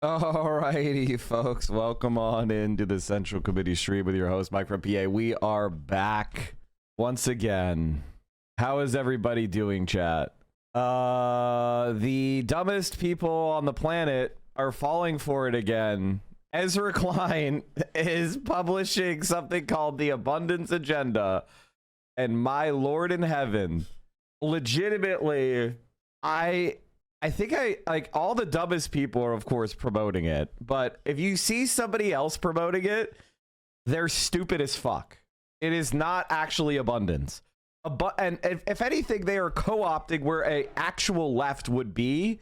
Alrighty, folks, welcome on into the Central Committee stream with your host, Mike from PA. We are back once again. How is everybody doing, chat? The dumbest people on the planet are falling for it again. Ezra Klein is publishing something called the Abundance Agenda, and my Lord in heaven, legitimately, I think like all the dumbest people are of course promoting it, but if you see somebody else promoting it, they're stupid as fuck. It is not actually abundance. And if anything, they are co-opting where a actual left would be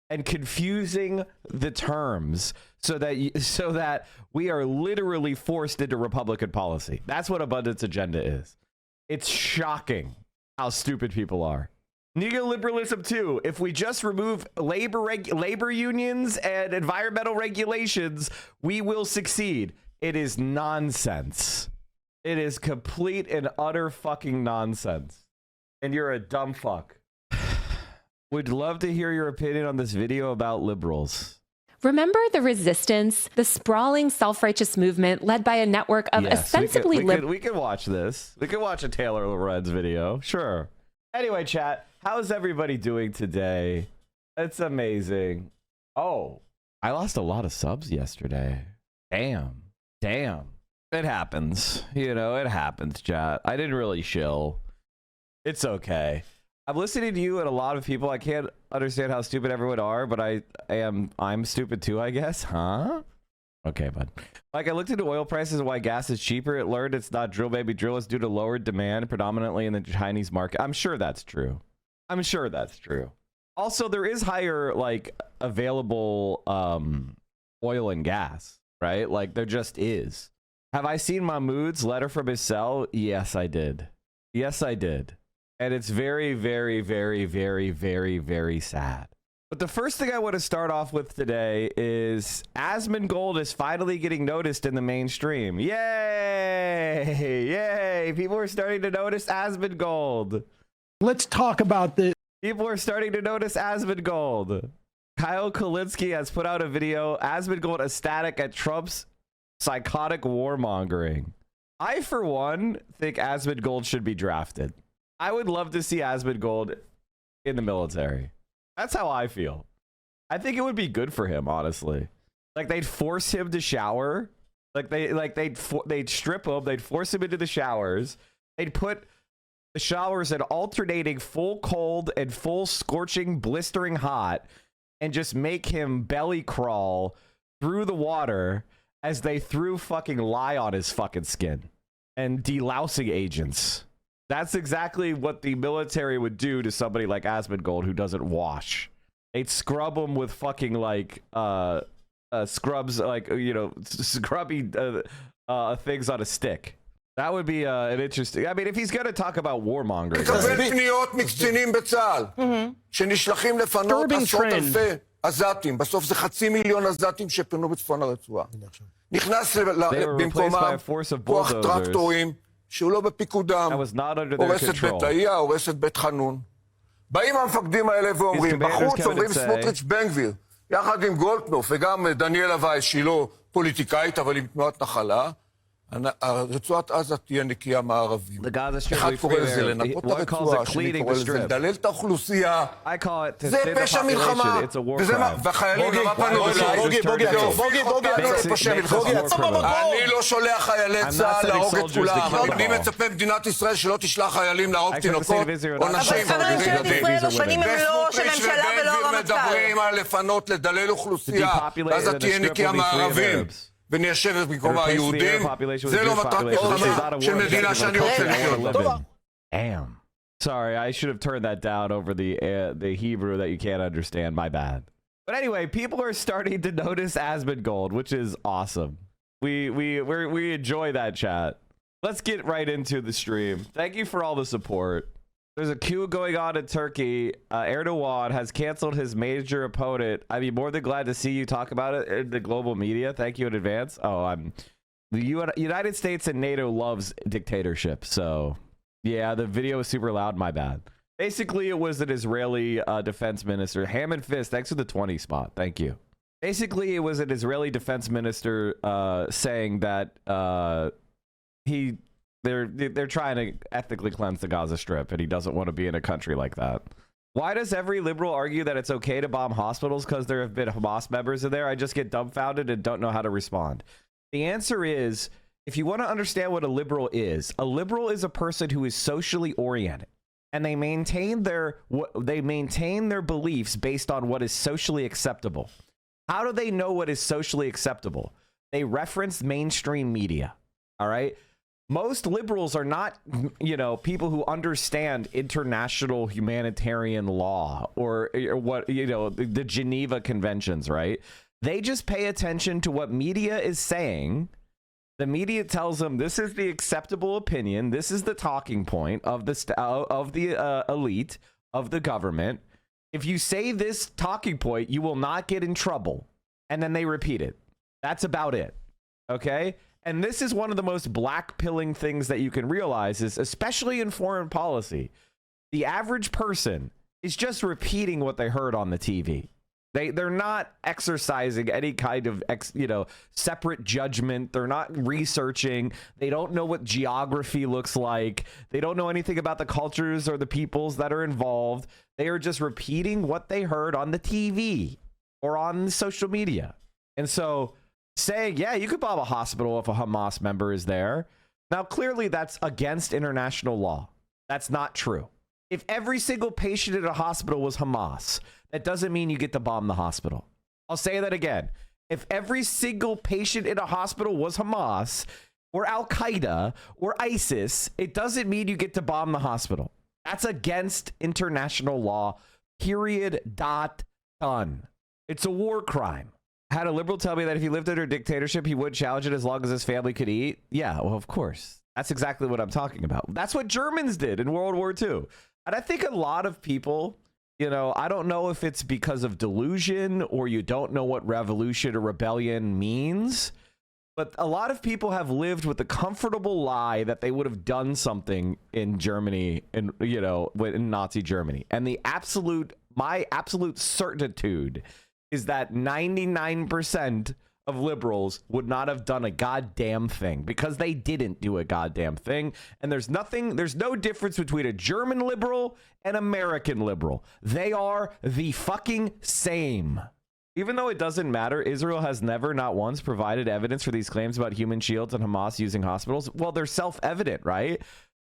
and confusing the terms so that we are literally forced into Republican policy. That's what Abundance Agenda is. It's shocking how stupid people are. Neoliberalism too. If we just remove labor unions and environmental regulations, we will succeed. It is nonsense. It is complete and utter fucking nonsense. And you're a dumb fuck. Would love to hear your opinion on this video about liberals. Remember the Resistance, the sprawling self-righteous movement led by a network of ostensibly liberal... We can watch this. We can watch a Taylor Lorenz video. Sure. Anyway, chat, how's everybody doing today? It's amazing. Oh, I lost a lot of subs yesterday. Damn. It happens. You know, it happens, chat. I didn't really chill. It's okay. I'm listening to you and a lot of people. I can't understand how stupid everyone are, but I'm stupid too, I guess. Huh? Okay, bud. Like, I looked into oil prices and why gas is cheaper. It learned it's not drill baby drill. It's due to lower demand, predominantly in the Chinese market. I'm sure that's true. Also, there is higher, like, available oil and gas, right? Like, there just is. Have I seen Mahmoud's letter from his cell? Yes, I did. And it's very, very, very, very, very, very sad. But the first thing I want to start off with today is Asmongold is finally getting noticed in the mainstream. Yay! People are starting to notice Asmongold. Let's talk about this. People are starting to notice Asmongold. Kyle Kulinski has put out a video, Asmongold ecstatic at Trump's psychotic warmongering. I, for one, think Asmongold should be drafted. I would love to see Asmongold in the military. That's how I feel. I think it would be good for him, honestly. Like, they'd force him to shower. They'd strip him. They'd force him into the showers. They'd put the showers in alternating full cold and full scorching, blistering hot, and just make him belly crawl through the water as they threw fucking lye on his fucking skin and delousing agents. That's exactly what the military would do to somebody like Asmongold who doesn't wash. They'd scrub him with fucking like scrubs, like, you know, scrubby things on a stick. That would be an interesting. I mean, if he's going to talk about warmongering. מקבל פניות מקצינים בצה"ל שנשלחים לפנות עשרות אלפי עזתים. בסוף זה 500,000 עזתים שפנו בצפון הרצועה. נכנס במקומם כוח טרקטורים שהוא לא בפיקודם, הורסת בית האייה, הורסת בית חנון. באים המפקדים האלה ואומרים, בחוץ אומרים סמוטריץ' בן גביר, יחד עם גולדקנופ וגם דניאלה וייס, שהיא לא פוליטיקאית, אבל עם תנועת נחלה, רצועת עזה תהיה נקייה מערבים. אחד קורא לזה לנקות את הרצועה, שני קורא לזה לדלל את האוכלוסייה. זה פשע מלחמה. והחיילים גם פנו אליי. בוגי, אני לא שולח חיילי צה"ל להרוג את כולם. אני מצפה במדינת ישראל שלא תשלח חיילים להרוג תינוקות או נשים. וסמוטריץ' ובן גביר מדברים על לפנות, לדלל אוכלוסייה, ואז תהיה נקייה מערבים. וניישב במקום היהודים, זה לא מטרת מלחמה של מדינה שאני רוצה לחיות. Damn. Sorry, I should have turned that down over the Hebrew that you can't understand. My bad. But anyway, people are starting to notice Asmongold, which is awesome. We enjoy that, chat. Let's get right into the stream. Thank you for all the support. There's a coup going on in Turkey. Erdogan has canceled his major opponent. I'd be more than glad to see you talk about it in the global media. Thank you in advance. Oh, the United States and NATO loves dictatorship. So, yeah, the video was super loud. My bad. Basically, it was an Israeli defense minister. Ham and Fist, thanks for the 20 spot. Thank you. Basically, it was an Israeli defense minister saying that they're trying to ethnically cleanse the Gaza Strip, and he doesn't want to be in a country like that. Why does every liberal argue that it's okay to bomb hospitals because there have been Hamas members in there? I just get dumbfounded and don't know how to respond. The answer is, if you want to understand what a liberal is a person who is socially oriented, and they maintain their beliefs based on what is socially acceptable. How do they know what is socially acceptable? They reference mainstream media. All right. Most liberals are not, people who understand international humanitarian law or what, the Geneva Conventions, right? They just pay attention to what media is saying. The media tells them this is the acceptable opinion. This is the talking point of the elite of the government. If you say this talking point, you will not get in trouble. And then they repeat it. That's about it. Okay. And this is one of the most black-pilling things that you can realize is, especially in foreign policy, the average person is just repeating what they heard on the TV. They're not exercising any kind of separate judgment. They're not researching. They don't know what geography looks like. They don't know anything about the cultures or the peoples that are involved. They are just repeating what they heard on the TV or on social media. And so saying, yeah, you could bomb a hospital if a Hamas member is there. Now, clearly that's against international law. That's not true. If every single patient at a hospital was Hamas, that doesn't mean you get to bomb the hospital. I'll say that again. If every single patient in a hospital was Hamas or Al-Qaeda or ISIS, it doesn't mean you get to bomb the hospital. That's against international law, period, done. It's a war crime. I had a liberal tell me that if he lived under a dictatorship, he would challenge it as long as his family could eat. Yeah, well, of course. That's exactly what I'm talking about. That's what Germans did in World War II. And I think a lot of people, I don't know if it's because of delusion or you don't know what revolution or rebellion means, but a lot of people have lived with the comfortable lie that they would have done something in Germany, in Nazi Germany. And my absolute certitude is that 99% of liberals would not have done a goddamn thing because they didn't do a goddamn thing. And there's no difference between a German liberal and American liberal. They are the fucking same. Even though it doesn't matter, Israel has never, not once, provided evidence for these claims about human shields and Hamas using hospitals. Well, they're self-evident, right?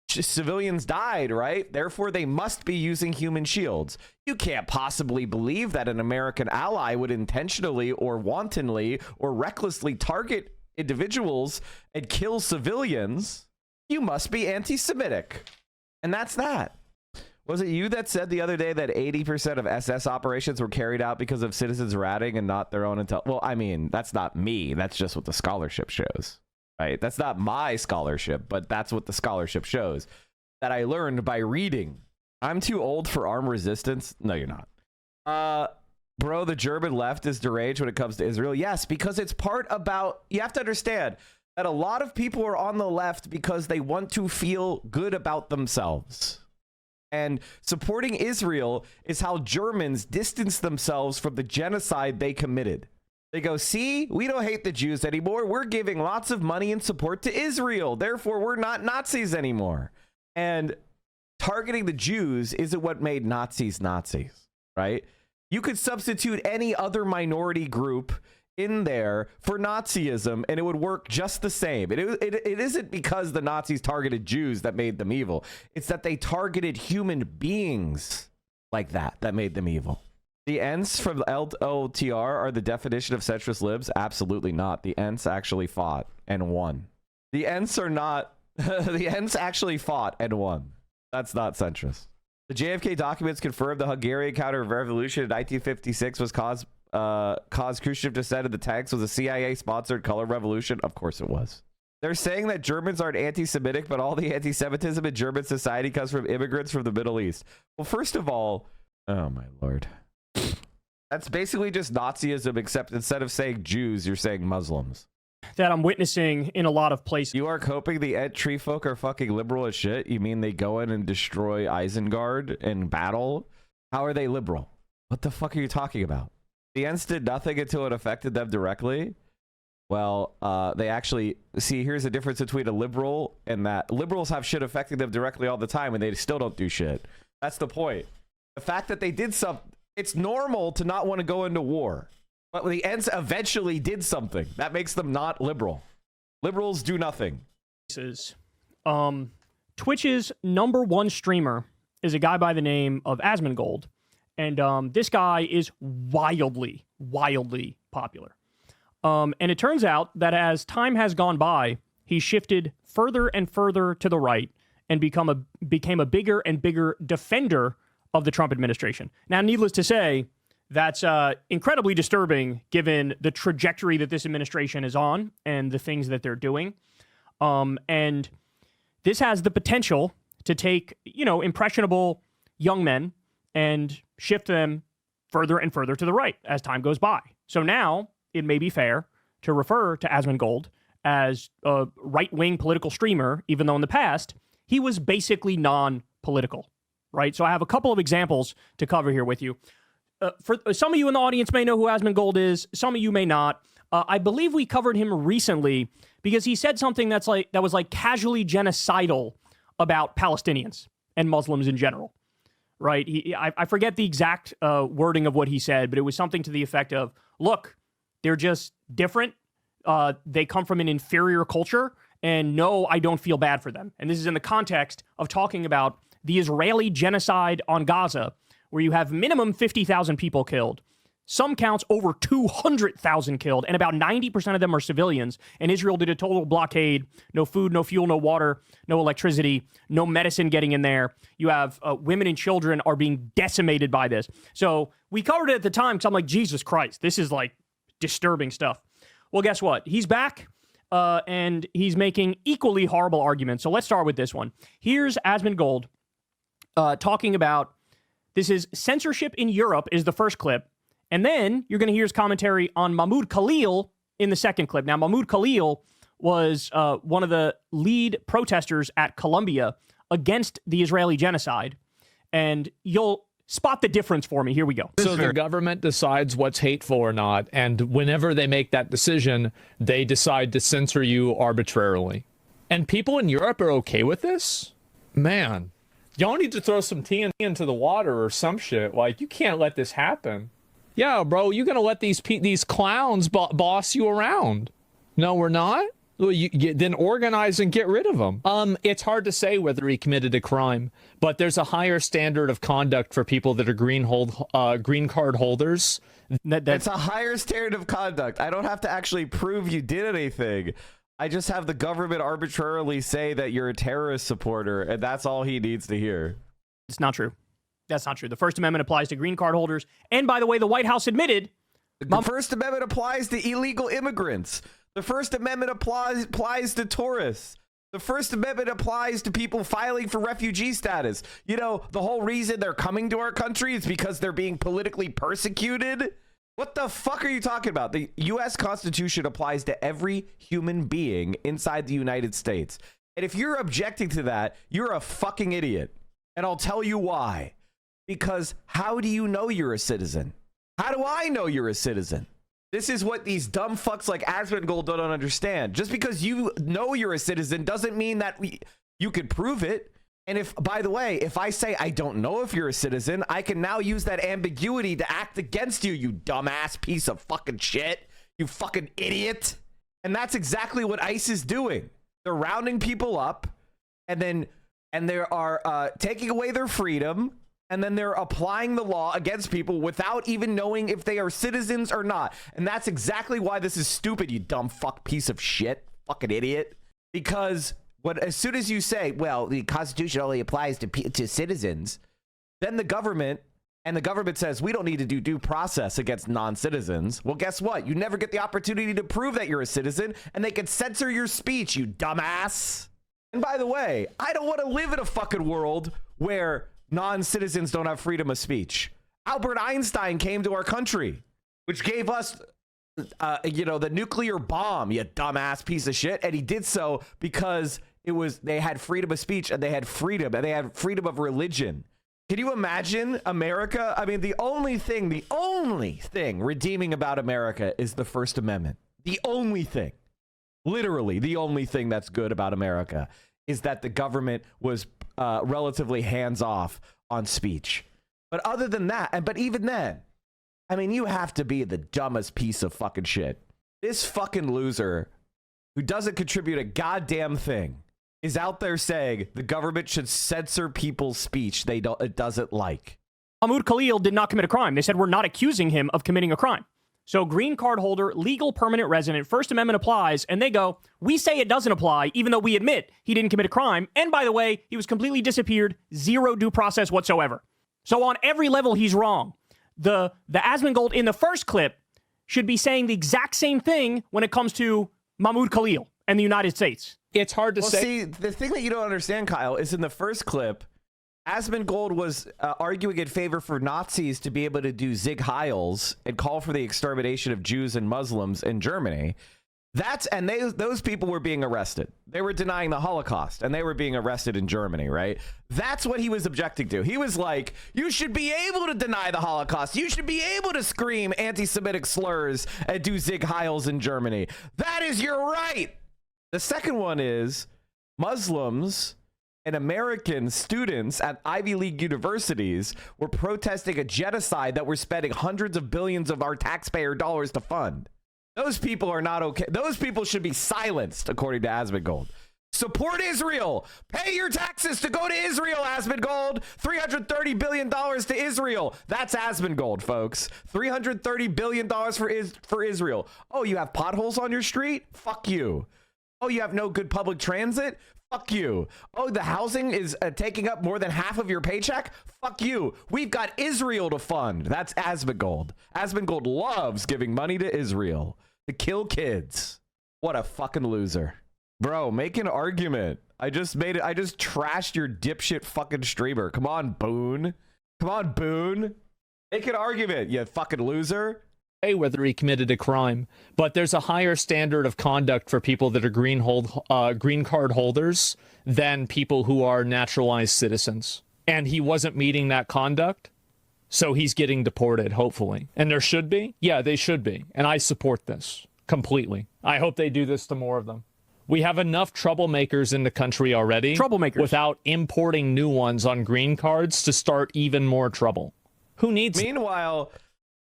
Civilians died, right? Therefore, they must be using human shields. You can't possibly believe that an American ally would intentionally or wantonly or recklessly target individuals and kill civilians. You must be anti-Semitic. And that's that. Was it you that said the other day that 80% of SS operations were carried out because of citizens ratting and not their own intel? Well, I mean, that's not me. That's just what the scholarship shows. Right? That's not my scholarship, but that's what the scholarship shows that I learned by reading. I'm too old for armed resistance. No, you're not. Bro, the German left is deranged when it comes to Israel. Yes, because it's part about, you have to understand that a lot of people are on the left because they want to feel good about themselves. And supporting Israel is how Germans distance themselves from the genocide they committed. They go, see, we don't hate the Jews anymore. We're giving lots of money and support to Israel. Therefore, we're not Nazis anymore. And targeting the Jews isn't what made Nazis Nazis, right? You could substitute any other minority group in there for Nazism and it would work just the same. It isn't because the Nazis targeted Jews that made them evil. It's that they targeted human beings like that made them evil. The Ents from LOTR are the definition of centrist libs? Absolutely not. The Ents actually fought and won. The Ents are not. The Ents actually fought and won. That's not centrist. The JFK documents confirm the Hungarian counter-revolution in 1956 was caused Khrushchev descended the tanks was a CIA-sponsored color revolution. Of course it was. They're saying that Germans aren't anti-Semitic, but all the anti-Semitism in German society comes from immigrants from the Middle East. Well, first of all, oh my lord. That's basically just Nazism, except instead of saying Jews, you're saying Muslims. That I'm witnessing in a lot of places. You are hoping the Ed tree folk are fucking liberal as shit? You mean they go in and destroy Isengard in battle? How are they liberal? What the fuck are you talking about? The ends did nothing until it affected them directly. Well, they actually see. Here's the difference between a liberal and that. Liberals have shit affecting them directly all the time, and they still don't do shit. That's the point. The fact that they did something. It's normal to not want to go into war, but the ends eventually did something that makes them not liberal. Liberals do nothing. Twitch's #1 streamer is a guy by the name of Asmongold, and this guy is wildly popular. And it turns out that as time has gone by, he shifted further and further to the right and became a bigger and bigger defender of the Trump administration. Now, needless to say, that's incredibly disturbing given the trajectory that this administration is on and the things that they're doing. And this has the potential to take, impressionable young men and shift them further and further to the right as time goes by. So now it may be fair to refer to Asmongold as a right-wing political streamer, even though in the past he was basically non-political, right? So I have a couple of examples to cover here with you. For some of you in the audience may know who Asmongold is. Some of you may not. I believe we covered him recently because he said something that was casually genocidal about Palestinians and Muslims in general, right? I forget the exact wording of what he said, but it was something to the effect of, look, they're just different. They come from an inferior culture, and no, I don't feel bad for them. And this is in the context of talking about the Israeli genocide on Gaza, where you have minimum 50,000 people killed. Some counts over 200,000 killed, and about 90% of them are civilians. And Israel did a total blockade. No food, no fuel, no water, no electricity, no medicine getting in there. You have women and children are being decimated by this. So we covered it at the time because I'm like, Jesus Christ, this is disturbing stuff. Well, guess what? He's back, and he's making equally horrible arguments. So let's start with this one. Here's Asmongold talking about, this is censorship in Europe is the first clip. And then you're going to hear his commentary on Mahmoud Khalil in the second clip. Now, Mahmoud Khalil was one of the lead protesters at Columbia against the Israeli genocide. And you'll spot the difference for me. Here we go. So the government decides what's hateful or not. And whenever they make that decision, they decide to censor you arbitrarily. And people in Europe are okay with this? Man, y'all need to throw some TNT into the water or some shit. You can't let this happen. Yeah, bro, you're going to let these clowns boss you around. No, we're not? Well, then organize and get rid of them. It's hard to say whether he committed a crime, but there's a higher standard of conduct for people that are green card holders. It's a higher standard of conduct. I don't have to actually prove you did anything. I just have the government arbitrarily say that you're a terrorist supporter, and that's all he needs to hear. It's not true. That's not true. The First Amendment applies to green card holders. And by the way, the White House admitted... The First Amendment applies to illegal immigrants. The First Amendment applies to tourists. The First Amendment applies to people filing for refugee status. The whole reason they're coming to our country is because they're being politically persecuted. What the fuck are you talking about? The U.S. Constitution applies to every human being inside the United States. And if you're objecting to that, you're a fucking idiot. And I'll tell you why. Because how do you know you're a citizen? How do I know you're a citizen? This is what these dumb fucks like Asmongold don't understand. Just because you know you're a citizen doesn't mean that you could prove it. And if, by the way, if I say I don't know if you're a citizen, I can now use that ambiguity to act against you, you dumbass piece of fucking shit. You fucking idiot. And that's exactly what ICE is doing. They're rounding people up and they are taking away their freedom. And then they're applying the law against people without even knowing if they are citizens or not. And that's exactly why this is stupid, you dumb fuck piece of shit. Fucking idiot. Because as soon as you say, well, the Constitution only applies to citizens, then the government says, we don't need to do due process against non-citizens. Well, guess what? You never get the opportunity to prove that you're a citizen, and they can censor your speech, you dumbass. And by the way, I don't want to live in a fucking world where non-citizens don't have freedom of speech. Albert Einstein came to our country, which gave us, the nuclear bomb, you dumbass piece of shit. And he did so because they had freedom of speech and they had freedom of religion. Can you imagine America? I mean, the only thing redeeming about America is the First Amendment. The only thing, literally the only thing that's good about America is that the government was relatively hands-off on speech. But other than that, but even then, I mean, you have to be the dumbest piece of fucking shit. This fucking loser who doesn't contribute a goddamn thing is out there saying the government should censor people's speech it doesn't like. Mahmoud Khalil did not commit a crime. They said we're not accusing him of committing a crime. So green card holder, legal permanent resident, First Amendment applies, and they go, we say it doesn't apply, even though we admit he didn't commit a crime. And by the way, he was completely disappeared, zero due process whatsoever. So on every level, he's wrong. The Asmongold in the first clip should be saying the exact same thing when it comes to Mahmoud Khalil and the United States. It's hard to say. See, the thing that you don't understand, Kyle, is in the first clip, Asmongold was arguing in favor for Nazis to be able to do Zig Heils and call for the extermination of Jews and Muslims in Germany. Those people were being arrested. They were denying the Holocaust, and they were being arrested in Germany, right? That's what he was objecting to. He was like, you should be able to deny the Holocaust. You should be able to scream anti-Semitic slurs and do Zig Heils in Germany. That is your right. The second one is Muslims and American students at Ivy League universities were protesting a genocide that we're spending hundreds of billions of our taxpayer dollars to fund. Those people are not okay. Those people should be silenced, according to Asmongold. Support Israel. Pay your taxes to go to Israel, Asmongold. $330 billion to Israel. That's Asmongold, folks. $330 billion for Israel. Oh, you have potholes on your street? Fuck you. Oh, you have no good public transit? Fuck you. Oh, the housing is taking up more than half of your paycheck? Fuck you. We've got Israel to fund. That's Asmongold. Asmongold loves giving money to Israel to kill kids. What a fucking loser. Bro, make an argument. I just trashed your dipshit fucking streamer. Come on, Boone. Come on, Boone. Make an argument, you fucking loser. Whether he committed a crime, but there's a higher standard of conduct for people that are green card holders than people who are naturalized citizens. And he wasn't meeting that conduct, so he's getting deported, hopefully. And there should be? Yeah, they should be. And I support this completely. I hope they do this to more of them. We have enough troublemakers in the country already. Troublemakers. Without importing new ones on green cards to start even more trouble. Who needs... Meanwhile...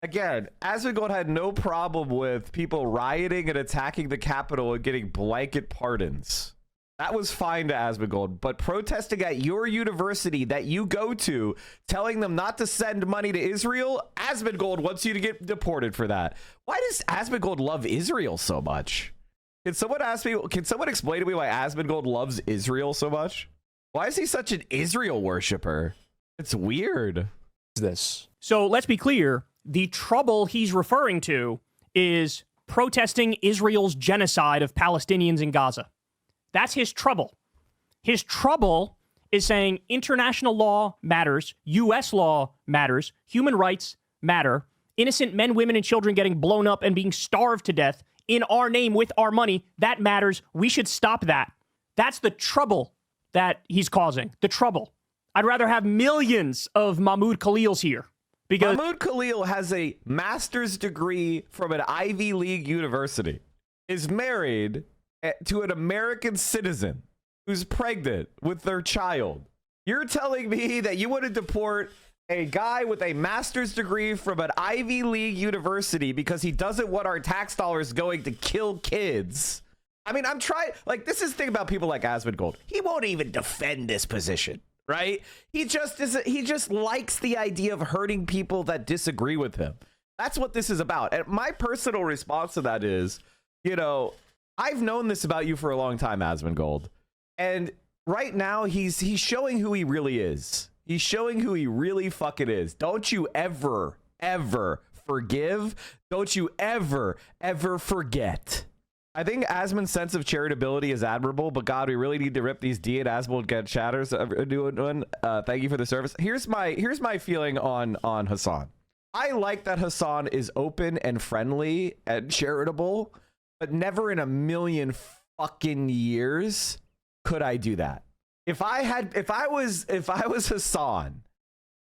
Again, Asmongold had no problem with people rioting and attacking the Capitol and getting blanket pardons. That was fine to Asmongold. But protesting at your university that you go to, telling them not to send money to Israel, Asmongold wants you to get deported for that. Why does Asmongold love Israel so much? Can someone explain to me why Asmongold loves Israel so much? Why is he such an Israel worshiper? It's weird. So let's be clear. The trouble he's referring to is protesting Israel's genocide of Palestinians in Gaza. That's his trouble. His trouble is saying international law matters, U.S. law matters, human rights matter, innocent men, women, and children getting blown up and being starved to death in our name with our money, that matters. We should stop that. That's the trouble that he's causing, the trouble. I'd rather have millions of Mahmoud Khalils here. Because Mahmoud Khalil has a master's degree from an Ivy League university, is married to an American citizen who's pregnant with their child. You're telling me that you want to deport a guy with a master's degree from an Ivy League university because he doesn't want our tax dollars going to kill kids? I mean, I'm trying, like, this is the thing about people like Asmongold. He won't even defend this position. Right? He just likes the idea of hurting people that disagree with him. That's what this is about. And my personal response to that is, you know, I've known this about you for a long time, Asmongold. And right now he's showing who he really is. He's showing who he really fucking is. Don't you ever forgive. Don't you ever forget. I think Asmon's sense of charitability is admirable, but God, we really need to rip these D and Asmongold get chatters. Thank you for the service. Here's my feeling on Hassan. I like that Hassan is open and friendly and charitable, but never in a million fucking years could I do that. If I was Hassan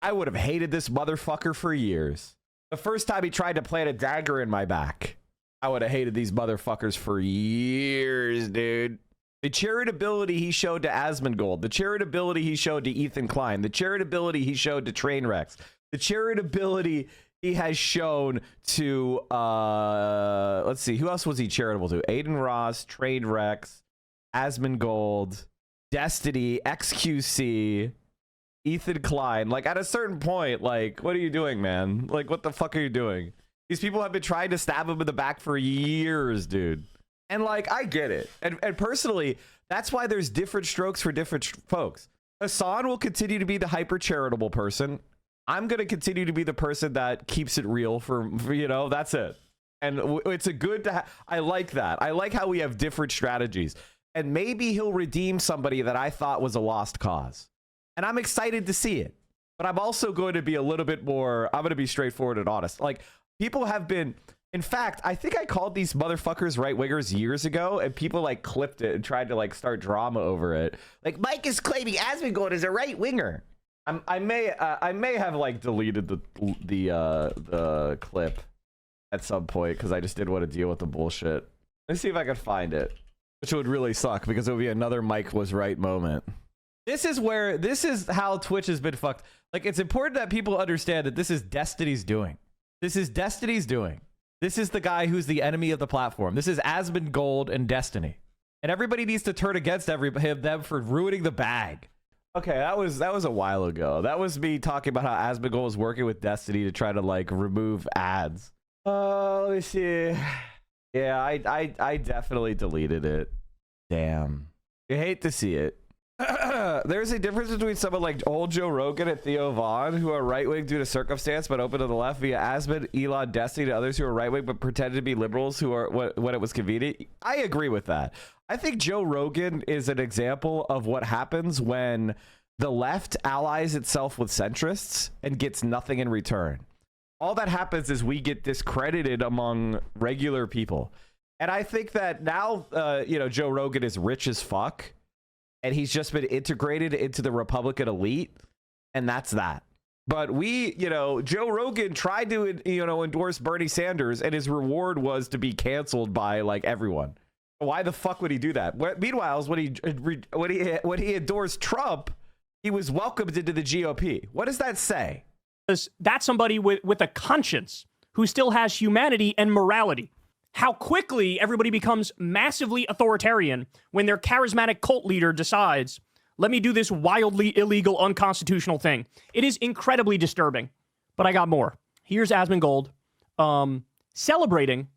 I would have hated this motherfucker for years. The first time he tried to plant a dagger in my back, I would have hated these motherfuckers for years, dude. The charitability he showed to Asmongold, the charitability he showed to Ethan Klein, the charitability he showed to Trainwrecks, the charitability he has shown to, let's see, who else was he charitable to? Aiden Ross, Trainwrecks, Asmongold, Destiny, XQC, Ethan Klein. Like, at a certain point, like, what are you doing, man? Like, what the fuck are you doing? These people have been trying to stab him in the back for years, dude. And, like, I get it. And personally, that's why there's different strokes for different folks. Hassan will continue to be the hyper-charitable person. I'm going to continue to be the person that keeps it real for, you know, that's it. And it's a good to I like that. I like how we have different strategies. And maybe he'll redeem somebody that I thought was a lost cause. And I'm excited to see it. But I'm also going to be a little bit more, I'm going to be straightforward and honest. Like, people have been, in fact, I think I called these motherfuckers right-wingers years ago, and people, like, clipped it and tried to, like, start drama over it. Like, Mike is claiming Asmongold is a right-winger. I may have, like, deleted the clip at some point, because I just didn't want to deal with the bullshit. Let's see if I can find it. Which would really suck, because it would be another Mike was right moment. This is how Twitch has been fucked. Like, it's important that people understand that this is Destiny's doing. This is Destiny's doing. This is the guy who's the enemy of the platform. This is Asmongold and Destiny. And everybody needs to turn against them for ruining the bag. Okay, that was a while ago. That was me talking about how Asmongold was working with Destiny to try to, like, remove ads. Let me see. Yeah, I definitely deleted it. Damn. You hate to see it. There's a difference between someone like old Joe Rogan and Theo Vaughn, who are right-wing due to circumstance but open to the left, via Asmon, Elon, Destiny, to others who are right-wing but pretended to be liberals who are when it was convenient. I agree with that. I think Joe Rogan is an example of what happens when the left allies itself with centrists and gets nothing in return. All that happens is we get discredited among regular people. And I think that now, you know, Joe Rogan is rich as fuck. And he's just been integrated into the Republican elite. And that's that. But we, you know, Joe Rogan tried to, you know, endorse Bernie Sanders. And his reward was to be canceled by, like, everyone. Why the fuck would he do that? Meanwhile, when he endorsed Trump, he was welcomed into the GOP. What does that say? That's somebody with a conscience who still has humanity and morality. How quickly everybody becomes massively authoritarian when their charismatic cult leader decides, let me do this wildly illegal, unconstitutional thing. It is incredibly disturbing. But I got more. Here's Asmongold celebrating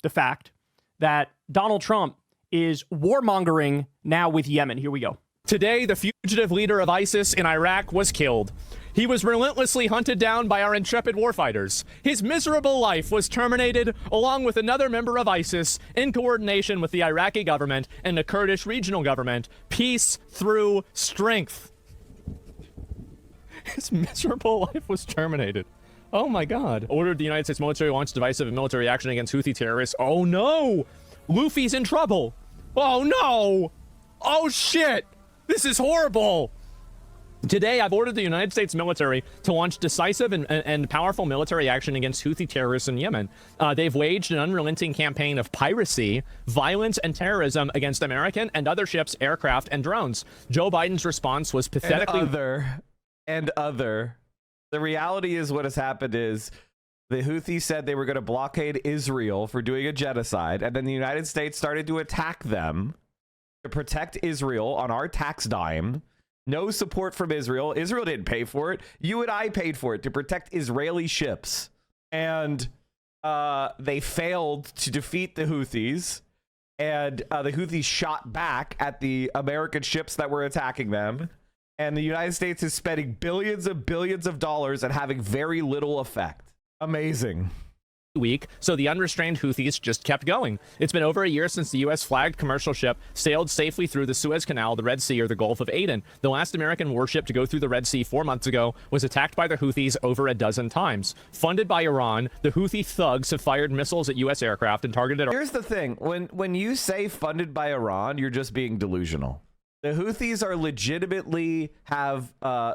the fact that Donald Trump is warmongering now with Yemen. Here we go. Today, the fugitive leader of ISIS in Iraq was killed. He was relentlessly hunted down by our intrepid warfighters. His miserable life was terminated along with another member of ISIS in coordination with the Iraqi government and the Kurdish regional government. Peace through strength. His miserable life was terminated. Oh my God. Ordered the United States military launch divisive military action against Houthi terrorists. Oh no! Luffy's in trouble. Oh no! Oh shit! This is horrible! Today, I've ordered the United States military to launch decisive and powerful military action against Houthi terrorists in Yemen. They've waged an unrelenting campaign of piracy, violence, and terrorism against American and other ships, aircraft, and drones. Joe Biden's response was pathetically... And other. The reality is what has happened is the Houthis said they were going to blockade Israel for doing a genocide, and then the United States started to attack them to protect Israel on our tax dime. No support from Israel. Israel didn't pay for it. You and I paid for it to protect Israeli ships. And they failed to defeat the Houthis. And the Houthis shot back at the American ships that were attacking them. And the United States is spending billions and billions of dollars and having very little effect. Amazing. Week, so the unrestrained Houthis just kept going. It's been over a year since the U.S. flagged commercial ship sailed safely through the Suez Canal, the Red Sea, or the Gulf of Aden. The last American warship to go through the Red Sea 4 months ago was attacked by the Houthis over a dozen times. Funded by Iran, the Houthi thugs have fired missiles at U.S. aircraft and targeted... Here's the thing. When you say funded by Iran, you're just being delusional. The Houthis are legitimately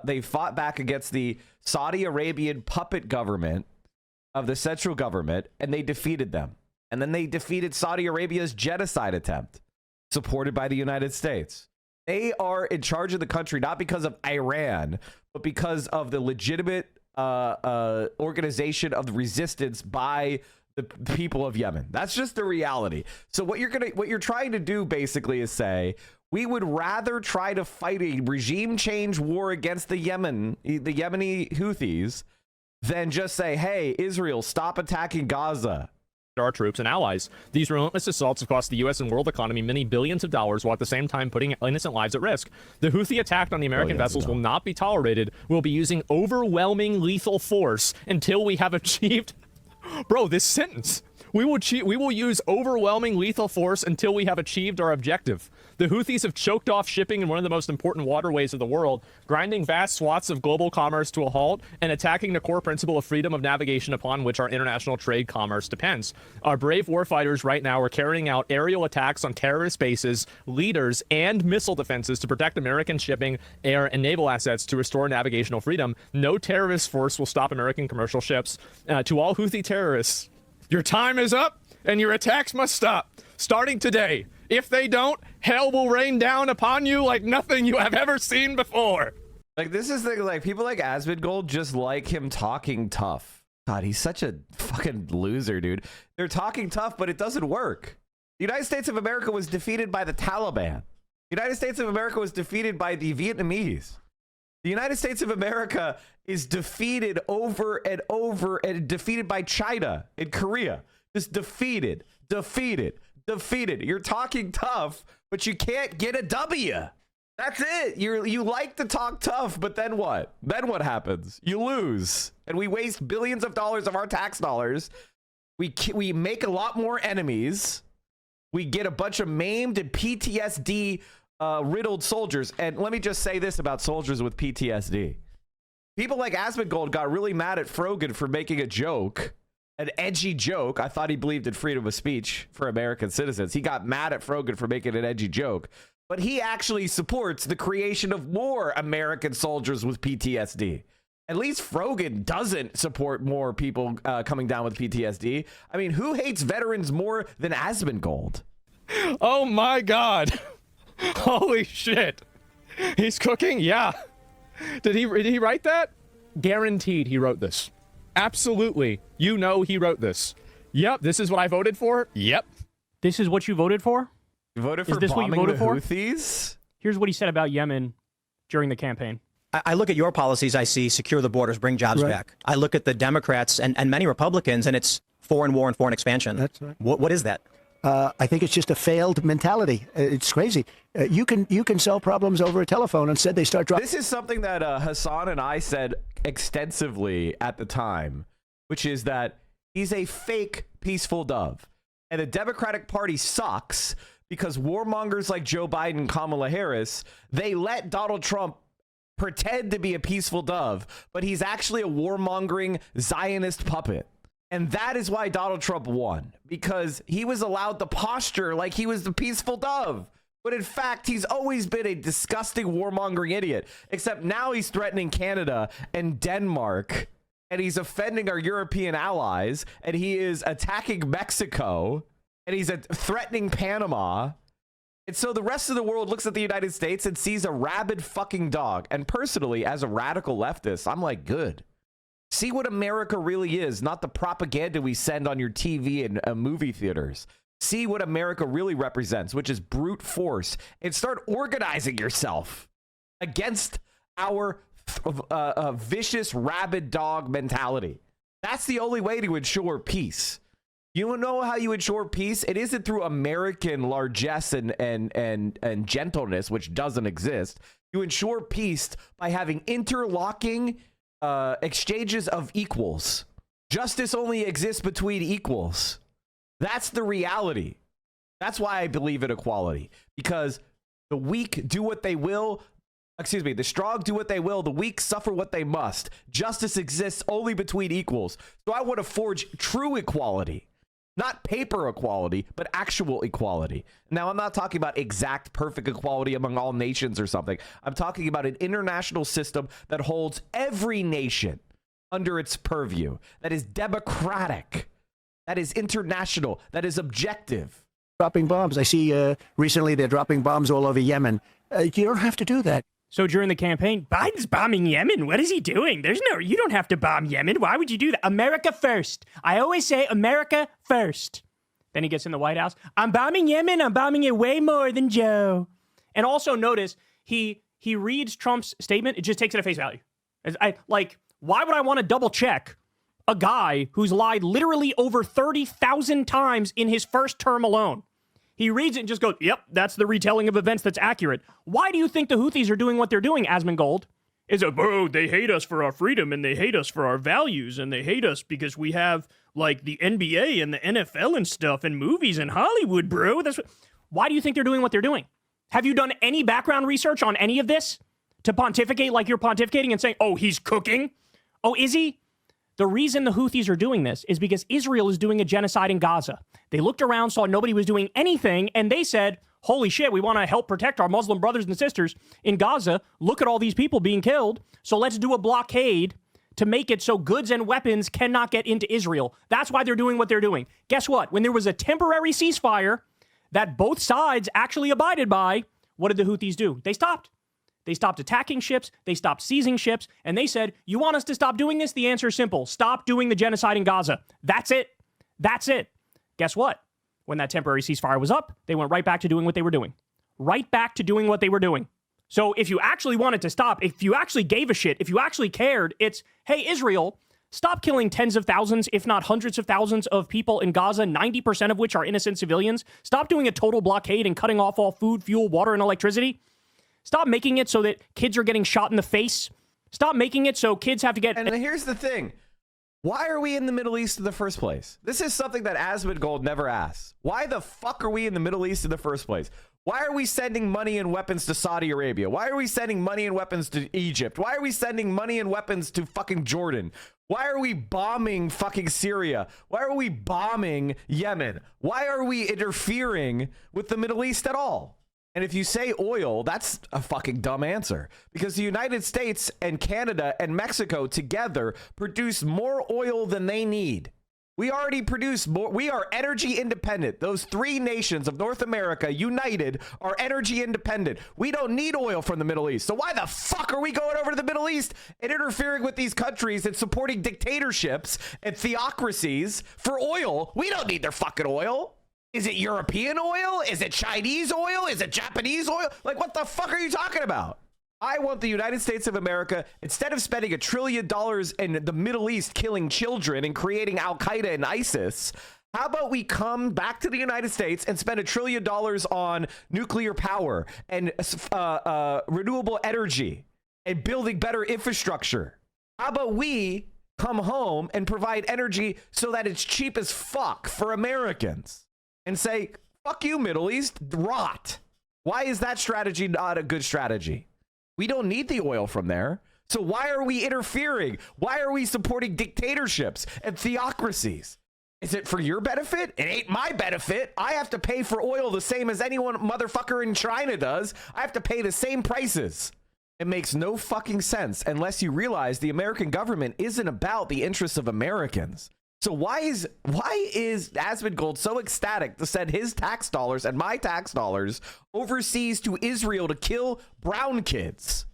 they fought back against the Saudi Arabian puppet government of the central government, and they defeated them. And then they defeated Saudi Arabia's genocide attempt, supported by the United States. They are in charge of the country, not because of Iran, but because of the legitimate organization of the resistance by the people of Yemen. That's just the reality. So what you're trying to do basically is say, we would rather try to fight a regime change war against the Yemeni Houthis than just say, hey, Israel, stop attacking Gaza. Our troops and allies. These relentless assaults have cost the U.S. and world economy many billions of dollars, while at the same time putting innocent lives at risk. The Houthi attack on the American vessels will not be tolerated. We'll be using overwhelming lethal force until we have achieved... Bro, this sentence. We will use overwhelming lethal force until we have achieved our objective. The Houthis have choked off shipping in one of the most important waterways of the world, grinding vast swaths of global commerce to a halt and attacking the core principle of freedom of navigation upon which our international trade commerce depends. Our brave warfighters right now are carrying out aerial attacks on terrorist bases, leaders, and missile defenses to protect American shipping, air, and naval assets to restore navigational freedom. No terrorist force will stop American commercial ships. To all Houthi terrorists, your time is up, and your attacks must stop, starting today. If they don't, hell will rain down upon you like nothing you have ever seen before. Like, this is the, like, people like Asmongold just like him talking tough. God, he's such a fucking loser, dude. They're talking tough, but it doesn't work. The United States of America was defeated by the Taliban. The United States of America was defeated by the Vietnamese. The United States of America is defeated over and over and defeated by China and Korea. Just defeated. You're talking tough, but you can't get a W. That's it. You like to talk tough, but then what? Then what happens? You lose. And we waste billions of dollars of our tax dollars. We make a lot more enemies. We get a bunch of maimed and PTSD riddled soldiers. And let me just say this about soldiers with PTSD. People like Asmongold got really mad at Frogan for making a joke, an edgy joke. I thought he believed in freedom of speech for American citizens. He got mad at Frogan for making an edgy joke, but he actually supports the creation of more American soldiers with PTSD. At least Frogan doesn't support more people coming down with PTSD. I mean, who hates veterans more than Asmongold? Oh my God. Holy shit. He's cooking? Yeah. Did he write that? Guaranteed he wrote this. Absolutely. You know he wrote this. Yep, this is what I voted for. Yep. This is what you voted for? You voted for is this bombing what you voted the for? Houthis? Here's what he said about Yemen during the campaign. I look at your policies, I see secure the borders, bring jobs back. I look at the Democrats and many Republicans, and it's foreign war and foreign expansion. That's right. What is that? I think it's just a failed mentality. It's crazy. You can solve problems over a telephone. Instead, they start dropping. This is something that Hassan and I said extensively at the time, which is that he's a fake peaceful dove. And the Democratic Party sucks because warmongers like Joe Biden and Kamala Harris, they let Donald Trump pretend to be a peaceful dove, but he's actually a warmongering Zionist puppet. And that is why Donald Trump won, because he was allowed to posture like he was the peaceful dove. But in fact, he's always been a disgusting warmongering idiot, except now he's threatening Canada and Denmark, and he's offending our European allies, and he is attacking Mexico, and he's threatening Panama. And so the rest of the world looks at the United States and sees a rabid fucking dog. And personally, as a radical leftist, I'm like, good. See what America really is, not the propaganda we send on your TV and movie theaters. See what America really represents, which is brute force, and start organizing yourself against our vicious, rabid dog mentality. That's the only way to ensure peace. You know how you ensure peace? It isn't through American largesse and gentleness, which doesn't exist. You ensure peace by having interlocking exchanges of equals. Justice only exists between equals. That's the reality. That's why I believe in equality, because the weak do what they will. Excuse me, the strong do what they will, the weak suffer what they must. Justice exists only between equals. So I want to forge true equality. Not paper equality, but actual equality. Now, I'm not talking about exact perfect equality among all nations or something. I'm talking about an international system that holds every nation under its purview, that is democratic, that is international, that is objective. Dropping bombs. I see recently they're dropping bombs all over Yemen. You don't have to do that. So during the campaign, Biden's bombing Yemen. What is he doing? You don't have to bomb Yemen. Why would you do that? America first. I always say America first. Then he gets in the White House. I'm bombing Yemen. I'm bombing it way more than Joe. And also notice he reads Trump's statement. It just takes it at face value. Why would I want to double check a guy who's lied literally over 30,000 times in his first term alone? He reads it and just goes, yep, that's the retelling of events that's accurate. Why do you think the Houthis are doing what they're doing, Asmongold? Is it, bro, they hate us for our freedom and they hate us for our values and they hate us because we have, like, the NBA and the NFL and stuff and movies and Hollywood, bro. Why do you think they're doing what they're doing? Have you done any background research on any of this to pontificate like you're pontificating and saying, oh, he's cooking? Oh, is he? The reason the Houthis are doing this is because Israel is doing a genocide in Gaza. They looked around, saw nobody was doing anything, and they said, holy shit, we want to help protect our Muslim brothers and sisters in Gaza. Look at all these people being killed. So let's do a blockade to make it so goods and weapons cannot get into Israel. That's why they're doing what they're doing. Guess what? When there was a temporary ceasefire that both sides actually abided by, what did the Houthis do? They stopped. They stopped attacking ships, they stopped seizing ships, and they said, you want us to stop doing this? The answer is simple. Stop doing the genocide in Gaza. That's it. That's it. Guess what? When that temporary ceasefire was up, they went right back to doing what they were doing. Right back to doing what they were doing. So if you actually wanted to stop, if you actually gave a shit, if you actually cared, it's, hey, Israel, stop killing tens of thousands, if not hundreds of thousands of people in Gaza, 90% of which are innocent civilians. Stop doing a total blockade and cutting off all food, fuel, water, and electricity. Stop making it so that kids are getting shot in the face. Stop making it so kids have to get... And here's the thing. Why are we in the Middle East in the first place? This is something that Asmongold never asks. Why the fuck are we in the Middle East in the first place? Why are we sending money and weapons to Saudi Arabia? Why are we sending money and weapons to Egypt? Why are we sending money and weapons to fucking Jordan? Why are we bombing fucking Syria? Why are we bombing Yemen? Why are we interfering with the Middle East at all? And if you say oil, that's a fucking dumb answer, because the United States and Canada and Mexico together produce more oil than they need. We already produce more. We are energy independent. Those three nations of North America united are energy independent. We don't need oil from the Middle East. So why the fuck are we going over to the Middle East and interfering with these countries and supporting dictatorships and theocracies for oil? We don't need their fucking oil. Is it European oil? Is it Chinese oil? Is it Japanese oil? Like, what the fuck are you talking about? I want the United States of America, instead of spending $1 trillion in the Middle East killing children and creating Al-Qaeda and ISIS, how about we come back to the United States and spend $1 trillion on nuclear power and renewable energy and building better infrastructure? How about we come home and provide energy so that it's cheap as fuck for Americans? And say, fuck you, Middle East, rot. Why is that strategy not a good strategy? We don't need the oil from there. So why are we interfering? Why are we supporting dictatorships and theocracies? Is it for your benefit? It ain't my benefit. I have to pay for oil the same as anyone motherfucker in China does. I have to pay the same prices. It makes no fucking sense unless you realize the American government isn't about the interests of Americans. So why is Asmongold so ecstatic to send his tax dollars and my tax dollars overseas to Israel to kill brown kids?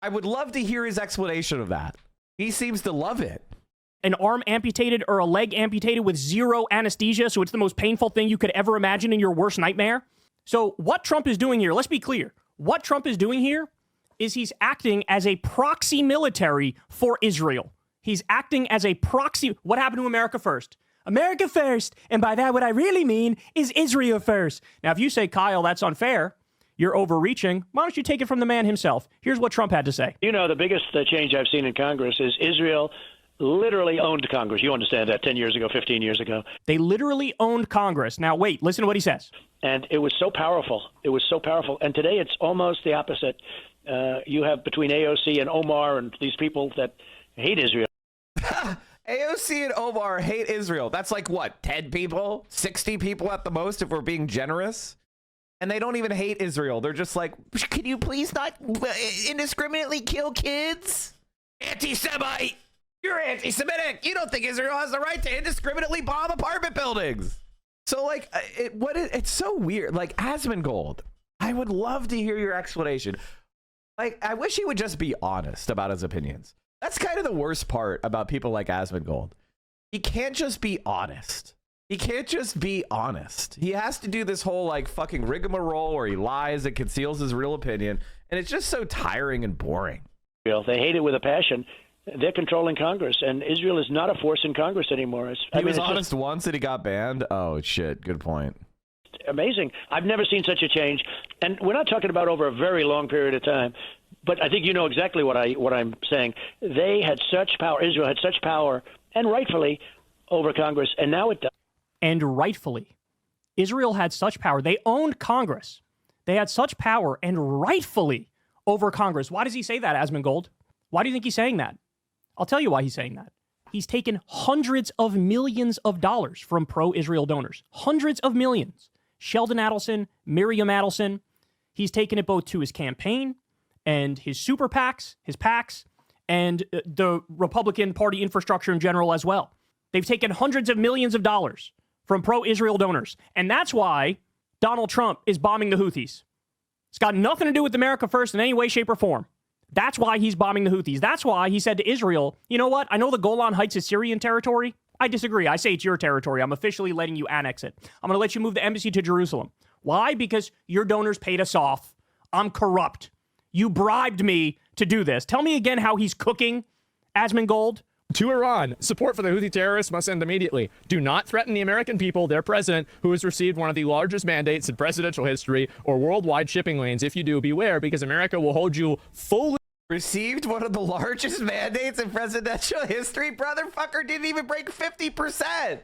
I would love to hear his explanation of that. He seems to love it. An arm amputated or a leg amputated with zero anesthesia, so it's the most painful thing you could ever imagine in your worst nightmare. So what Trump is doing here, let's be clear. What Trump is doing here is he's acting as a proxy military for Israel. He's acting as a proxy. What happened to America first? America first. And by that, what I really mean is Israel first. Now, if you say, Kyle, that's unfair, you're overreaching. Why don't you take it from the man himself? Here's what Trump had to say. You know, the biggest change I've seen in Congress is Israel literally owned Congress. You understand that 10 years ago, 15 years ago. They literally owned Congress. Now, wait, listen to what he says. And it was so powerful. It was so powerful. And today it's almost the opposite. You have between AOC and Omar and these people that hate Israel. AOC and Omar hate Israel. That's like what, 10 people, 60 people at the most, if we're being generous. And they don't even hate Israel. They're just like, can you please not indiscriminately kill kids? Anti-Semite. You're anti-Semitic. You don't think Israel has the right to indiscriminately bomb apartment buildings. So like, it's so weird. Like Asmongold, I would love to hear your explanation. Like, I wish he would just be honest about his opinions. That's kind of the worst part about people like Asmongold. He can't just be honest. He can't just be honest. He has to do this whole like fucking rigmarole where he lies and conceals his real opinion. And it's just so tiring and boring. They hate it with a passion. They're controlling Congress, and Israel is not a force in Congress anymore. He was honest once and he got banned. Oh, shit. Good point. Amazing. I've never seen such a change. And we're not talking about over a very long period of time. But I think you know exactly what I'm saying. They had such power. Israel had such power, and rightfully, over Congress. And now it does. And rightfully, Israel had such power. They owned Congress. They had such power, and rightfully, over Congress. Why does he say that, Asmongold? Why do you think he's saying that? I'll tell you why he's saying that. He's taken hundreds of millions of dollars from pro-Israel donors. Hundreds of millions. Sheldon Adelson, Miriam Adelson. He's taken it both to his campaign and his super PACs, his PACs, and the Republican Party infrastructure in general as well. They've taken hundreds of millions of dollars from pro-Israel donors. And that's why Donald Trump is bombing the Houthis. It's got nothing to do with America First in any way, shape, or form. That's why he's bombing the Houthis. That's why he said to Israel, you know what? I know the Golan Heights is Syrian territory. I disagree. I say it's your territory. I'm officially letting you annex it. I'm going to let you move the embassy to Jerusalem. Why? Because your donors paid us off. I'm corrupt. You bribed me to do this. Tell me again how he's cooking, Asmongold. To Iran, support for the Houthi terrorists must end immediately. Do not threaten the American people, their president, who has received one of the largest mandates in presidential history, or worldwide shipping lanes. If you do, beware, because America will hold you fully. Received one of the largest mandates in presidential history? Motherfucker didn't even break 50%.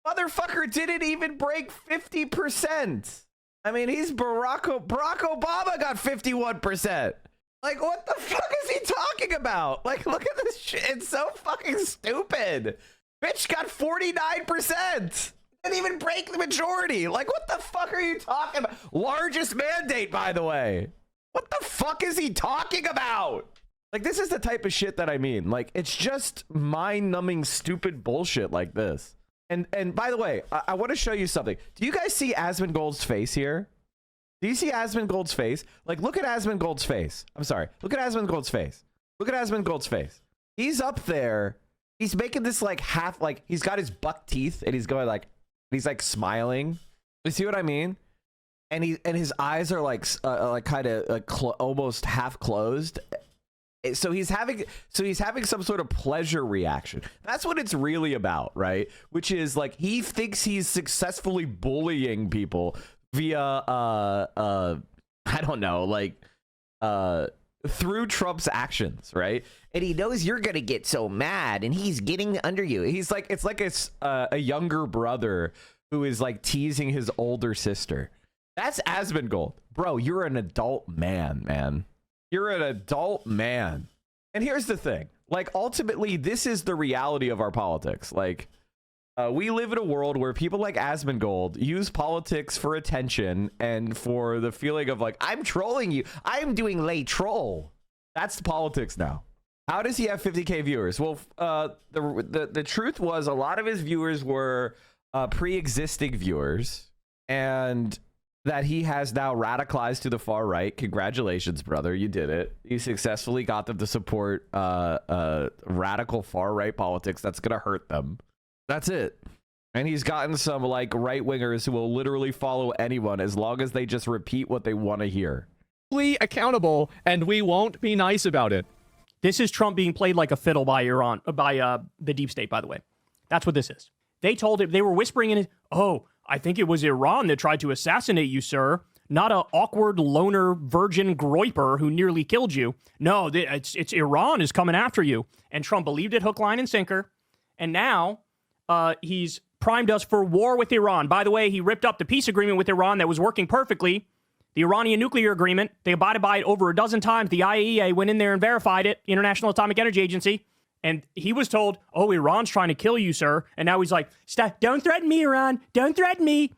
Motherfucker didn't even break 50%. I mean, he's Barack Obama got 51%. Like, what the fuck is he talking about? Like, look at this shit. It's so fucking stupid. Bitch got 49%. Didn't even break the majority. Like, what the fuck are you talking about? Largest mandate, by the way. What the fuck is he talking about? Like, this is the type of shit that I mean. Like, it's just mind-numbing, stupid bullshit like this. And by the way, I want to show you something. Do you guys see Asmongold's face here? Do you see Asmongold's face? Like, look at Asmongold's face. I'm sorry. Look at Asmongold's face. Look at Asmongold's face. He's up there. He's making this like half, like he's got his buck teeth and he's going like, he's like smiling. You see what I mean? And his eyes are like kind of like almost half closed. So he's having some sort of pleasure reaction. That's what it's really about, right? Which is like he thinks he's successfully bullying people via I don't know, like through Trump's actions, right? And he knows you're gonna get so mad and he's getting under you. He's like, it's like a younger brother who is like teasing his older sister. That's Asmongold. Bro, you're an adult man, man. You're an adult man. And here's the thing. Like, ultimately, this is the reality of our politics. Like, we live in a world where people like Asmongold use politics for attention and for the feeling of like, I'm trolling you. I'm doing lay troll. That's the politics now. How does he have 50K viewers? Well, the truth was a lot of his viewers were pre-existing viewers, and that he has now radicalized to the far right. Congratulations, brother. You did it. You successfully got them to support radical far right politics. That's going to hurt them. That's it. And he's gotten some like right wingers who will literally follow anyone as long as they just repeat what they want to hear. Accountable, and we won't be nice about it. This is Trump being played like a fiddle by Iran, by the deep state, by the way. That's what this is. They told him, they were whispering in his, oh, I think it was Iran that tried to assassinate you, sir. Not a awkward loner virgin groiper who nearly killed you. No, it's Iran is coming after you. And Trump believed it hook, line, and sinker. And now he's primed us for war with Iran. By the way, he ripped up the peace agreement with Iran that was working perfectly. The Iranian nuclear agreement, they abided by it over a dozen times. The IAEA went in there and verified it, International Atomic Energy Agency. And he was told, oh, Iran's trying to kill you, sir. And now he's like, stop, don't threaten me, Iran. Don't threaten me.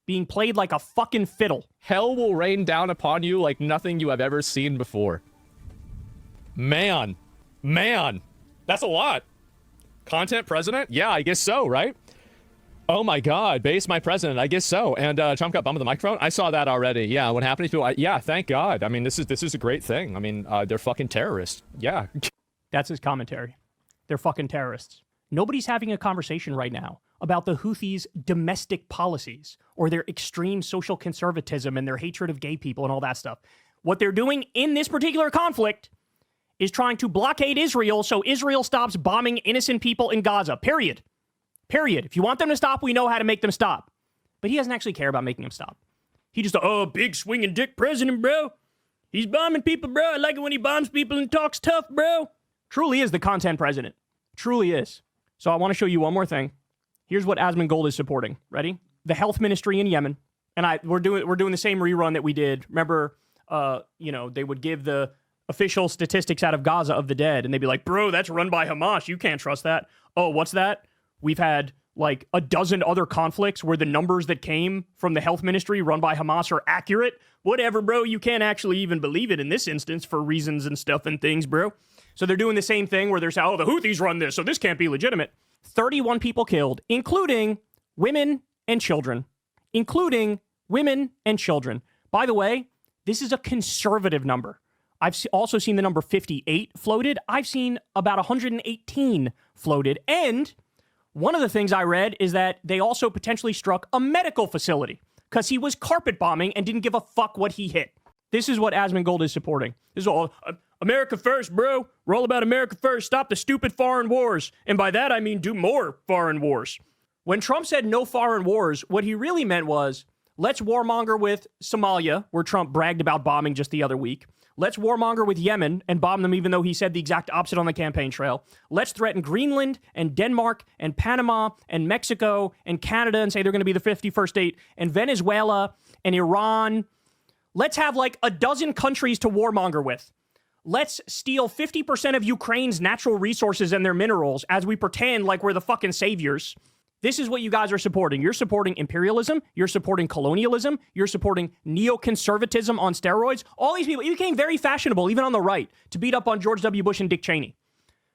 Being played like a fucking fiddle. Hell will rain down upon you like nothing you have ever seen before. Man. That's a lot. Content president? Yeah, I guess so, right? Oh my God, base my president. I guess so. And Trump got bumped with the microphone. I saw that already. Yeah, what happened to people? Yeah, thank God. I mean, this is a great thing. I mean, they're fucking terrorists. Yeah. That's his commentary. They're fucking terrorists. Nobody's having a conversation right now about the Houthis' domestic policies or their extreme social conservatism and their hatred of gay people and all that stuff. What they're doing in this particular conflict is trying to blockade Israel so Israel stops bombing innocent people in Gaza. Period. If you want them to stop, we know how to make them stop. But he doesn't actually care about making them stop. He just, big swinging dick president, bro. He's bombing people, bro. I like it when he bombs people and talks tough, bro. Truly is the content president. Truly is. So I want to show you one more thing. Here's what Asmongold is supporting. Ready? The health ministry in Yemen. And we're doing the same rerun that we did. Remember, they would give the official statistics out of Gaza of the dead, and they'd be like, bro, that's run by Hamas. You can't trust that. Oh, what's that? We've had like a dozen other conflicts where the numbers that came from the health ministry run by Hamas are accurate. Whatever, bro. You can't actually even believe it in this instance for reasons and stuff and things, bro. So they're doing the same thing where they're saying, oh, the Houthis run this, so this can't be legitimate. 31 people killed, including women and children. By the way, this is a conservative number. I've also seen the number 58 floated. I've seen about 118 floated. And one of the things I read is that they also potentially struck a medical facility because he was carpet bombing and didn't give a fuck what he hit. This is what Asmongold is supporting. This is all America first, bro. We're all about America first. Stop the stupid foreign wars. And by that, I mean do more foreign wars. When Trump said no foreign wars, what he really meant was, let's warmonger with Somalia, where Trump bragged about bombing just the other week. Let's warmonger with Yemen and bomb them, even though he said the exact opposite on the campaign trail. Let's threaten Greenland and Denmark and Panama and Mexico and Canada and say they're going to be the 51st state, and Venezuela and Iran. Let's have like a dozen countries to warmonger with. Let's steal 50% of Ukraine's natural resources and their minerals as we pretend like we're the fucking saviors. This is what you guys are supporting. You're supporting imperialism. You're supporting colonialism. You're supporting neoconservatism on steroids. All these people, it became very fashionable, even on the right, to beat up on George W. Bush and Dick Cheney.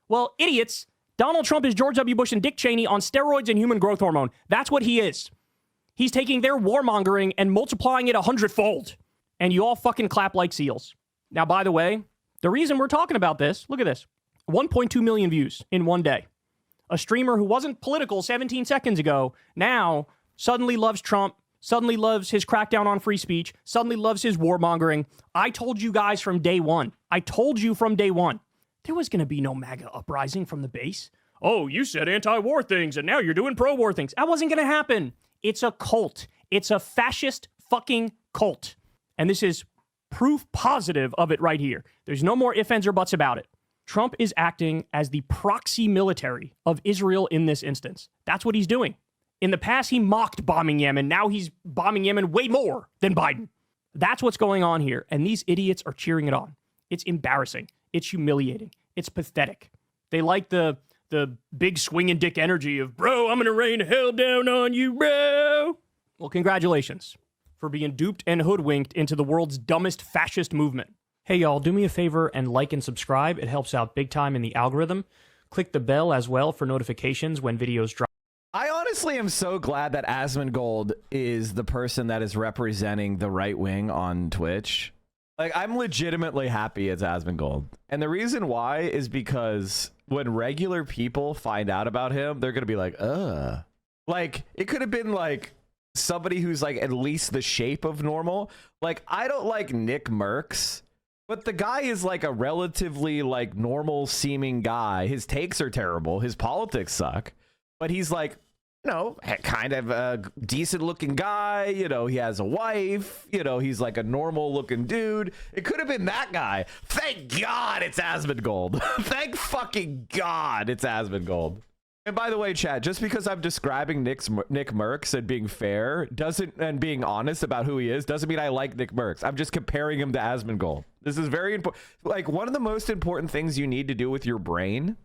Well, idiots, Donald Trump is George W. Bush and Dick Cheney on steroids and human growth hormone. That's what he is. He's taking their warmongering and multiplying it 100-fold. And you all fucking clap like seals. Now, by the way, the reason we're talking about this, look at this. 1.2 million views in one day. A streamer who wasn't political 17 seconds ago now suddenly loves Trump, suddenly loves his crackdown on free speech, suddenly loves his warmongering. I told you guys from day one. There was going to be no MAGA uprising from the base. Oh, you said anti-war things, and now you're doing pro-war things. That wasn't going to happen. It's a cult. It's a fascist fucking cult. And this is proof positive of it right here. There's no more ifs, ands, or buts about it. Trump is acting as the proxy military of Israel in this instance. That's what he's doing. In the past, he mocked bombing Yemen. Now he's bombing Yemen way more than Biden. That's what's going on here. And these idiots are cheering it on. It's embarrassing. It's humiliating. It's pathetic. They like the big swinging dick energy of, bro, I'm going to rain hell down on you, bro. Well, congratulations for being duped and hoodwinked into the world's dumbest fascist movement. Hey, y'all, do me a favor and like and subscribe. It helps out big time in the algorithm. Click the bell as well for notifications when videos drop. I honestly am so glad that Asmongold is the person that is representing the right wing on Twitch. Like, I'm legitimately happy it's Asmongold. And the reason why is because when regular people find out about him, they're going to be like, ugh. Like, it could have been like somebody who's like at least the shape of normal. Like, I don't like Nick Merckx. But the guy is like a relatively like normal seeming guy. His takes are terrible. His politics suck. But he's like, you know, kind of a decent looking guy. You know, he has a wife. You know, he's like a normal looking dude. It could have been that guy. Thank God it's Asmongold. Thank fucking God it's Asmongold. And by the way, chat, just because I'm describing Nick Merckx and being fair and being honest about who he is doesn't mean I like Nick Merckx. I'm just comparing him to Asmongold. This is very important. Like, one of the most important things you need to do with your brain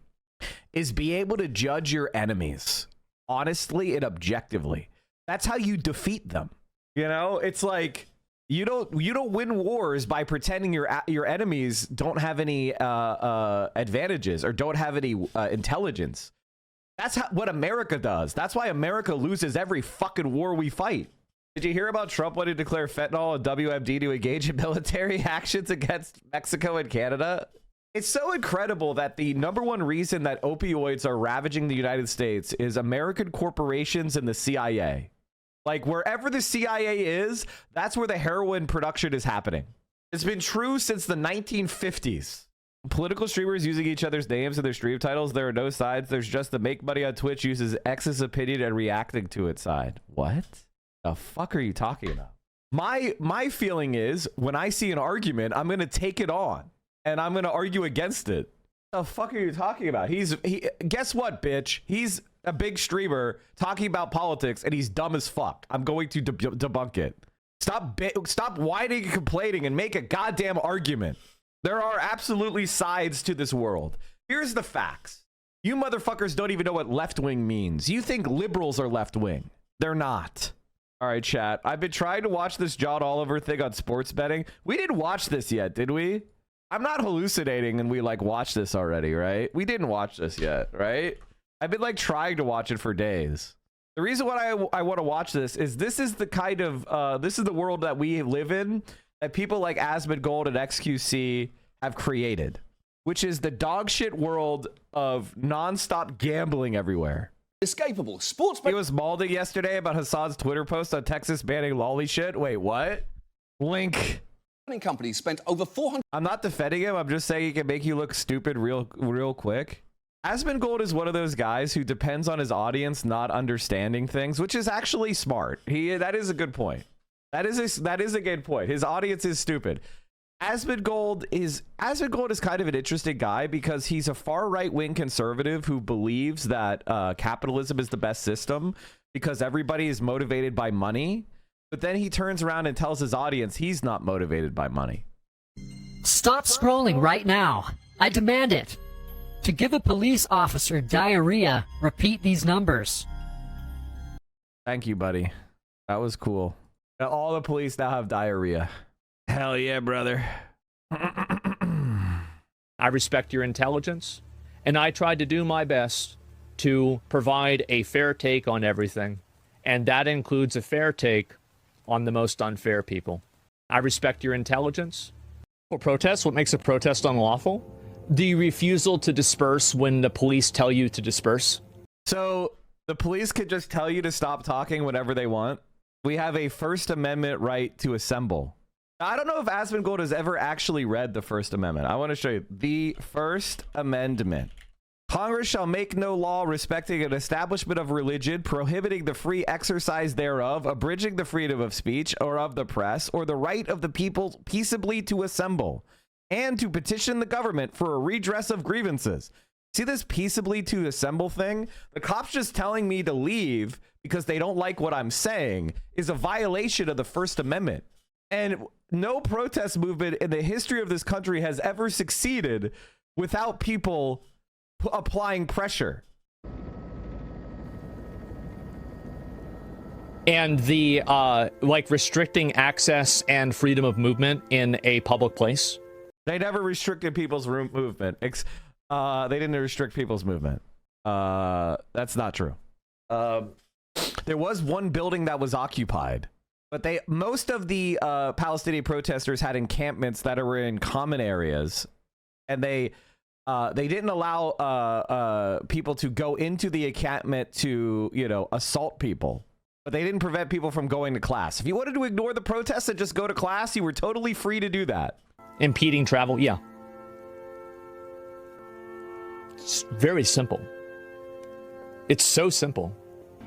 is be able to judge your enemies honestly and objectively. That's how you defeat them. You know, it's like you don't win wars by pretending your enemies don't have any advantages or don't have any intelligence. That's what America does. That's why America loses every fucking war we fight. Did you hear about Trump wanting to declare fentanyl and WMD to engage in military actions against Mexico and Canada? It's so incredible that the #1 reason that opioids are ravaging the United States is American corporations and the CIA. Like, wherever the CIA is, that's where the heroin production is happening. It's been true since the 1950s. Political streamers using each other's names in their stream titles. There are no sides. There's just the make money on Twitch uses X's opinion and reacting to it side. What the fuck are you talking about? My feeling is when I see an argument, I'm going to take it on and I'm going to argue against it. The fuck are you talking about? Guess what, bitch? He's a big streamer talking about politics and he's dumb as fuck. I'm going to debunk it. Stop whining and complaining and make a goddamn argument. There are absolutely sides to this world. Here's the facts. You motherfuckers don't even know what left-wing means. You think liberals are left-wing. They're not. All right, chat. I've been trying to watch this John Oliver thing on sports betting. We didn't watch this yet, did we? I'm not hallucinating and we like watched this already, right? We didn't watch this yet, right? I've been like trying to watch it for days. The reason why I want to watch this is the kind of this is the world that we live in, that people like Asmongold and XQC have created, which is the dog shit world of nonstop gambling everywhere. Escapable sports. He was malding yesterday about Hassan's Twitter post on Texas banning lolly shit. Wait, what? Link. Companies spent over 400. I'm not defending him. I'm just saying he can make you look stupid real quick. Asmongold is one of those guys who depends on his audience not understanding things, which is actually smart. That is a good point. That is a good point. His audience is stupid. Asmongold is kind of an interesting guy because he's a far right-wing conservative who believes that capitalism is the best system because everybody is motivated by money. But then he turns around and tells his audience he's not motivated by money. Stop scrolling right now. I demand it. To give a police officer diarrhea, repeat these numbers. Thank you, buddy. That was cool. All the police now have diarrhea. Hell yeah, brother. I respect your intelligence, and I tried to do my best to provide a fair take on everything, and that includes a fair take on the most unfair people. I respect your intelligence. For protests, what makes a protest unlawful? The refusal to disperse when the police tell you to disperse. So the police could just tell you to stop talking whenever they want. We have a First Amendment right to assemble. I don't know if Asmongold has ever actually read the First Amendment. I want to show you the First Amendment. Congress shall make no law respecting an establishment of religion, prohibiting the free exercise thereof, abridging the freedom of speech or of the press, or the right of the people peaceably to assemble, and to petition the government for a redress of grievances. See this peaceably to assemble thing? The cops just telling me to leave because they don't like what I'm saying is a violation of the First Amendment. And no protest movement in the history of this country has ever succeeded without people applying pressure. And the like restricting access and freedom of movement in a public place. They never restricted people's movement. They didn't restrict people's movement. That's not true. There was one building that was occupied, but most of the Palestinian protesters had encampments that were in common areas, and they didn't allow people to go into the encampment to assault people. But they didn't prevent people from going to class. If you wanted to ignore the protests and just go to class, you were totally free to do that. Impeding travel, yeah. It's very simple. It's so simple.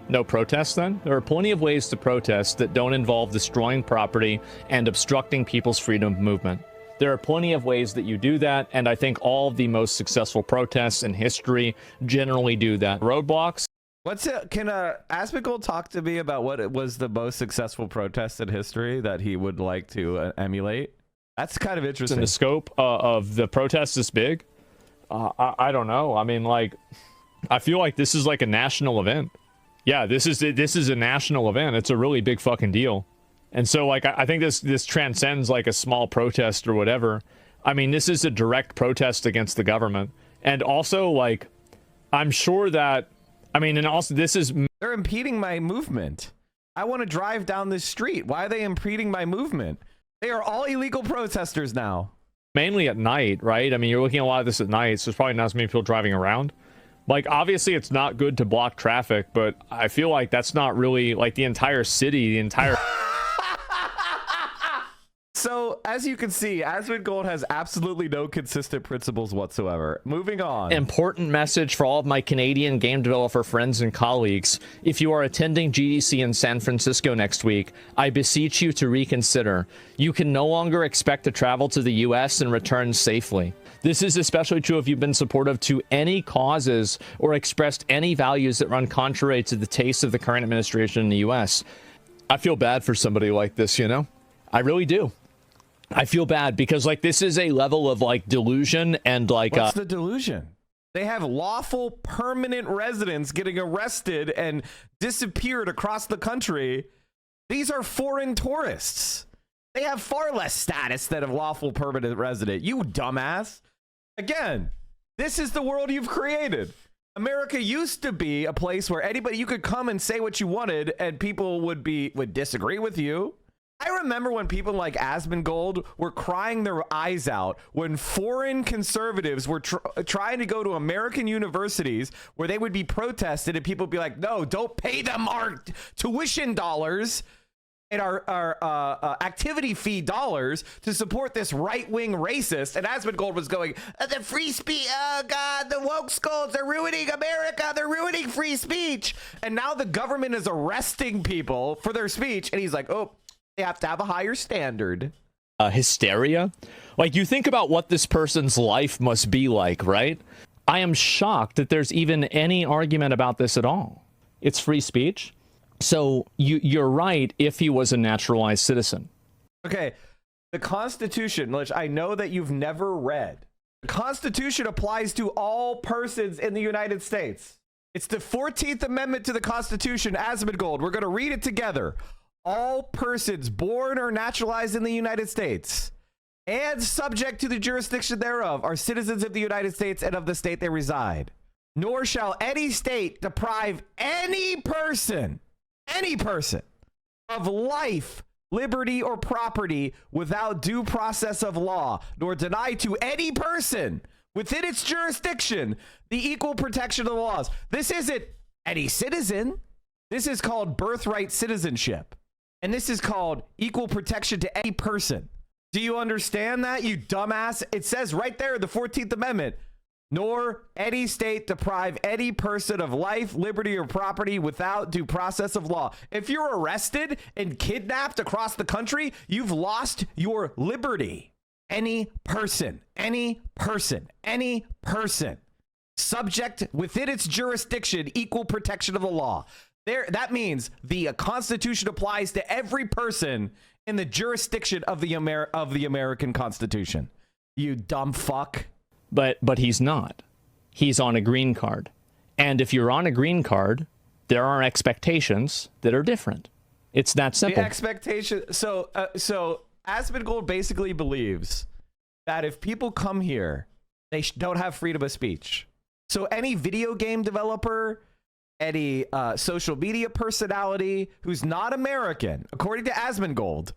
No protests then? There are plenty of ways to protest that don't involve destroying property and obstructing people's freedom of movement. There are plenty of ways that you do that, and I think all of the most successful protests in history generally do that. Roadblocks. Can Asmongold talk to me about what was the most successful protest in history that he would like to emulate? That's kind of interesting. And the scope of the protest is big. I don't know. I mean, like, I feel like this is like a national event. Yeah, this is a national event. It's a really big fucking deal. And so, like, I think this transcends like a small protest or whatever. I mean, this is a direct protest against the government. And also, like, I'm sure that, I mean, and also this is... They're impeding my movement. I want to drive down this street. Why are they impeding my movement? They are all illegal protesters now. Mainly at night, right? I mean, you're looking at a lot of this at night, so there's probably not as many people driving around. Like, obviously, it's not good to block traffic, but I feel like that's not really, like, the entire city, the entire... So, as you can see, Asmongold has absolutely no consistent principles whatsoever. Moving on. Important message for all of my Canadian game developer friends and colleagues. If you are attending GDC in San Francisco next week, I beseech you to reconsider. You can no longer expect to travel to the US and return safely. This is especially true if you've been supportive to any causes or expressed any values that run contrary to the taste of the current administration in the US. I feel bad for somebody like this, you know? I really do. I feel bad because, like, this is a level of, like, delusion and, like... What's the delusion? They have lawful permanent residents getting arrested and disappeared across the country. These are foreign tourists. They have far less status than a lawful permanent resident. You dumbass. Again, this is the world you've created. America used to be a place where anybody, you could come and say what you wanted and people would disagree with you. I remember when people like Asmongold were crying their eyes out when foreign conservatives were trying to go to American universities where they would be protested and people would be like, no, don't pay them our tuition dollars and our activity fee dollars to support this right-wing racist. And Asmongold was going, the free speech, oh God, the woke skulls, they're ruining America, they're ruining free speech. And now the government is arresting people for their speech. And he's like, oh, they have to have a higher standard. Hysteria. Like, you think about what this person's life must be like, right? I am shocked that there's even any argument about this at all. It's free speech. So you're right if he was a naturalized citizen. Okay, the Constitution, which I know that you've never read. The Constitution applies to all persons in the United States. It's the 14th Amendment to the Constitution, Asmongold. We're going to read it together. All persons born or naturalized in the United States and subject to the jurisdiction thereof are citizens of the United States and of the state they reside. Nor shall any state deprive any person of life, liberty, or property without due process of law, nor deny to any person within its jurisdiction the equal protection of the laws. This isn't any citizen. This is called birthright citizenship. And this is called equal protection to any person. Do you understand that, you dumbass? It says right there in the 14th Amendment, nor any state deprive any person of life, liberty, or property without due process of law. If you're arrested and kidnapped across the country, you've lost your liberty. Any person, subject within its jurisdiction, equal protection of the law. That means the Constitution applies to every person in the jurisdiction of the American Constitution. You dumb fuck. But he's not. He's on a green card. And if you're on a green card, there are expectations that are different. It's that simple. The expectation. So Asmongold basically believes that if people come here, they don't have freedom of speech. So any video game developer, any social media personality who's not American, according to Asmongold,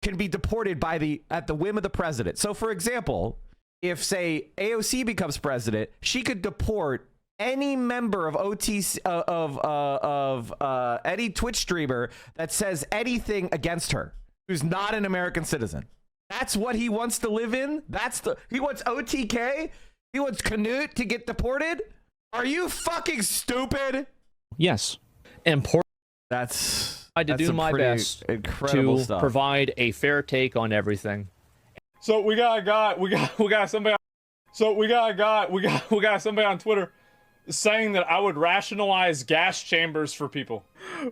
can be deported at the whim of the president. So, for example, if, say, AOC becomes president, she could deport any member of OTC any Twitch streamer that says anything against her, who's not an American citizen. That's what he wants to live in. He wants OTK. He wants Canute to get deported. Are you fucking stupid? Yes. Important. That's I had to do my best to stuff. Provide a fair take on everything. So we got somebody. So we got somebody on Twitter saying that I would rationalize gas chambers for people.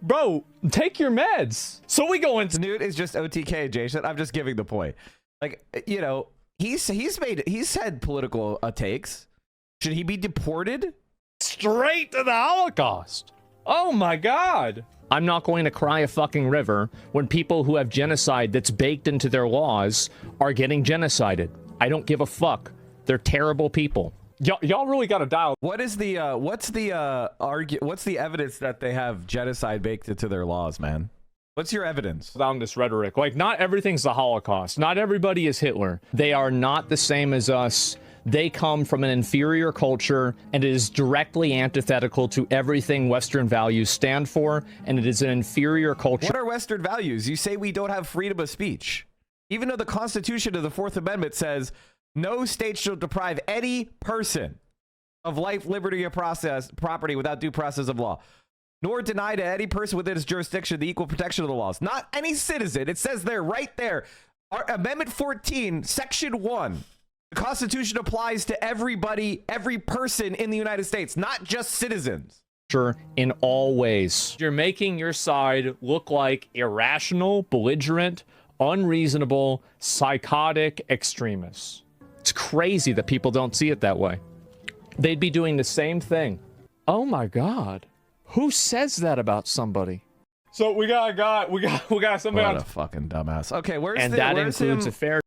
Bro, take your meds. So we go into Newt is just OTK, Jason. I'm just giving the point. Like, you know, he's had political takes. Should he be deported? Straight to the Holocaust. Oh my God. I'm not going to cry a fucking river when people who have genocide that's baked into their laws are getting genocided. I don't give a fuck. They're terrible people. Y'all really got to dial. What is the what's the evidence that they have genocide baked into their laws, man? What's your evidence? Down this rhetoric. Like, not everything's the Holocaust. Not everybody is Hitler. They are not the same as us. They come from an inferior culture, and it is directly antithetical to everything Western values stand for, and it is an inferior culture. What are Western values? You say we don't have freedom of speech. Even though the Constitution of the Fourth Amendment says no state shall deprive any person of life, liberty, or property without due process of law, nor deny to any person within its jurisdiction the equal protection of the laws. Not any citizen. It says there, right there, Amendment 14, Section 1. The Constitution applies to everybody, every person in the United States, not just citizens. In all ways. You're making your side look like irrational, belligerent, unreasonable, psychotic extremists. It's crazy that people don't see it that way. They'd be doing the same thing. Oh my God. Who says that about somebody? So we got a guy, we got somebody What on a fucking dumbass. Okay, where's includes a fair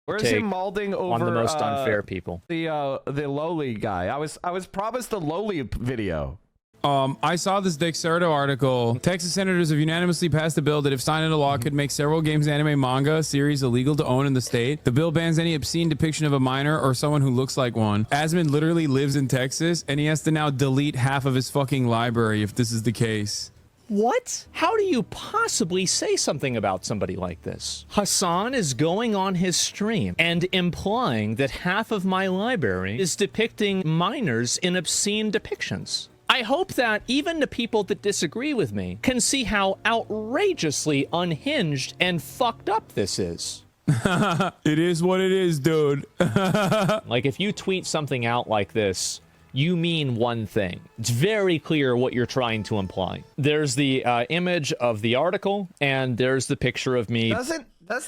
where's take him mauling over on the most unfair people. The lowly guy. I was promised the lowly video. I saw this Dexerto article. Texas senators have unanimously passed a bill that, if signed into law, could make several games, anime, manga series illegal to own in the state. The bill bans any obscene depiction of a minor or someone who looks like one. Asmon literally lives in Texas, and he has to now delete half of his fucking library if this is the case. What? How do you possibly say something about somebody like this? Hassan is going on his stream and implying that half of my library is depicting minors in obscene depictions. I hope that even the people that disagree with me can see how outrageously unhinged and fucked up this is. It is what it is, dude. Like, if you tweet something out like this, you mean one thing. It's very clear what you're trying to imply. There's the image of the article, and there's the picture of me. Doesn't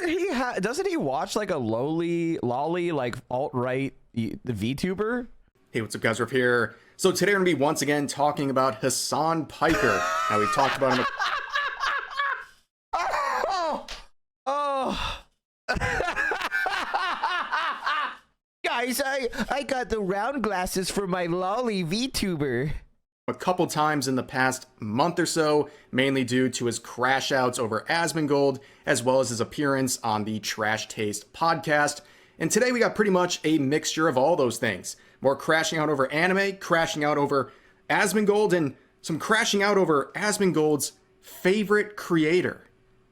he watch like a lolly like alt-right the VTuber? Hey, what's up, guys? We're here. So today we're gonna be once again talking about Hassan Piker. Now, we've talked about him. Guys, I got the round glasses for my lolly VTuber a couple times in the past month or so, mainly due to his crash outs over Asmongold, as well as his appearance on the Trash Taste podcast. And today we got pretty much a mixture of all those things. More crashing out over anime, crashing out over Asmongold, and some crashing out over Asmongold's favorite creator.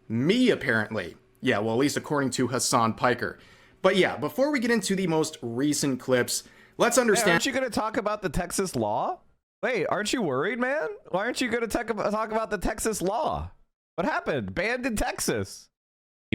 Me, apparently. Yeah, well, at least according to Hassan Piker. But yeah, before we get into the most recent clips, let's understand... Hey, aren't you going to talk about the Texas law? Wait, aren't you worried, man? Why aren't you going to talk about the Texas law? What happened? Banned in Texas.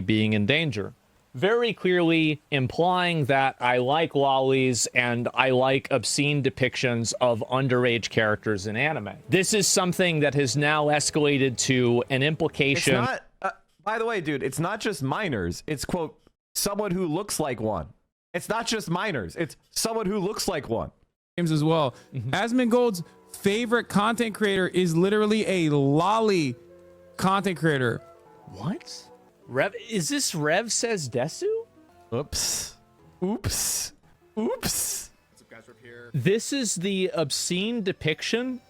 Being in danger. Very clearly implying that I like lollies and I like obscene depictions of underage characters in anime. This is something that has now escalated to an implication. It's not, by the way, dude, it's not just minors. It's, quote, someone who looks like one. It's not just minors. It's someone who looks like one. Games as well. Asmongold's favorite content creator is literally a lolly content creator. What? Rev, is this Rev Says Desu? Oops. Oops. Oops. This is the obscene depiction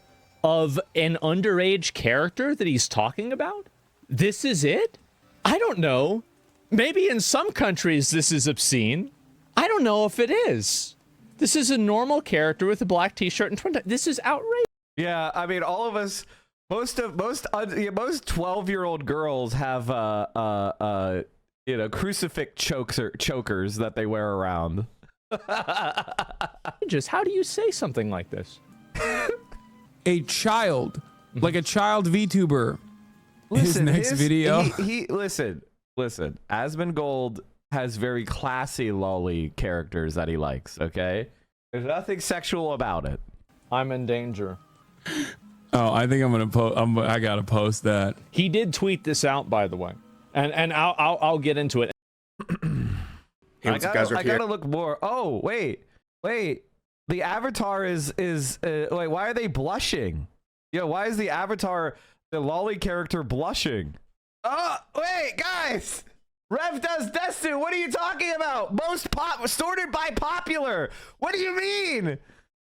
of an underage character that he's talking about? This is it? I don't know. Maybe in some countries this is obscene. I don't know if it is. This is a normal character with a black t-shirt and twin. This is outrageous. Yeah, I mean, all of us, most 12-year-old girls have crucifix chokers that they wear around. Just how do you say something like this? A child, like a child VTuber. His next video. Listen. Asmongold has very classy lolly characters that he likes. Okay, there's nothing sexual about it. I'm in danger. Oh, I think I'm gonna post. I gotta post that. He did tweet this out, by the way, and I'll get into it. I gotta look more. Oh, wait. The avatar is like, why are they blushing? Yeah, why is the avatar, the lolly character, blushing? Oh, wait, guys! Rev does Desu, what are you talking about? Sorted by popular. What do you mean?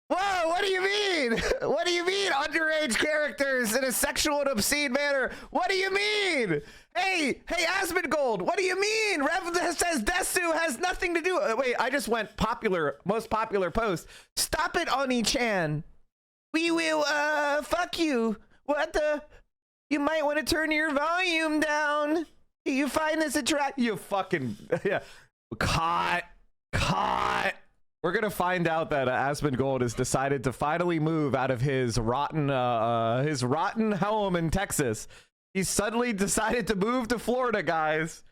Whoa, what do you mean? What do you mean underage characters in a sexual and obscene manner? What do you mean? Hey, Asmongold, what do you mean? Rev says Desu has nothing to do. Wait, I just went popular, most popular post. Stop it, Oni-chan. We will, fuck you. What the? You might want to turn your volume down. Do you find this attractive? You fucking, yeah. Caught. We're gonna find out that Asmongold has decided to finally move out of his rotten home in Texas. He suddenly decided to move to Florida, guys.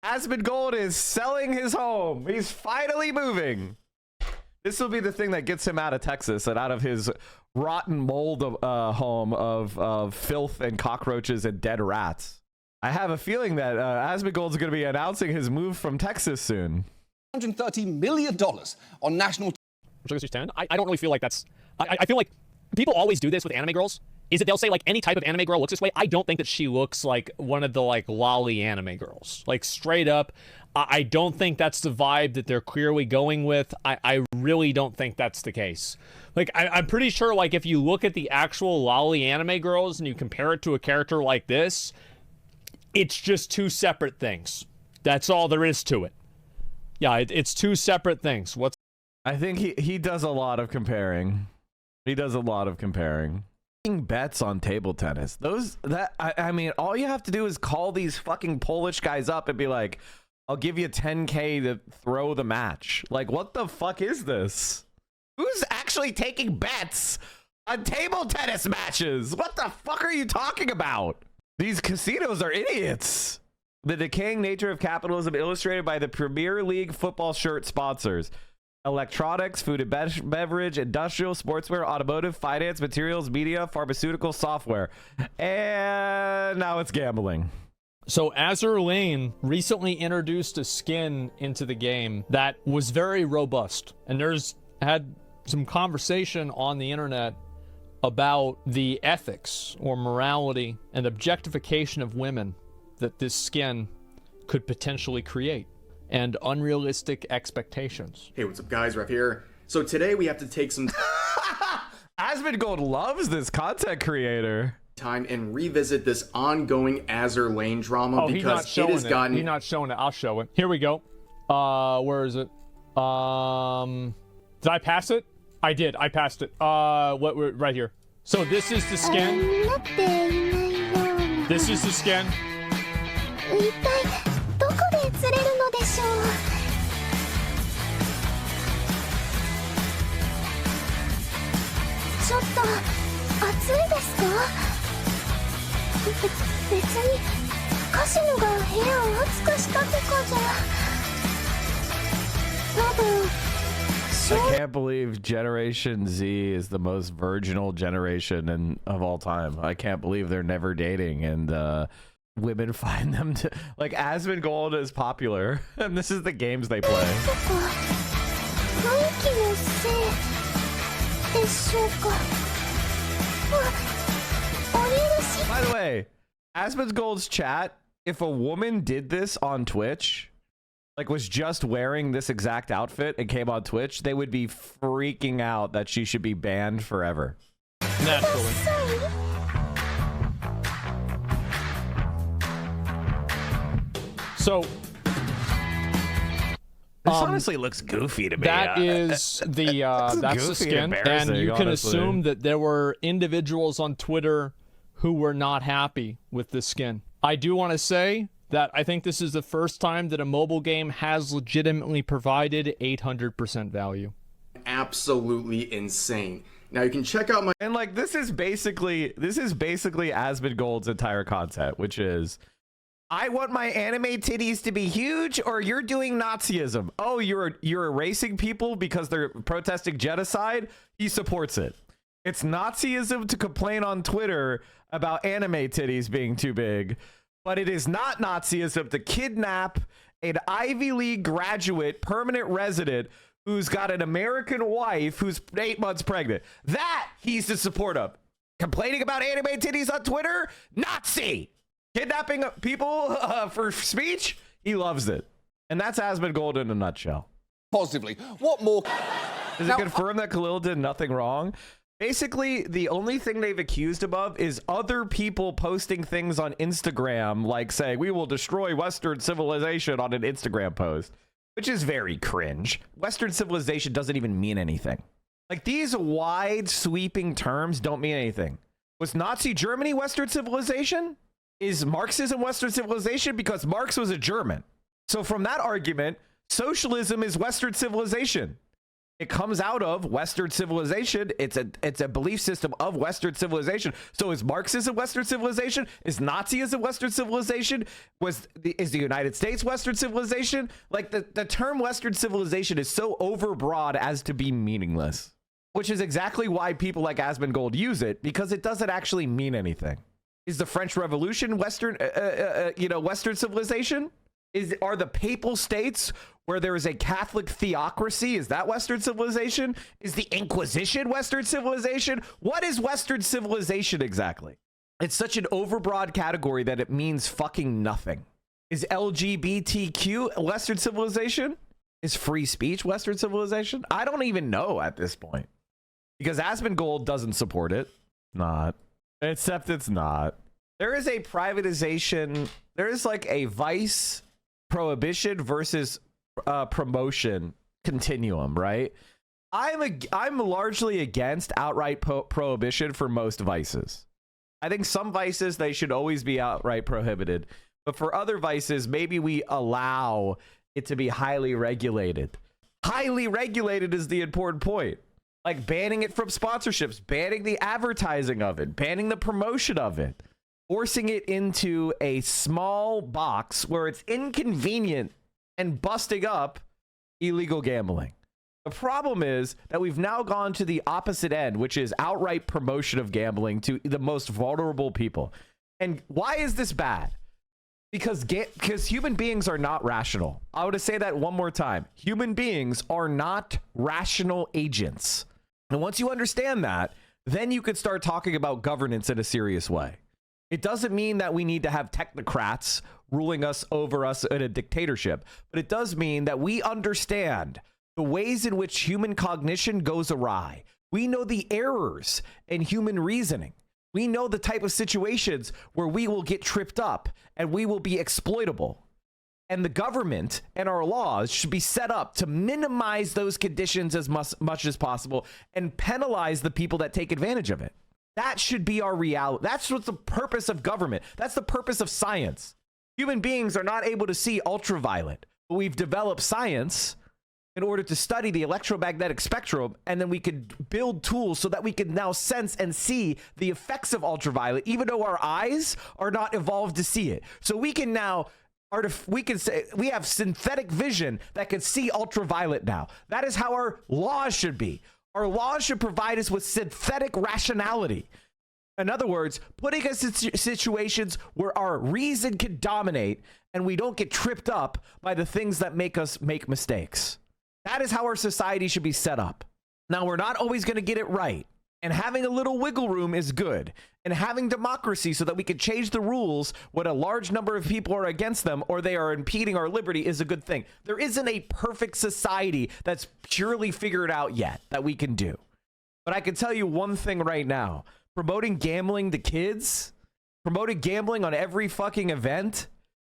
Asmongold is selling his home. He's finally moving. This will be the thing that gets him out of Texas and out of his rotten mold home of filth and cockroaches and dead rats. I have a feeling that Asmongold's going to be announcing his move from Texas soon. $130 million on national. I don't really feel like that's. I feel like people always do this with anime girls. Is that they'll say like any type of anime girl looks this way. I don't think that she looks like one of the like lolly anime girls. Like straight up, I don't think that's the vibe that they're clearly going with. I really don't think that's the case. Like I'm pretty sure like if you look at the actual lolly anime girls and you compare it to a character like this, it's just two separate things. That's all there is to it. Yeah, it's two separate things. I think he does a lot of comparing. He does a lot of comparing. Bets on table tennis. I mean, all you have to do is call these fucking Polish guys up and be like, I'll give you 10K to throw the match. Like, what the fuck is this? Who's actually taking bets on table tennis matches? What the fuck are you talking about? These casinos are idiots. The decaying nature of capitalism illustrated by the Premier League football shirt sponsors. Electronics, food and beverage, industrial, sportswear, automotive, finance, materials, media, pharmaceutical, software. And now it's gambling. So Azur Lane recently introduced a skin into the game that was very robust. And there's had some conversation on the internet about the ethics or morality and objectification of women that this skin could potentially create, and unrealistic expectations. Hey, what's up guys, Rev here. So today we have to take some Asmongold loves this content creator. Time and revisit this ongoing Azur Lane drama because it has gotten... He's not showing it. I'll show it. Here we go. Where is it? Did I pass it? I did. I passed it. Right here. So this is the skin. This is the skin. I can't believe Generation Z is the most virginal generation of all time. I can't believe they're never dating, and women find them to like. Asmongold is popular, and this is the games they play. By the way, Asmongold's chat, if a woman did this on Twitch, like was just wearing this exact outfit and came on Twitch, they would be freaking out that she should be banned forever. Naturally. So this honestly looks goofy to me. That is the that's the skin, and you can assume that there were individuals on Twitter who were not happy with this skin. I do want to say that I think this is the first time that a mobile game has legitimately provided 800% value. Absolutely insane. Now you can check out my... And like, this is basically Asmongold's entire content, which is, I want my anime titties to be huge, or you're doing Nazism. Oh, you're erasing people because they're protesting genocide? He supports it. It's Nazism to complain on Twitter about anime titties being too big, but it is not Nazism to kidnap an Ivy League graduate permanent resident who's got an American wife who's 8 months pregnant. That he's in support of. Complaining about anime titties on Twitter? Nazi! Kidnapping people for speech? He loves it. And that's Asmongold in a nutshell. Positively. What more? Does it confirm that Khalil did nothing wrong? Basically, the only thing they've accused him of is other people posting things on Instagram, like saying, we will destroy Western civilization on an Instagram post, which is very cringe. Western civilization doesn't even mean anything. Like, these wide sweeping terms don't mean anything. Was Nazi Germany Western civilization? Is Marxism Western civilization? Because Marx was a German. So from that argument, socialism is Western civilization. It comes out of Western civilization. It's a belief system of Western civilization. So is Marxism Western civilization? Is Nazism Western civilization? Is the United States Western civilization? Like, the term Western civilization is so overbroad as to be meaningless, which is exactly why people like Asmongold use it, because it doesn't actually mean anything. Is the French Revolution Western, Western civilization? Are the papal states where there is a Catholic theocracy, is that Western civilization? Is the Inquisition Western civilization? What is Western civilization exactly? It's such an overbroad category that it means fucking nothing. Is LGBTQ Western civilization? Is free speech Western civilization? I don't even know at this point, because Asmongold doesn't support it. Not. Except it's not. There is a privatization. There is like a vice prohibition versus promotion continuum, right? I'm largely against outright prohibition for most vices. I think some vices, they should always be outright prohibited, but for other vices, maybe we allow it to be highly regulated. Highly regulated is the important point. Like banning it from sponsorships, banning the advertising of it, banning the promotion of it, forcing it into a small box where it's inconvenient and busting up illegal gambling. The problem is that we've now gone to the opposite end, which is outright promotion of gambling to the most vulnerable people. And why is this bad? Because human beings are not rational. I want to say that one more time. Human beings are not rational agents. And once you understand that, then you could start talking about governance in a serious way. It doesn't mean that we need to have technocrats ruling us over us in a dictatorship, but it does mean that we understand the ways in which human cognition goes awry. We know the errors in human reasoning. We know the type of situations where we will get tripped up and we will be exploitable. And the government and our laws should be set up to minimize those conditions as much as possible and penalize the people that take advantage of it. That should be our reality. That's what's the purpose of government. That's the purpose of science. Human beings are not able to see ultraviolet, but we've developed science in order to study the electromagnetic spectrum, and then we could build tools so that we can now sense and see the effects of ultraviolet, even though our eyes are not evolved to see it. So we can now we can say we have synthetic vision that can see ultraviolet now. That is how our laws should be. Our laws should provide us with synthetic rationality. In other words, putting us in situations where our reason can dominate and we don't get tripped up by the things that make us make mistakes. That is how our society should be set up. Now, we're not always going to get it right. And having a little wiggle room is good. And having democracy so that we can change the rules when a large number of people are against them or they are impeding our liberty is a good thing. There isn't a perfect society that's purely figured out yet that we can do. But I can tell you one thing right now. Promoting gambling to kids, promoting gambling on every fucking event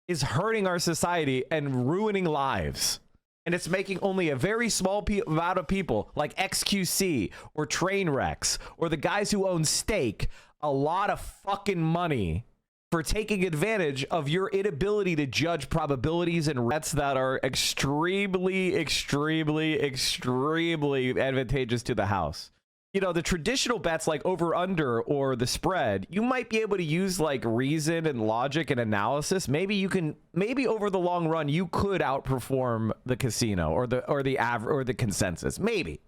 is hurting our society and ruining lives. And it's making only a very small amount of people like XQC or Trainwrecks or the guys who own Stake a lot of fucking money for taking advantage of your inability to judge probabilities and bets that are extremely, extremely, extremely advantageous to the house. You know, the traditional bets like over under or the spread, you might be able to use like reason and logic and analysis. Maybe over the long run, you could outperform the casino or the consensus. Maybe.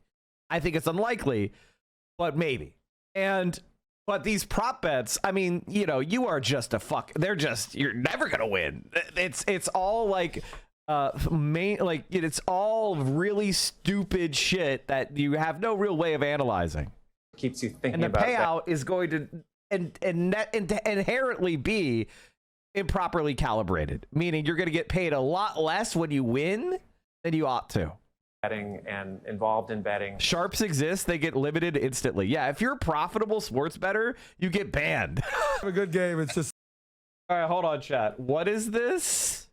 I think it's unlikely, but maybe. But these prop bets, I mean, you know, you are just you're never going to win. It's all like it's all really stupid shit that you have no real way of analyzing. Keeps you thinking and the about payout is going to inherently be improperly calibrated, meaning you're going to get paid a lot less when you win than you ought to. betting and involved in betting. Sharps exist, they get limited instantly. Yeah, if you're a profitable sports bettor, you get banned. Have a good game. It's just. All right, hold on, chat. What is this?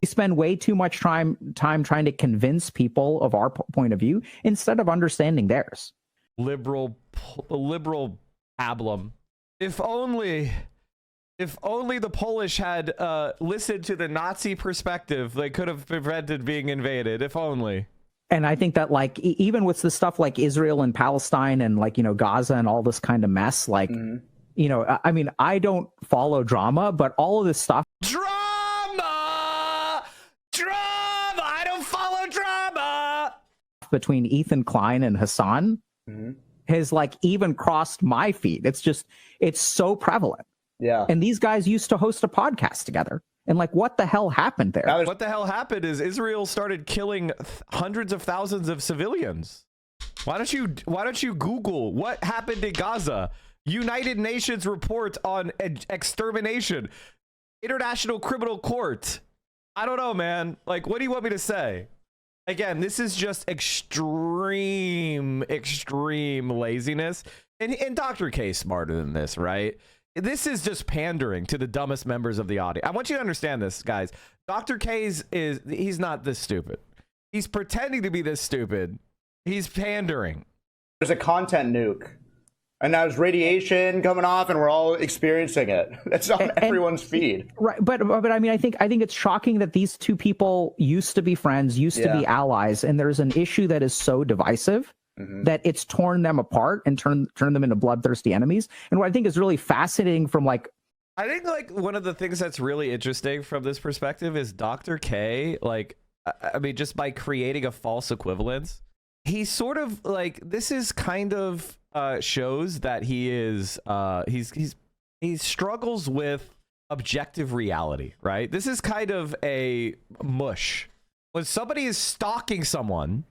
We spend way too much time trying to convince people of our point of view instead of understanding theirs. Liberal pablum. If only the Polish had listened to the Nazi perspective, they could have prevented being invaded. If only. And I think that, like, even with the stuff like Israel and Palestine and, like, you know, Gaza and all this kind of mess, like, you know, I mean, I don't follow drama, but all of this stuff. Drama! I don't follow drama! Between Ethan Klein and Hassan has, like, even crossed my feed. It's just, it's so prevalent. Yeah. And these guys used to host a podcast together. And, like, what the hell happened there? What the hell happened is Israel started killing hundreds of thousands of civilians. Why don't you Google what happened in Gaza? United Nations report on extermination. International Criminal Court. I don't know, man. Like, what do you want me to say? Again, this is just extreme laziness. And Dr. K is smarter than this, right? This is just pandering to the dumbest members of the audience. I want you to understand this, guys. Dr. K he's not this stupid. He's pretending to be this stupid. He's pandering. There's a content nuke. And now there's radiation coming off, and we're all experiencing it. That's on everyone's feed. Right, but I mean, I think it's shocking that these two people used to be friends, used to be allies, and there's an issue that is so divisive that it's torn them apart and turned them into bloodthirsty enemies. And what I think is really fascinating from, like, I think, like, one of the things that's really interesting from this perspective is Dr. K, like, I mean, just by creating a false equivalence, he sort of, like, this is kind of shows that he struggles with objective reality, right? This is kind of a mush. When somebody is stalking someone,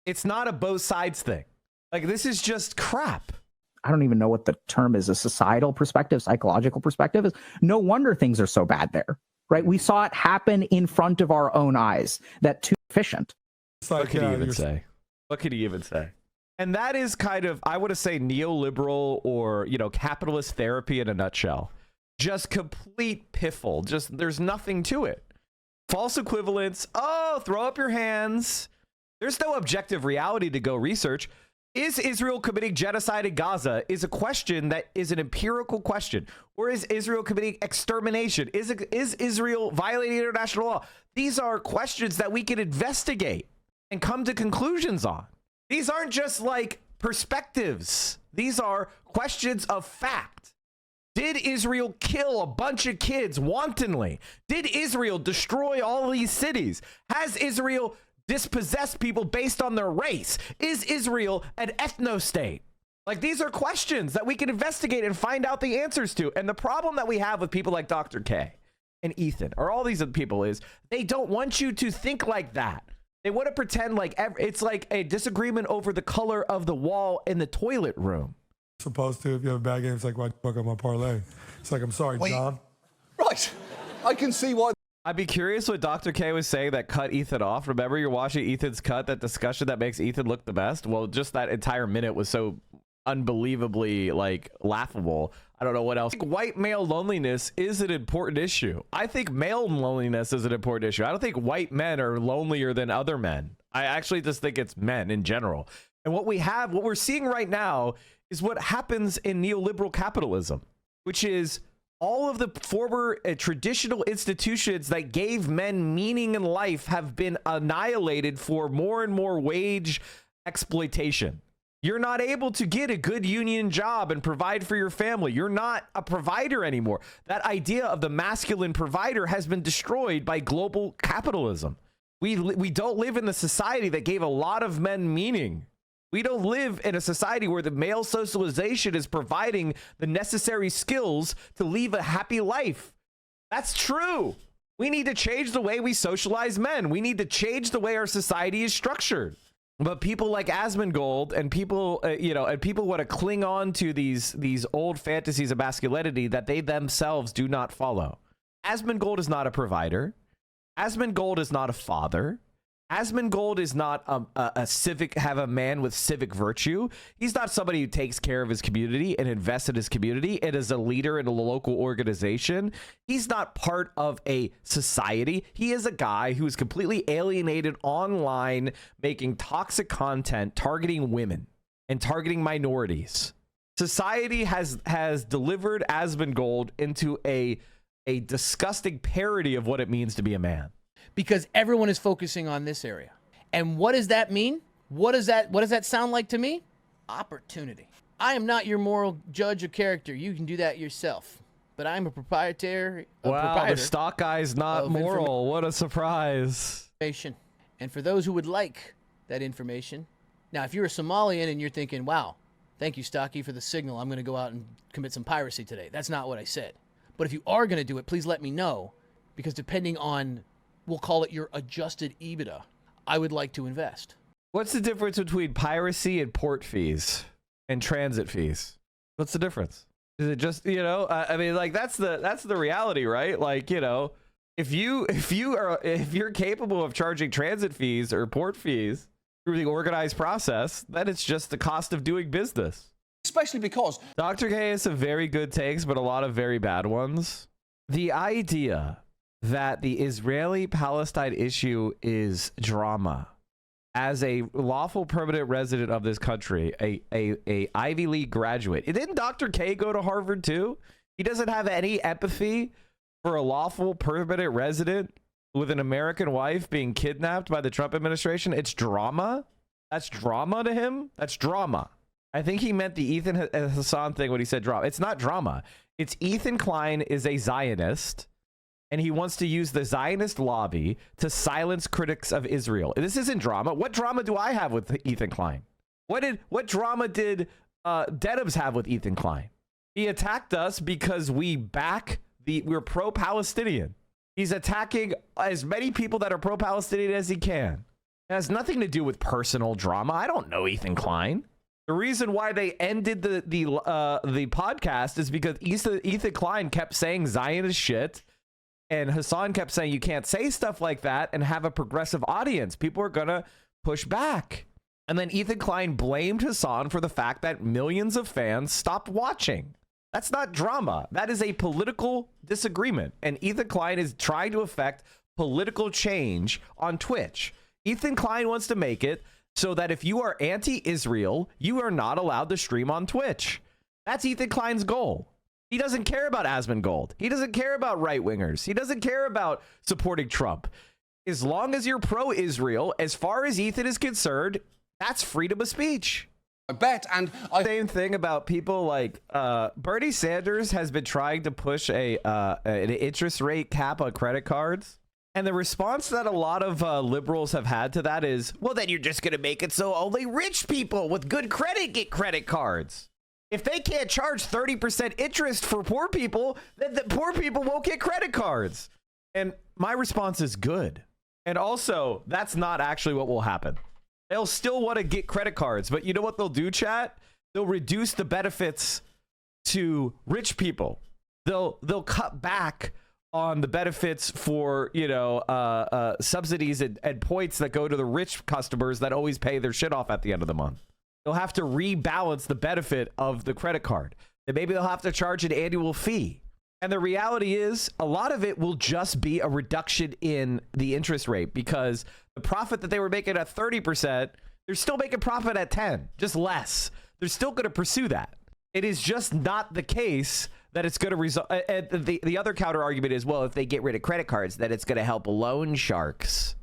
it's not a both sides thing. Like, this is just crap. I don't even know what the term is, a societal perspective, psychological perspective is. No wonder things are so bad there, right? We saw it happen in front of our own eyes. That too efficient. What could he even say? What could he even say? And that is kind of, I would say, neoliberal or, you know, capitalist therapy in a nutshell. Just complete piffle. Just, there's nothing to it. False equivalence. Oh, throw up your hands. There's no objective reality to go research. Is Israel committing genocide in Gaza is a question that is an empirical question. Or is Israel committing extermination? Is Israel violating international law? These are questions that we can investigate and come to conclusions on. These aren't just, like, perspectives. These are questions of fact. Did Israel kill a bunch of kids wantonly? Did Israel destroy all these cities? Has Israel dispossessed people based on their race? Is Israel an ethno-state? Like, these are questions that we can investigate and find out the answers to. And the problem that we have with people like Dr. K and Ethan or all these other people is they don't want you to think like that. They want to pretend like it's like a disagreement over the color of the wall in the toilet room. Supposed to, if you have a bad game, it's like, why fuck up my parlay? It's like, I'm sorry, John. Right. I can see why. I'd be curious what Dr. K was saying that cut Ethan off. Remember, you're watching Ethan's cut, that discussion that makes Ethan look the best? Well, just that entire minute was so unbelievably, like, laughable. I don't know what else. I think white male loneliness is an important issue. I think male loneliness is an important issue. I don't think white men are lonelier than other men. I actually just think it's men in general. And what we're seeing right now is what happens in neoliberal capitalism, which is all of the former traditional institutions that gave men meaning in life have been annihilated for more and more wage exploitation. You're not able to get a good union job and provide for your family. You're not a provider anymore. That idea of the masculine provider has been destroyed by global capitalism. We don't live in the society that gave a lot of men meaning. We don't live in a society where the male socialization is providing the necessary skills to live a happy life. That's true. We need to change the way we socialize men. We need to change the way our society is structured. But people like Asmongold and people, and people want to cling on to these old fantasies of masculinity that they themselves do not follow. Asmongold is not a provider. Asmongold is not a father. Asmongold is not a man with civic virtue. He's not somebody who takes care of his community and invests in his community and is a leader in a local organization. He's not part of a society. He is a guy who is completely alienated online, making toxic content, targeting women and targeting minorities. Society has delivered Asmongold into a disgusting parody of what it means to be a man. Because everyone is focusing on this area. And what does that mean? What does that sound like to me? Opportunity. I am not your moral judge of character. You can do that yourself. But I'm a proprietor. Wow, the stock guy's not moral. What a surprise. And for those who would like that information, now if you're a Somalian and you're thinking, wow, thank you, Stocky, for the signal. I'm going to go out and commit some piracy today. That's not what I said. But if you are going to do it, please let me know. Because depending on, we'll call it your adjusted EBITDA, I would like to invest. What's the difference between piracy and port fees and transit fees? What's the difference? Is it just, I mean, like that's the reality, right? Like, if you're capable of charging transit fees or port fees through the organized process, then it's just the cost of doing business. Especially because Dr. K has some very good takes, but a lot of very bad ones. The idea that the Israeli-Palestine issue is drama. As a lawful permanent resident of this country, a Ivy League graduate. Didn't Dr. K go to Harvard too? He doesn't have any empathy for a lawful permanent resident with an American wife being kidnapped by the Trump administration. It's drama? That's drama to him? That's drama. I think he meant the Ethan Hassan thing when he said drama. It's not drama. It's Ethan Klein is a Zionist, and he wants to use the Zionist lobby to silence critics of Israel. This isn't drama. What drama do I have with Ethan Klein? What drama did Dedhams have with Ethan Klein? He attacked us because we're pro-Palestinian. He's attacking as many people that are pro-Palestinian as he can. It has nothing to do with personal drama. I don't know Ethan Klein. The reason why they ended the podcast is because Ethan Klein kept saying Zionist shit. And Hassan kept saying you can't say stuff like that and have a progressive audience. People are going to push back. And then Ethan Klein blamed Hassan for the fact that millions of fans stopped watching. That's not drama. That is a political disagreement. And Ethan Klein is trying to affect political change on Twitch. Ethan Klein wants to make it so that if you are anti-Israel, you are not allowed to stream on Twitch. That's Ethan Klein's goal. He doesn't care about Asmongold. He doesn't care about right-wingers. He doesn't care about supporting Trump. As long as you're pro-Israel, as far as Ethan is concerned, that's freedom of speech. Same thing about people like Bernie Sanders has been trying to push an interest rate cap on credit cards. And the response that a lot of liberals have had to that is, well, then you're just going to make it so only rich people with good credit get credit cards. If they can't charge 30% interest for poor people, then the poor people won't get credit cards. And my response is good. And also, that's not actually what will happen. They'll still want to get credit cards, but you know what they'll do, chat? They'll reduce the benefits to rich people. They'll cut back on the benefits for, subsidies and points that go to the rich customers that always pay their shit off at the end of the month. They'll have to rebalance the benefit of the credit card. Then maybe they'll have to charge an annual fee. And the reality is a lot of it will just be a reduction in the interest rate because the profit that they were making at 30%, they're still making profit at 10, just less. They're still going to pursue that. It is just not the case that it's going to result. The other counter argument is, well, if they get rid of credit cards, then it's going to help loan sharks.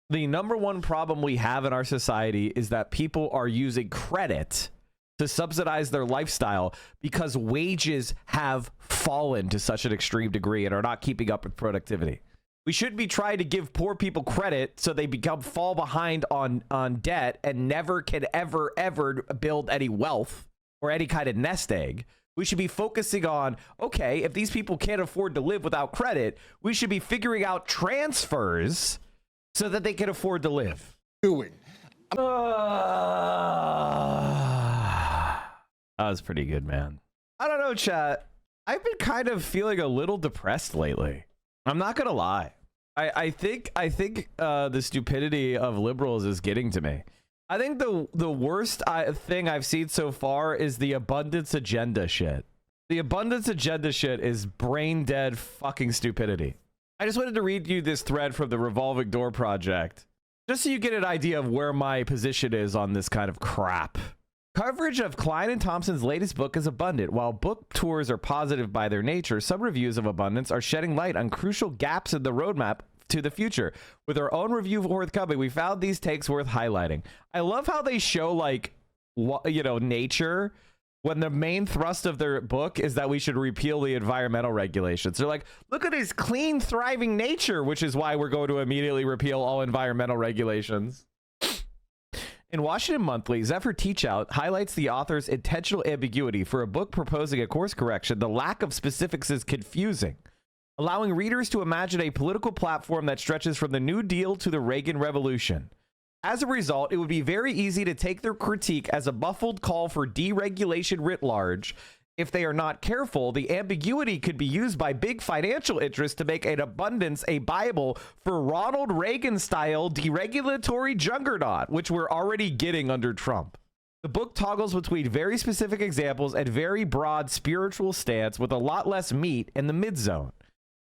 The number one problem we have in our society is that people are using credit to subsidize their lifestyle because wages have fallen to such an extreme degree and are not keeping up with productivity. We should be trying to give poor people credit so they fall behind on debt and never can ever build any wealth or any kind of nest egg. We should be focusing on, okay, if these people can't afford to live without credit, we should be figuring out transfers so that they can afford to live. That was pretty good, man. I don't know, chat. I've been kind of feeling a little depressed lately. I'm not gonna lie. I think the stupidity of liberals is getting to me. I think the worst thing I've seen so far is the abundance agenda shit. The abundance agenda shit is brain dead fucking stupidity. I just wanted to read you this thread from the Revolving Door Project, just so you get an idea of where my position is on this kind of crap. Coverage of Klein and Thompson's latest book is abundant. While book tours are positive by their nature, some reviews of Abundance are shedding light on crucial gaps in the roadmap to the future. With our own review forthcoming, we found these takes worth highlighting. I love how they show, like, nature, when the main thrust of their book is that we should repeal the environmental regulations. They're like, look at his clean, thriving nature, which is why we're going to immediately repeal all environmental regulations. In Washington Monthly, Zephyr Teachout highlights the author's intentional ambiguity. For a book proposing a course correction, the lack of specifics is confusing, allowing readers to imagine a political platform that stretches from the New Deal to the Reagan Revolution. As a result, it would be very easy to take their critique as a muffled call for deregulation writ large. If they are not careful, the ambiguity could be used by big financial interests to make an abundance a Bible for Ronald Reagan-style deregulatory juggernaut, which we're already getting under Trump. The book toggles between very specific examples and very broad spiritual stance with a lot less meat in the mid-zone.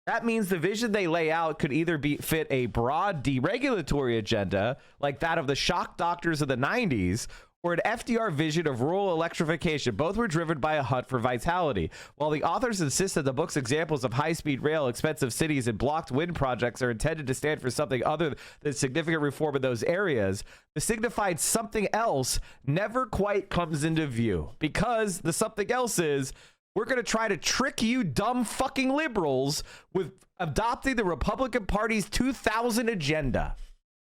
That means the vision they lay out could either fit a broad deregulatory agenda, like that of the shock doctors of the 90s, or an FDR vision of rural electrification. Both were driven by a hunt for vitality. While the authors insist that the book's examples of high-speed rail, expensive cities, and blocked wind projects are intended to stand for something other than significant reform in those areas, the signified something else never quite comes into view. Because the something else is, we're going to try to trick you dumb fucking liberals with adopting the Republican Party's 2000 agenda.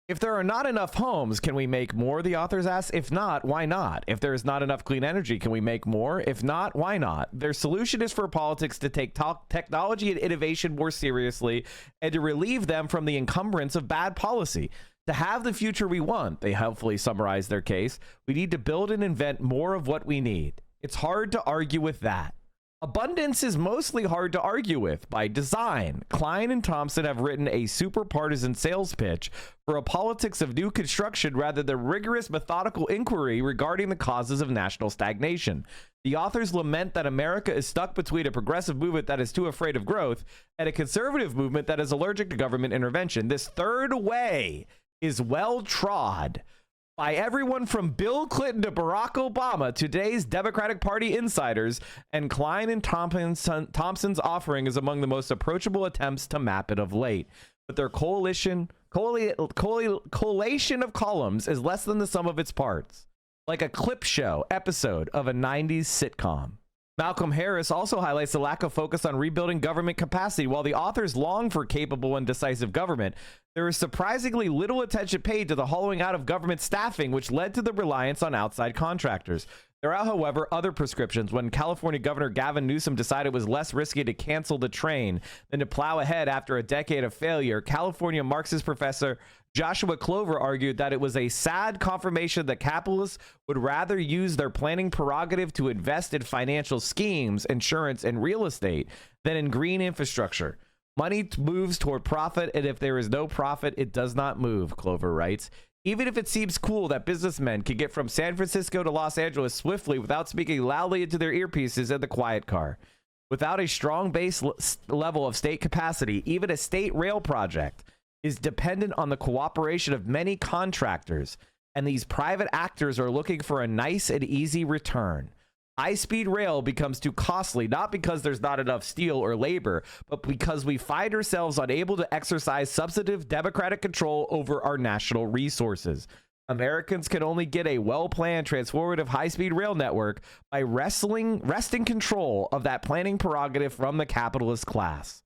If there are not enough homes, can we make more? The authors ask. If not, why not? If there is not enough clean energy, can we make more? If not, why not? Their solution is for politics to take technology and innovation more seriously and to relieve them from the encumbrance of bad policy. To have the future we want, they helpfully summarize their case, we need to build and invent more of what we need. It's hard to argue with that. Abundance is mostly hard to argue with by design. Klein and Thompson have written a super partisan sales pitch for a politics of new construction rather than rigorous methodical inquiry regarding the causes of national stagnation. The authors lament that America is stuck between a progressive movement that is too afraid of growth and a conservative movement that is allergic to government intervention. This third way is well trod by everyone from Bill Clinton to Barack Obama, today's Democratic Party insiders, and Klein and Thompson's offering is among the most approachable attempts to map it of late. But their collation of columns is less than the sum of its parts, like a clip show episode of a 90s sitcom. Malcolm Harris also highlights the lack of focus on rebuilding government capacity. While the authors long for capable and decisive government, there is surprisingly little attention paid to the hollowing out of government staffing, which led to the reliance on outside contractors. There are, however, other prescriptions. When California Governor Gavin Newsom decided it was less risky to cancel the train than to plow ahead after a decade of failure, California Marxist professor Joshua Clover argued that it was a sad confirmation that capitalists would rather use their planning prerogative to invest in financial schemes, insurance, and real estate than in green infrastructure. Money moves toward profit, and if there is no profit, it does not move, Clover writes. Even if it seems cool that businessmen can get from San Francisco to Los Angeles swiftly without speaking loudly into their earpieces in the quiet car. Without a strong base level of state capacity, even a state rail project is dependent on the cooperation of many contractors, and these private actors are looking for a nice and easy return. High-speed rail becomes too costly, not because there's not enough steel or labor, but because we find ourselves unable to exercise substantive democratic control over our national resources. Americans can only get a well-planned, transformative high-speed rail network by wresting control of that planning prerogative from the capitalist class.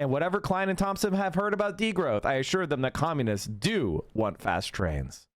And whatever Klein and Thompson have heard about degrowth, I assure them that communists do want fast trains.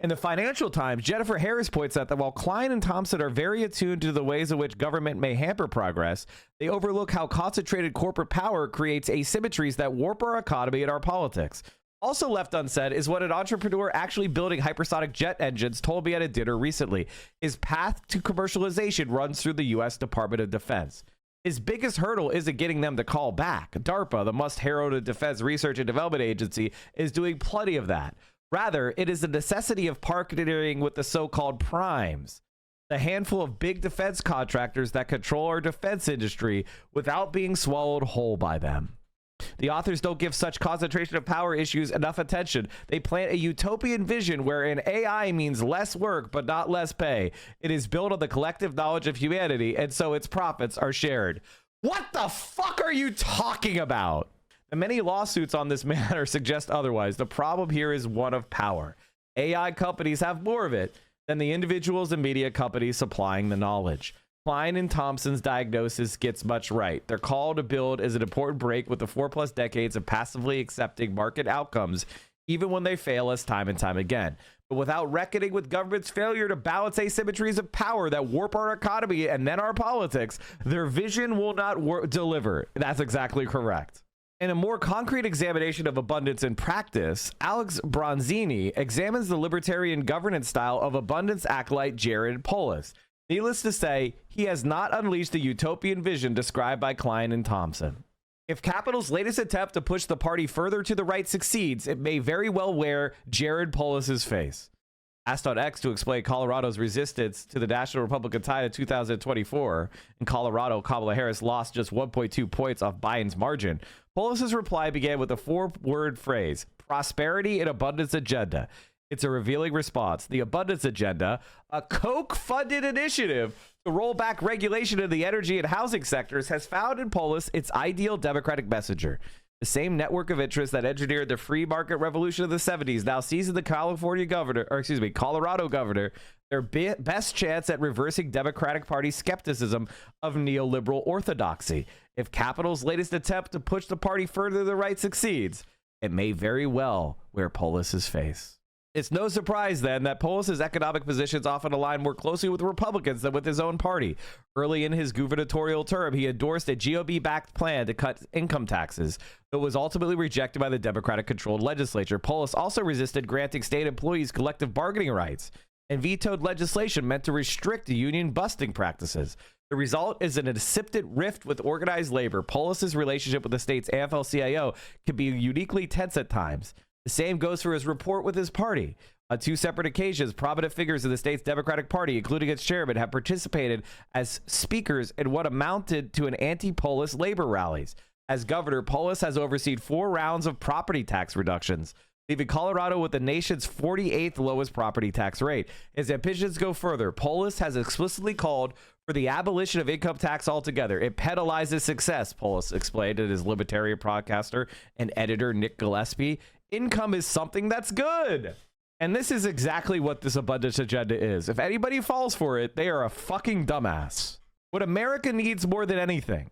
In the Financial Times, Jennifer Harris points out that while Klein and Thompson are very attuned to the ways in which government may hamper progress, they overlook how concentrated corporate power creates asymmetries that warp our economy and our politics. Also left unsaid is what an entrepreneur actually building hypersonic jet engines told me at a dinner recently. His path to commercialization runs through the U.S. Department of Defense. His biggest hurdle isn't getting them to call back. DARPA, the must-heralded Defense Research and Development Agency, is doing plenty of that. Rather, it is the necessity of partnering with the so-called primes, the handful of big defense contractors that control our defense industry without being swallowed whole by them. The authors don't give such concentration of power issues enough attention. They plant a utopian vision wherein AI means less work but not less pay. It is built on the collective knowledge of humanity, and so its profits are shared. What the fuck are you talking about? The many lawsuits on this matter suggest otherwise. The problem here is one of power. AI companies have more of it than the individuals and media companies supplying the knowledge. Klein and Thompson's diagnosis gets much right. Their call to build is an important break with the 4+ decades of passively accepting market outcomes, even when they fail us time and time again. But without reckoning with government's failure to balance asymmetries of power that warp our economy and then our politics, their vision will not deliver. That's exactly correct. In a more concrete examination of abundance in practice, Alex Bronzini examines the libertarian governance style of abundance acolyte Jared Polis. Needless to say, he has not unleashed the utopian vision described by Klein and Thompson. If Capital's latest attempt to push the party further to the right succeeds, it may very well wear Jared Polis's face. Asked on X to explain Colorado's resistance to the National Republican tide in 2024, in Colorado, Kamala Harris lost just 1.2 points off Biden's margin. Polis's reply began with a 4-word phrase, prosperity and abundance agenda. It's a revealing response. The Abundance Agenda, a Koch-funded initiative to roll back regulation in the energy and housing sectors, has found in Polis its ideal Democratic messenger. The same network of interests that engineered the free market revolution of the 70s now sees in the Colorado governor their best chance at reversing Democratic Party skepticism of neoliberal orthodoxy. If Capital's latest attempt to push the party further to the right succeeds, it may very well wear Polis's face. It's no surprise, then, that Polis's economic positions often align more closely with Republicans than with his own party. Early in his gubernatorial term, he endorsed a GOP-backed plan to cut income taxes, but was ultimately rejected by the Democratic-controlled legislature. Polis also resisted granting state employees collective bargaining rights and vetoed legislation meant to restrict union-busting practices. The result is an incipient rift with organized labor. Polis's relationship with the state's AFL-CIO can be uniquely tense at times. The same goes for his rapport with his party. On 2 separate occasions, prominent figures of the state's Democratic Party, including its chairman, have participated as speakers in what amounted to an anti-Polis labor rallies. As governor, Polis has overseen 4 rounds of property tax reductions, leaving Colorado with the nation's 48th lowest property tax rate. His ambitions go further. Polis has explicitly called for the abolition of income tax altogether. It penalizes success, Polis explained to his libertarian broadcaster and editor Nick Gillespie. Income is something that's good. And this is exactly what this abundance agenda is. If anybody falls for it, they are a fucking dumbass. What America needs more than anything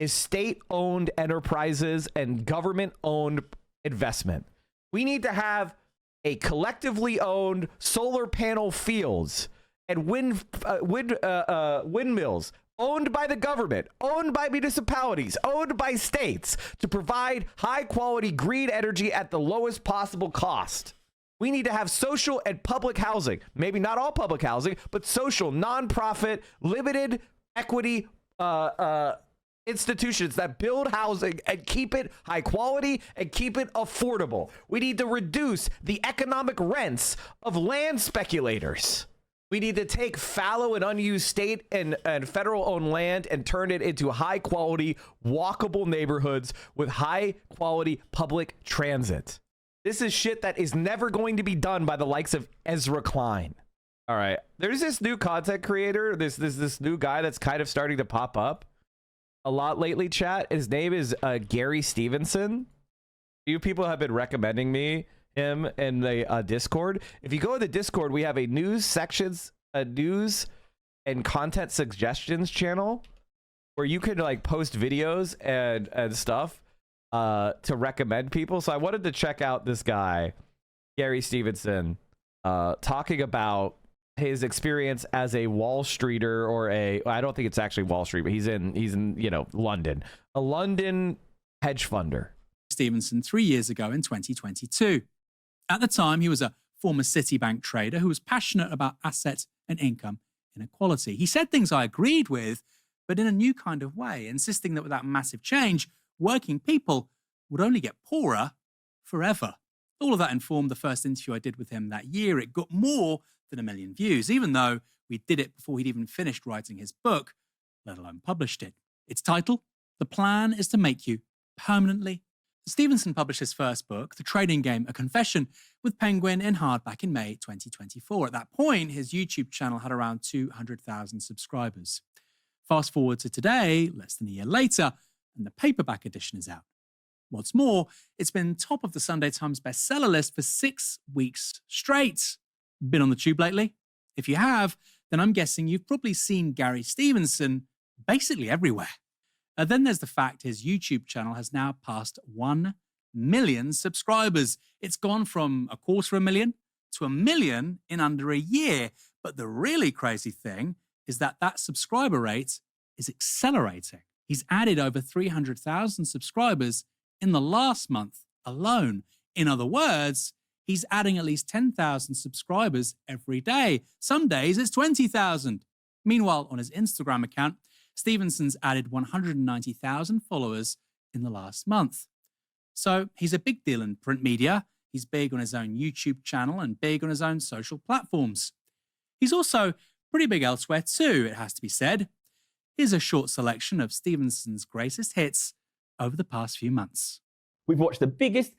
is state-owned enterprises and government-owned investment. We need to have a collectively owned solar panel fields and windmills owned by the government, owned by municipalities, owned by states to provide high-quality green energy at the lowest possible cost. We need to have social and public housing. Maybe not all public housing, but social, nonprofit, limited equity institutions that build housing and keep it high quality and keep it affordable. We need to reduce the economic rents of land speculators. We need to take fallow and unused state and federal owned land and turn it into high quality, walkable neighborhoods with high quality public transit. This is shit that is never going to be done by the likes of Ezra Klein. All right. There's this new content creator, this new guy that's kind of starting to pop up a lot lately, chat. His name is Gary Stevenson. A few people have been recommending him in the Discord. If you go to the Discord, we have a news sections, a news and content suggestions channel where you can like post videos and stuff to recommend people. So I wanted to check out this guy, Gary Stevenson. talking about his experience as a Wall Streeter or I don't think it's actually Wall Street, but he's in London, a London hedge funder. Stevenson 3 years ago in 2022. At the time, he was a former Citibank trader who was passionate about asset and income inequality. He said things I agreed with, but in a new kind of way, insisting that without massive change, working people would only get poorer forever. All of that informed the first interview I did with him that year. It got more than 1 million views, even though we did it before he'd even finished writing his book, let alone published it. Its title, The Plan is to Make You Permanently. Stevenson published his first book, The Trading Game, A Confession, with Penguin in hardback in May 2024. At that point, his YouTube channel had around 200,000 subscribers. Fast forward to today, less than a year later, and the paperback edition is out. What's more, it's been top of the Sunday Times bestseller list for 6 weeks straight. Been on the tube lately? If you have, then I'm guessing you've probably seen Gary Stevenson basically everywhere. Then there's the fact his YouTube channel has now passed 1 million subscribers. It's gone from 250,000 to 1 million in under a year. But the really crazy thing is that subscriber rate is accelerating. He's added over 300,000 subscribers in the last month alone. In other words, he's adding at least 10,000 subscribers every day. Some days it's 20,000. Meanwhile, on his Instagram account, Stevenson's added 190,000 followers in the last month. So he's a big deal in print media. He's big on his own YouTube channel and big on his own social platforms. He's also pretty big elsewhere too, it has to be said. Here's a short selection of Stevenson's greatest hits over the past few months. We've watched the biggest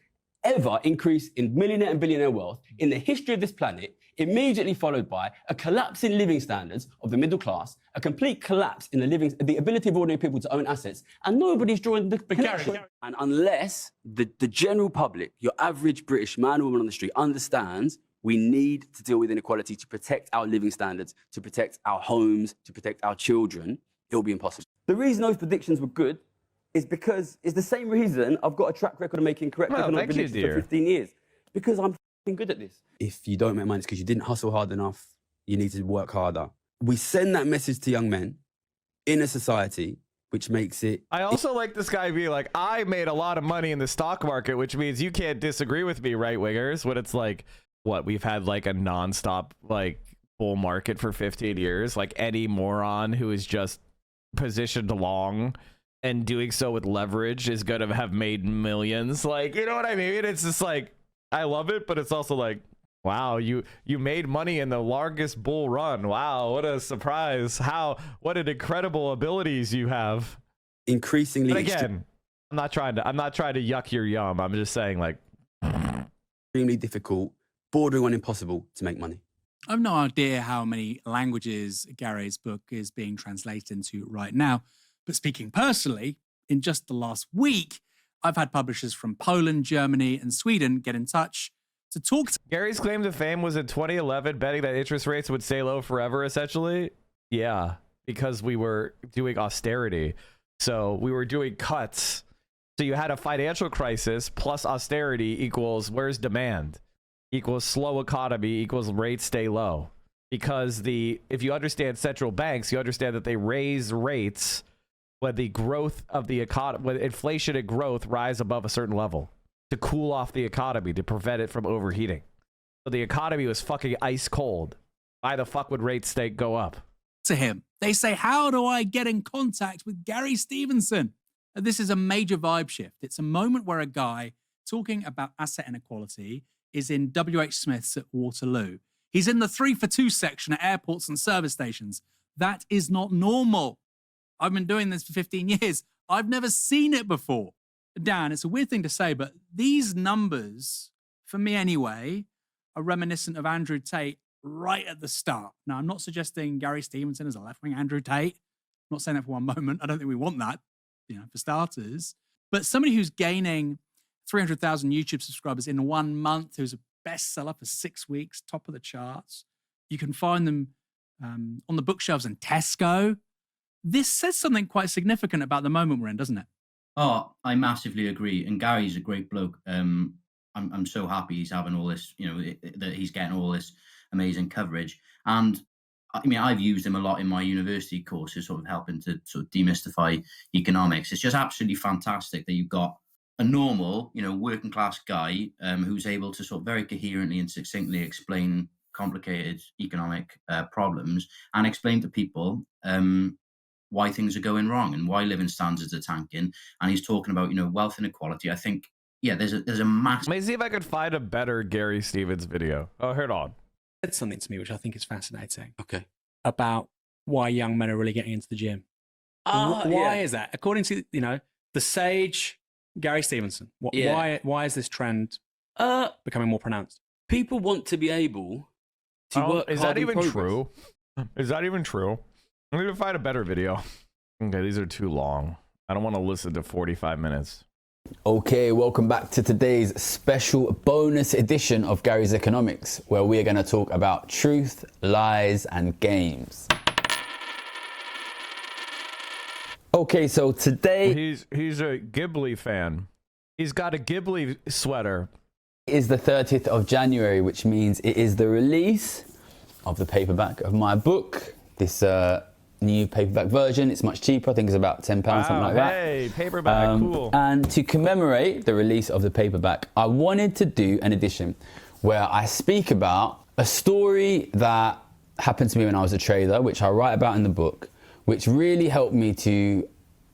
ever increase in millionaire and billionaire wealth in the history of this planet, immediately followed by a collapse in living standards of the middle class, a complete collapse in the ability of ordinary people to own assets, and nobody's drawing the connection. And unless the general public, your average British man or woman on the street, understands we need to deal with inequality to protect our living standards, to protect our homes, to protect our children, it will be impossible. The reason those predictions were good is because it's the same reason I've got a track record of making correct economic predictions for 15 years. Because I'm good at this. If you don't make money, it's because you didn't hustle hard enough. You need to work harder. We send that message to young men in a society which makes it... I also like this guy being like, I made a lot of money in the stock market, which means you can't disagree with me, right-wingers. When it's like, what, we've had like a nonstop like bull market for 15 years. Like any moron who is just positioned long and doing so with leverage is going to have made millions. Like, you know what I mean? It's just like, I love it, but it's also like, wow, you made money in the longest bull run. Wow, what a surprise. What an incredible abilities you have. Increasingly. But again, I'm not trying to yuck your yum. I'm just saying, like, extremely difficult, bordering on impossible to make money. I've no idea how many languages Gary's book is being translated into right now. But speaking personally, in just the last week, I've had publishers from Poland, Germany, and Sweden get in touch to talk to... Gary's claim to fame was in 2011, betting that interest rates would stay low forever, essentially. Yeah, because we were doing austerity. So we were doing cuts. So you had a financial crisis plus austerity equals where's demand? Equals slow economy equals rates stay low. Because if you understand central banks, you understand that they raise rates when the growth of the economy, when inflation and growth rise above a certain level to cool off the economy, to prevent it from overheating. So the economy was fucking ice cold. Why the fuck would rates go up? To him, they say, how do I get in contact with Gary Stevenson? This is a major vibe shift. It's a moment where a guy talking about asset inequality is in W.H. Smith's at Waterloo. He's in the 3 for 2 section at airports and service stations. That is not normal. I've been doing this for 15 years. I've never seen it before. Dan, it's a weird thing to say, but these numbers, for me anyway, are reminiscent of Andrew Tate right at the start. Now, I'm not suggesting Gary Stevenson is a left-wing Andrew Tate. I'm not saying that for one moment. I don't think we want that, for starters. But somebody who's gaining 300,000 YouTube subscribers in 1 month, who's a bestseller for 6 weeks, top of the charts. You can find them on the bookshelves in Tesco. This says something quite significant about the moment we're in, doesn't it? Oh, I massively agree. And Gary's a great bloke. I'm so happy he's having all this, that he's getting all this amazing coverage. And I mean, I've used him a lot in my university courses, sort of helping to sort of demystify economics. It's just absolutely fantastic that you've got a normal, working class guy who's able to sort of very coherently and succinctly explain complicated economic problems and explain to people why things are going wrong and why living standards are tanking. And he's talking about, wealth inequality. I think, there's a massive... Let me see if I could find a better Gary Stevens video. Oh, hold on. Said something to me which I think is fascinating. Okay. About why young men are really getting into the gym. Why is that? According to, the sage Gary Stevenson, why is this trend becoming more pronounced? People want to be able to work. Is that even true? Is that even true? I'm going to find a better video. Okay, these are too long. I don't want to listen to 45 minutes. Okay, welcome back to today's special bonus edition of Gary's Economics, where we are going to talk about truth, lies, and games. Okay, so today... He's a Ghibli fan. He's got a Ghibli sweater. It is the 30th of January, which means it is the release of the paperback of my book. This new paperback version. It's much cheaper. I think it's about £10, something like that. Hey, paperback, cool. And to commemorate the release of the paperback, I wanted to do an edition where I speak about a story that happened to me when I was a trader, which I write about in the book, which really helped me to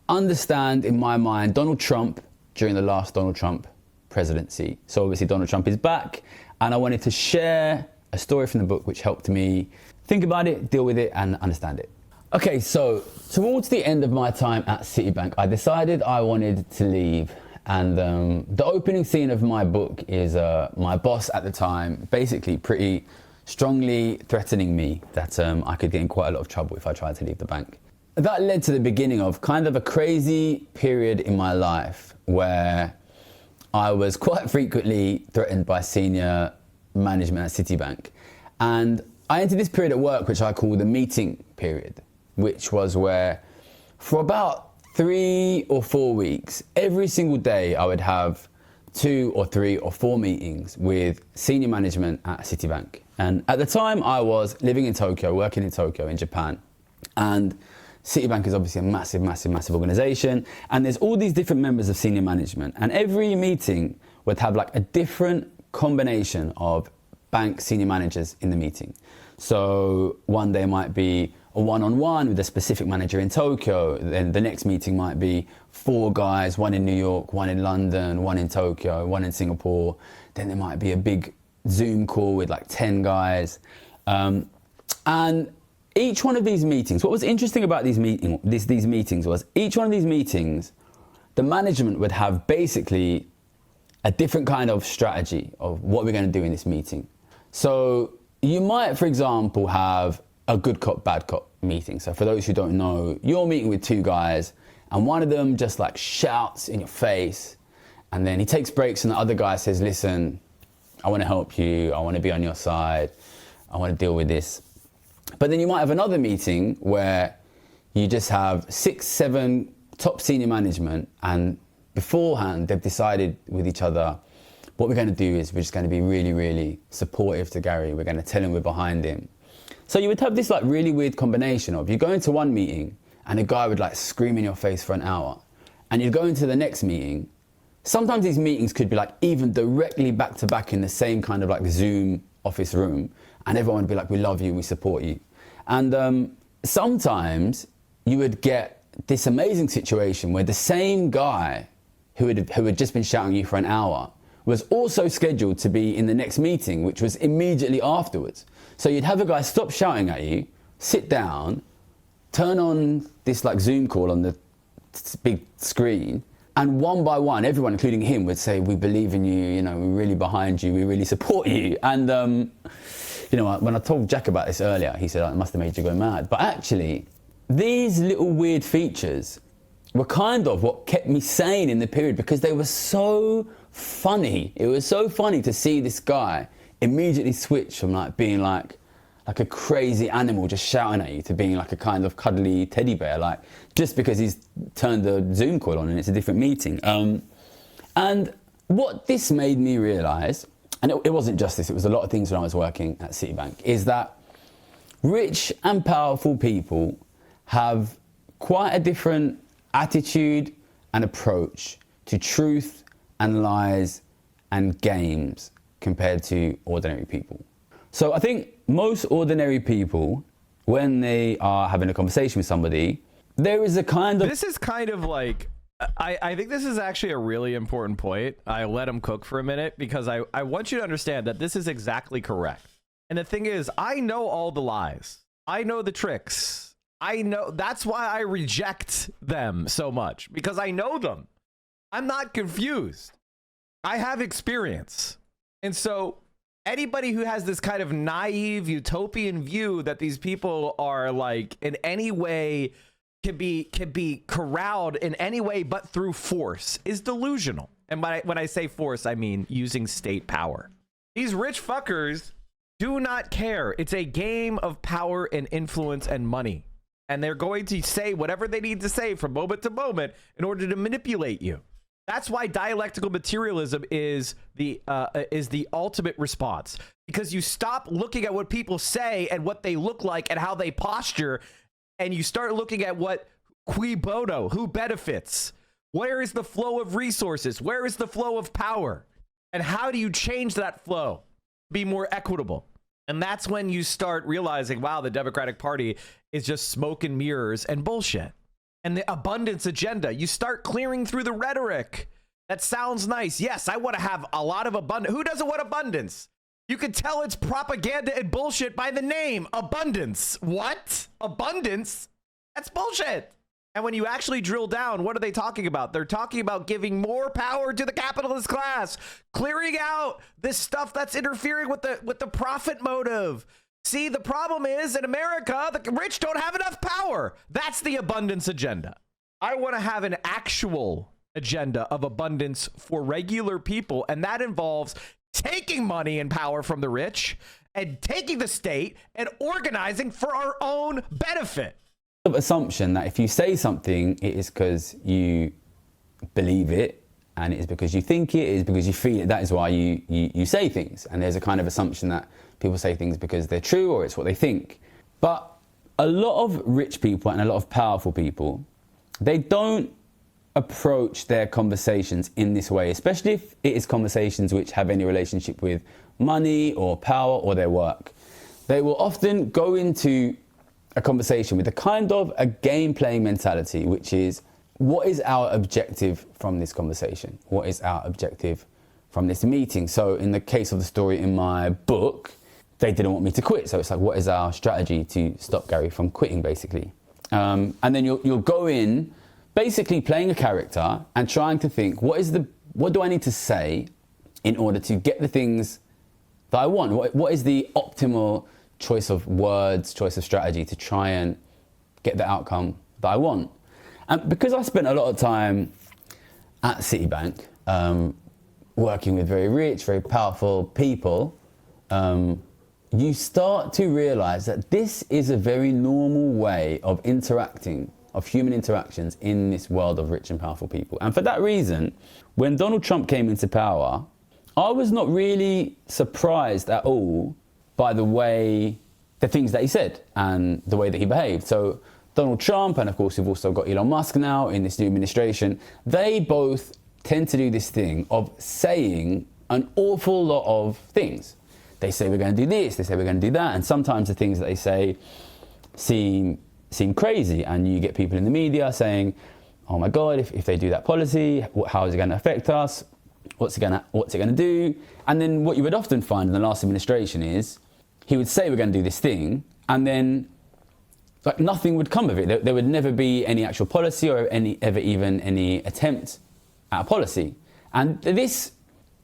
understand, in my mind, Donald Trump during the last Donald Trump presidency. So obviously Donald Trump is back, and I wanted to share a story from the book which helped me think about it, deal with it, and understand it. Okay, so towards the end of my time at Citibank, I decided I wanted to leave. And the opening scene of my book is my boss at the time basically pretty strongly threatening me that I could get in quite a lot of trouble if I tried to leave the bank. That led to the beginning of kind of a crazy period in my life where I was quite frequently threatened by senior management at Citibank. And I entered this period at work which I call the meeting period, which was where for about 3 or 4 weeks, every single day I would have 2 or 3 or 4 meetings with senior management at Citibank. And at the time I was living in Tokyo, working in Tokyo in Japan. And Citibank is obviously a massive, massive, massive organization. And there's all these different members of senior management. And every meeting would have like a different combination of bank senior managers in the meeting. So one day might be a one-on-one with a specific manager in Tokyo. Then the next meeting might be 4 guys, 1 in New York, 1 in London, 1 in Tokyo, 1 in Singapore. Then there might be a big Zoom call with like 10 guys. And each one of these meetings, what was interesting about these meetings was each one of these meetings, the management would have basically a different kind of strategy of what we're going to do in this meeting. So you might, for example, have a good cop, bad cop meeting. So for those who don't know, you're meeting with 2 guys and one of them just like shouts in your face and then he takes breaks and the other guy says, listen, I want to help you. I want to be on your side. I want to deal with this. But then you might have another meeting where you just have 6, 7 top senior management and beforehand they've decided with each other, what we're going to do is we're just going to be really, really supportive to Gary. We're going to tell him we're behind him. So you would have this like really weird combination of you go into one meeting and a guy would like scream in your face for an hour and you'd go into the next meeting. Sometimes these meetings could be like even directly back to back in the same kind of like Zoom office room and everyone would be like, we love you, we support you. And sometimes you would get this amazing situation where the same guy who had just been shouting at you for an hour was also scheduled to be in the next meeting, which was immediately afterwards. So you'd have a guy stop shouting at you, sit down, turn on this like Zoom call on the big screen, and one by one, everyone, including him, would say, we believe in you, we're really behind you, we really support you. And, when I told Jack about this earlier, he said, it must have made you go mad. But actually, these little weird features were kind of what kept me sane in the period because they were so funny. It was so funny to see this guy immediately switch from like being like a crazy animal just shouting at you to being like a kind of cuddly teddy bear, like just because he's turned the Zoom call on and it's a different meeting. And what this made me realize, and it wasn't just this, it was a lot of things when I was working at Citibank, is that rich and powerful people have quite a different attitude and approach to truth and lies and games compared to ordinary people. So I think most ordinary people, when they are having a conversation with somebody, there is a kind of... This is kind of like... I think this is actually a really important point. I let him cook for a minute because I want you to understand that this is exactly correct. And the thing is, I know all the lies. I know the tricks. I know. That's why I reject them so much, because I know them. I'm not confused. I have experience. And so anybody who has this kind of naive utopian view that these people are like in any way can be corralled in any way but through force is delusional. And when I say force, I mean using state power. These rich fuckers do not care. It's a game of power and influence and money. And they're going to say whatever they need to say from moment to moment in order to manipulate you. That's why dialectical materialism is the ultimate response, because you stop looking at what people say and what they look like and how they posture, and you start looking at what qui bono, who benefits, where is the flow of resources, where is the flow of power, and how do you change that flow, be more equitable. And that's when you start realizing, wow, the Democratic Party is just smoke and mirrors and bullshit. And the abundance agenda, you start clearing through the rhetoric. That sounds nice. Yes, I want to have a lot of abundance. Who doesn't want abundance? You can tell it's propaganda and bullshit by the name, abundance. What? Abundance? That's bullshit. And when you actually drill down, what are they talking about? They're talking about giving more power to the capitalist class, clearing out this stuff that's interfering with the profit motive. See, the problem is in America, the rich don't have enough power. That's the abundance agenda. I want to have an actual agenda of abundance for regular people, and that involves taking money and power from the rich and taking the state and organizing for our own benefit. Assumption that if you say something, it is because you believe it, and it is because you think it is because you feel it. That is why you say things. And there's a kind of assumption that people say things because they're true or it's what they think. But a lot of rich people and a lot of powerful people, they don't approach their conversations in this way, especially if it is conversations which have any relationship with money or power or their work. They will often go into a conversation with a kind of a game playing mentality, which is, what is our objective from this conversation? What is our objective from this meeting? So in the case of the story in my book, they didn't want me to quit. So it's like, what is our strategy to stop Gary from quitting, basically? And then you'll go in basically playing a character and trying to think, what do I need to say in order to get the things that I want? What is the optimal choice of words, choice of strategy to try and get the outcome that I want? And because I spent a lot of time at Citibank, working with very rich, very powerful people, you start to realize that this is a very normal way of interacting, of human interactions in this world of rich and powerful people. And for that reason, when Donald Trump came into power, I was not really surprised at all by the things that he said and the way that he behaved. So Donald Trump, and of course we've also got Elon Musk now in this new administration, they both tend to do this thing of saying an awful lot of things. They say we're going to do this, they say we're going to do that, and sometimes the things that they say seem crazy, and you get people in the media saying, oh my God, if they do that policy, how is it going to affect us? What's it going to do? And then what you would often find in the last administration is he would say we're going to do this thing, and then like nothing would come of it. There would never be any actual policy or ever even any attempt at a policy. And this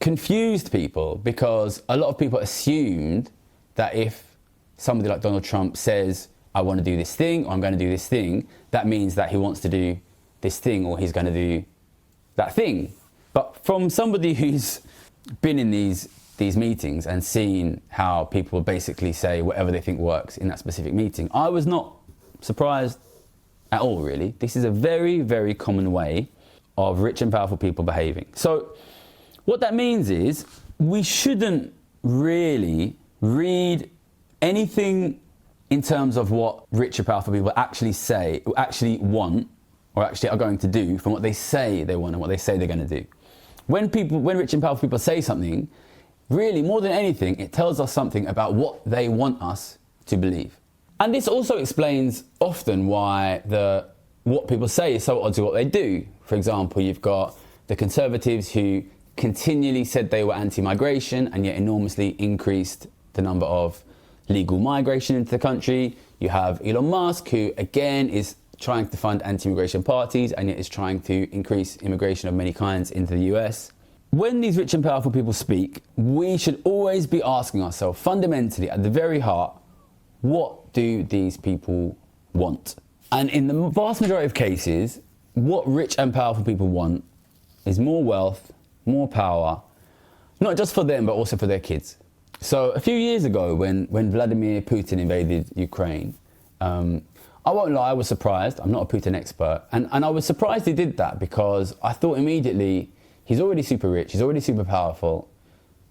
confused people because a lot of people assumed that if somebody like Donald Trump says, I want to do this thing, or I'm going to do this thing, that means that he wants to do this thing or he's going to do that thing. But from somebody who's been in these meetings and seen how people basically say whatever they think works in that specific meeting, I was not surprised at all, really. This is a very, very common way of rich and powerful people behaving. So What that means is we shouldn't really read anything in terms of what rich and powerful people actually say, actually want, or actually are going to do from what they say they want and what they say they're going to do. When rich and powerful people say something, really more than anything, it tells us something about what they want us to believe. And this also explains often why what people say is so odd to what they do. For example, you've got the Conservatives who continually said they were anti-migration and yet enormously increased the number of legal migration into the country. You have Elon Musk, who again is trying to fund anti-immigration parties and yet is trying to increase immigration of many kinds into the US. When these rich and powerful people speak, we should always be asking ourselves, fundamentally, at the very heart, what do these people want? And in the vast majority of cases, what rich and powerful people want is more wealth, more power, not just for them, but also for their kids. So a few years ago, when Vladimir Putin invaded Ukraine, I won't lie, I was surprised. I'm not a Putin expert. And I was surprised he did that because I thought immediately, he's already super rich, he's already super powerful.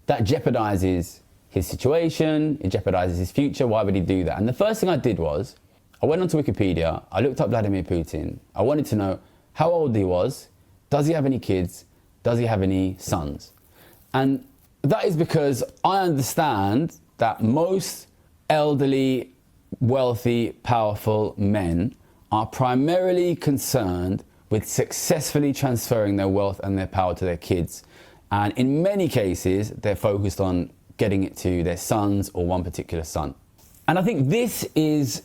That jeopardizes his situation, it jeopardizes his future. Why would he do that? And the first thing I did was, I went onto Wikipedia, I looked up Vladimir Putin. I wanted to know how old he was, does he have any kids, does he have any sons? And that is because I understand that most elderly, wealthy, powerful men are primarily concerned with successfully transferring their wealth and their power to their kids. And in many cases, they're focused on getting it to their sons or one particular son. And I think this is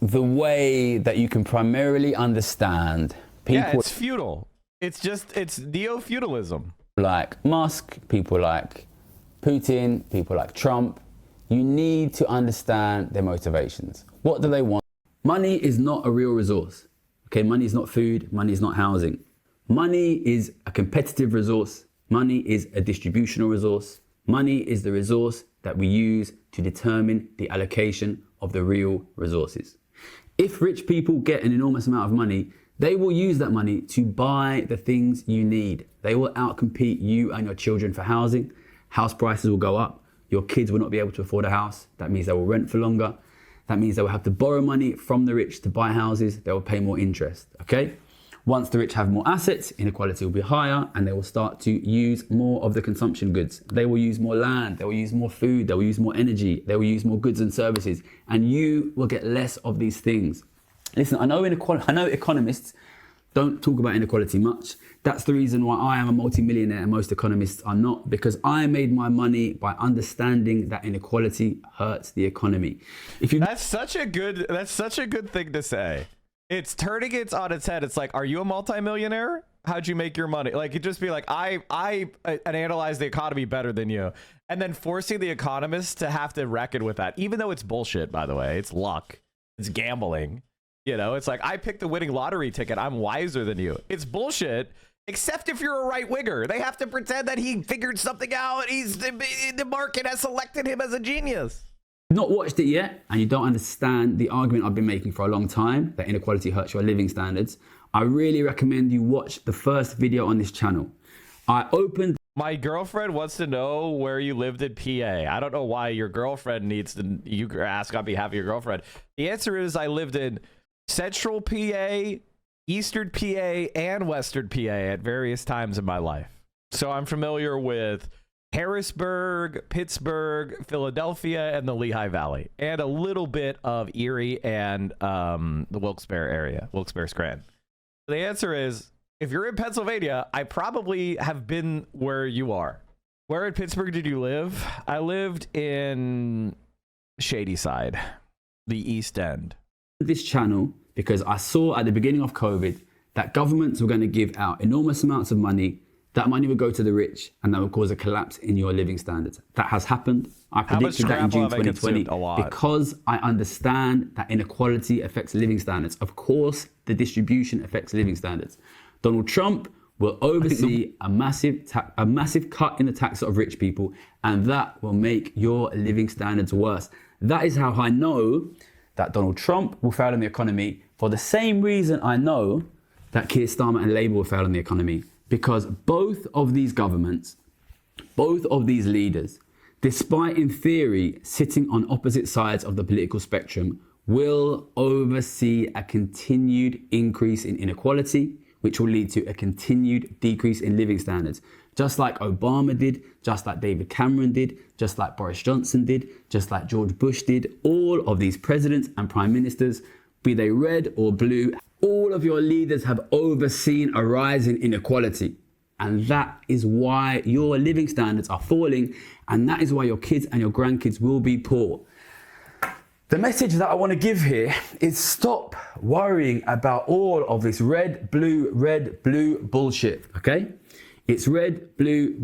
the way that you can primarily understand people. Yeah, it's feudal. It's neo-feudalism. Like Musk, people like Putin, people like Trump. You need to understand their motivations. What do they want? Money is not a real resource. Okay, money is not food, money is not housing. Money is a competitive resource. Money is a distributional resource. Money is the resource that we use to determine the allocation of the real resources. If rich people get an enormous amount of money, they will use that money to buy the things you need. They will outcompete you and your children for housing. House prices will go up. Your kids will not be able to afford a house. That means they will rent for longer. That means they will have to borrow money from the rich to buy houses. They will pay more interest, okay? Once the rich have more assets, inequality will be higher and they will start to use more of the consumption goods. They will use more land, they will use more food, they will use more energy, they will use more goods and services, and you will get less of these things. Listen, I know economists don't talk about inequality much. That's the reason why I am a multi-millionaire and most economists are not, because I made my money by understanding that inequality hurts the economy. That's such a good thing to say. It's turning it on its head. It's like, are you a multi-millionaire? How'd you make your money? Like, you'd just be like, I analyze the economy better than you. And then forcing the economists to have to reckon with that, even though it's bullshit, by the way. It's luck. It's gambling. You know, it's like, I picked the winning lottery ticket. I'm wiser than you. It's bullshit, except if you're a right-winger. They have to pretend that he figured something out. The market has selected him as a genius. Not watched it yet, and you don't understand the argument I've been making for a long time, that inequality hurts your living standards, I really recommend you watch the first video on this channel. My girlfriend wants to know where you lived in PA. I don't know why your girlfriend needs to, you ask on behalf of your girlfriend. The answer is I lived in Central PA, Eastern PA, and Western PA at various times in my life. So I'm familiar with Harrisburg, Pittsburgh, Philadelphia, and the Lehigh Valley, and a little bit of Erie and the Wilkes-Barre area, Wilkes-Barre-Scranton. The answer is, if you're in Pennsylvania, I probably have been where you are. Where in Pittsburgh did you live? I lived in Shadyside, the East End. This channel because I saw at the beginning of COVID that governments were going to give out enormous amounts of money. That money would go to the rich and that would cause a collapse in your living standards. That has happened. I predicted that in June 2020 because I understand that inequality affects living standards. Of course, the distribution affects living standards. Donald Trump will oversee a massive cut in the tax of rich people, and that will make your living standards worse. That is how I know that Donald Trump will fail in the economy, for the same reason I know that Keir Starmer and Labour will fail in the economy. Because both of these governments Both of these leaders, despite in theory sitting on opposite sides of the political spectrum, will oversee a continued increase in inequality, which will lead to a continued decrease in living standards. Just like Obama did, just like David Cameron did, just like Boris Johnson did, just like George Bush did, all of these presidents and prime ministers, be they red or blue, all of your leaders have overseen a rise in inequality. And that is why your living standards are falling, and that is why your kids and your grandkids will be poor. The message that I want to give here is stop worrying about all of this red, blue bullshit, okay? It's red, blue,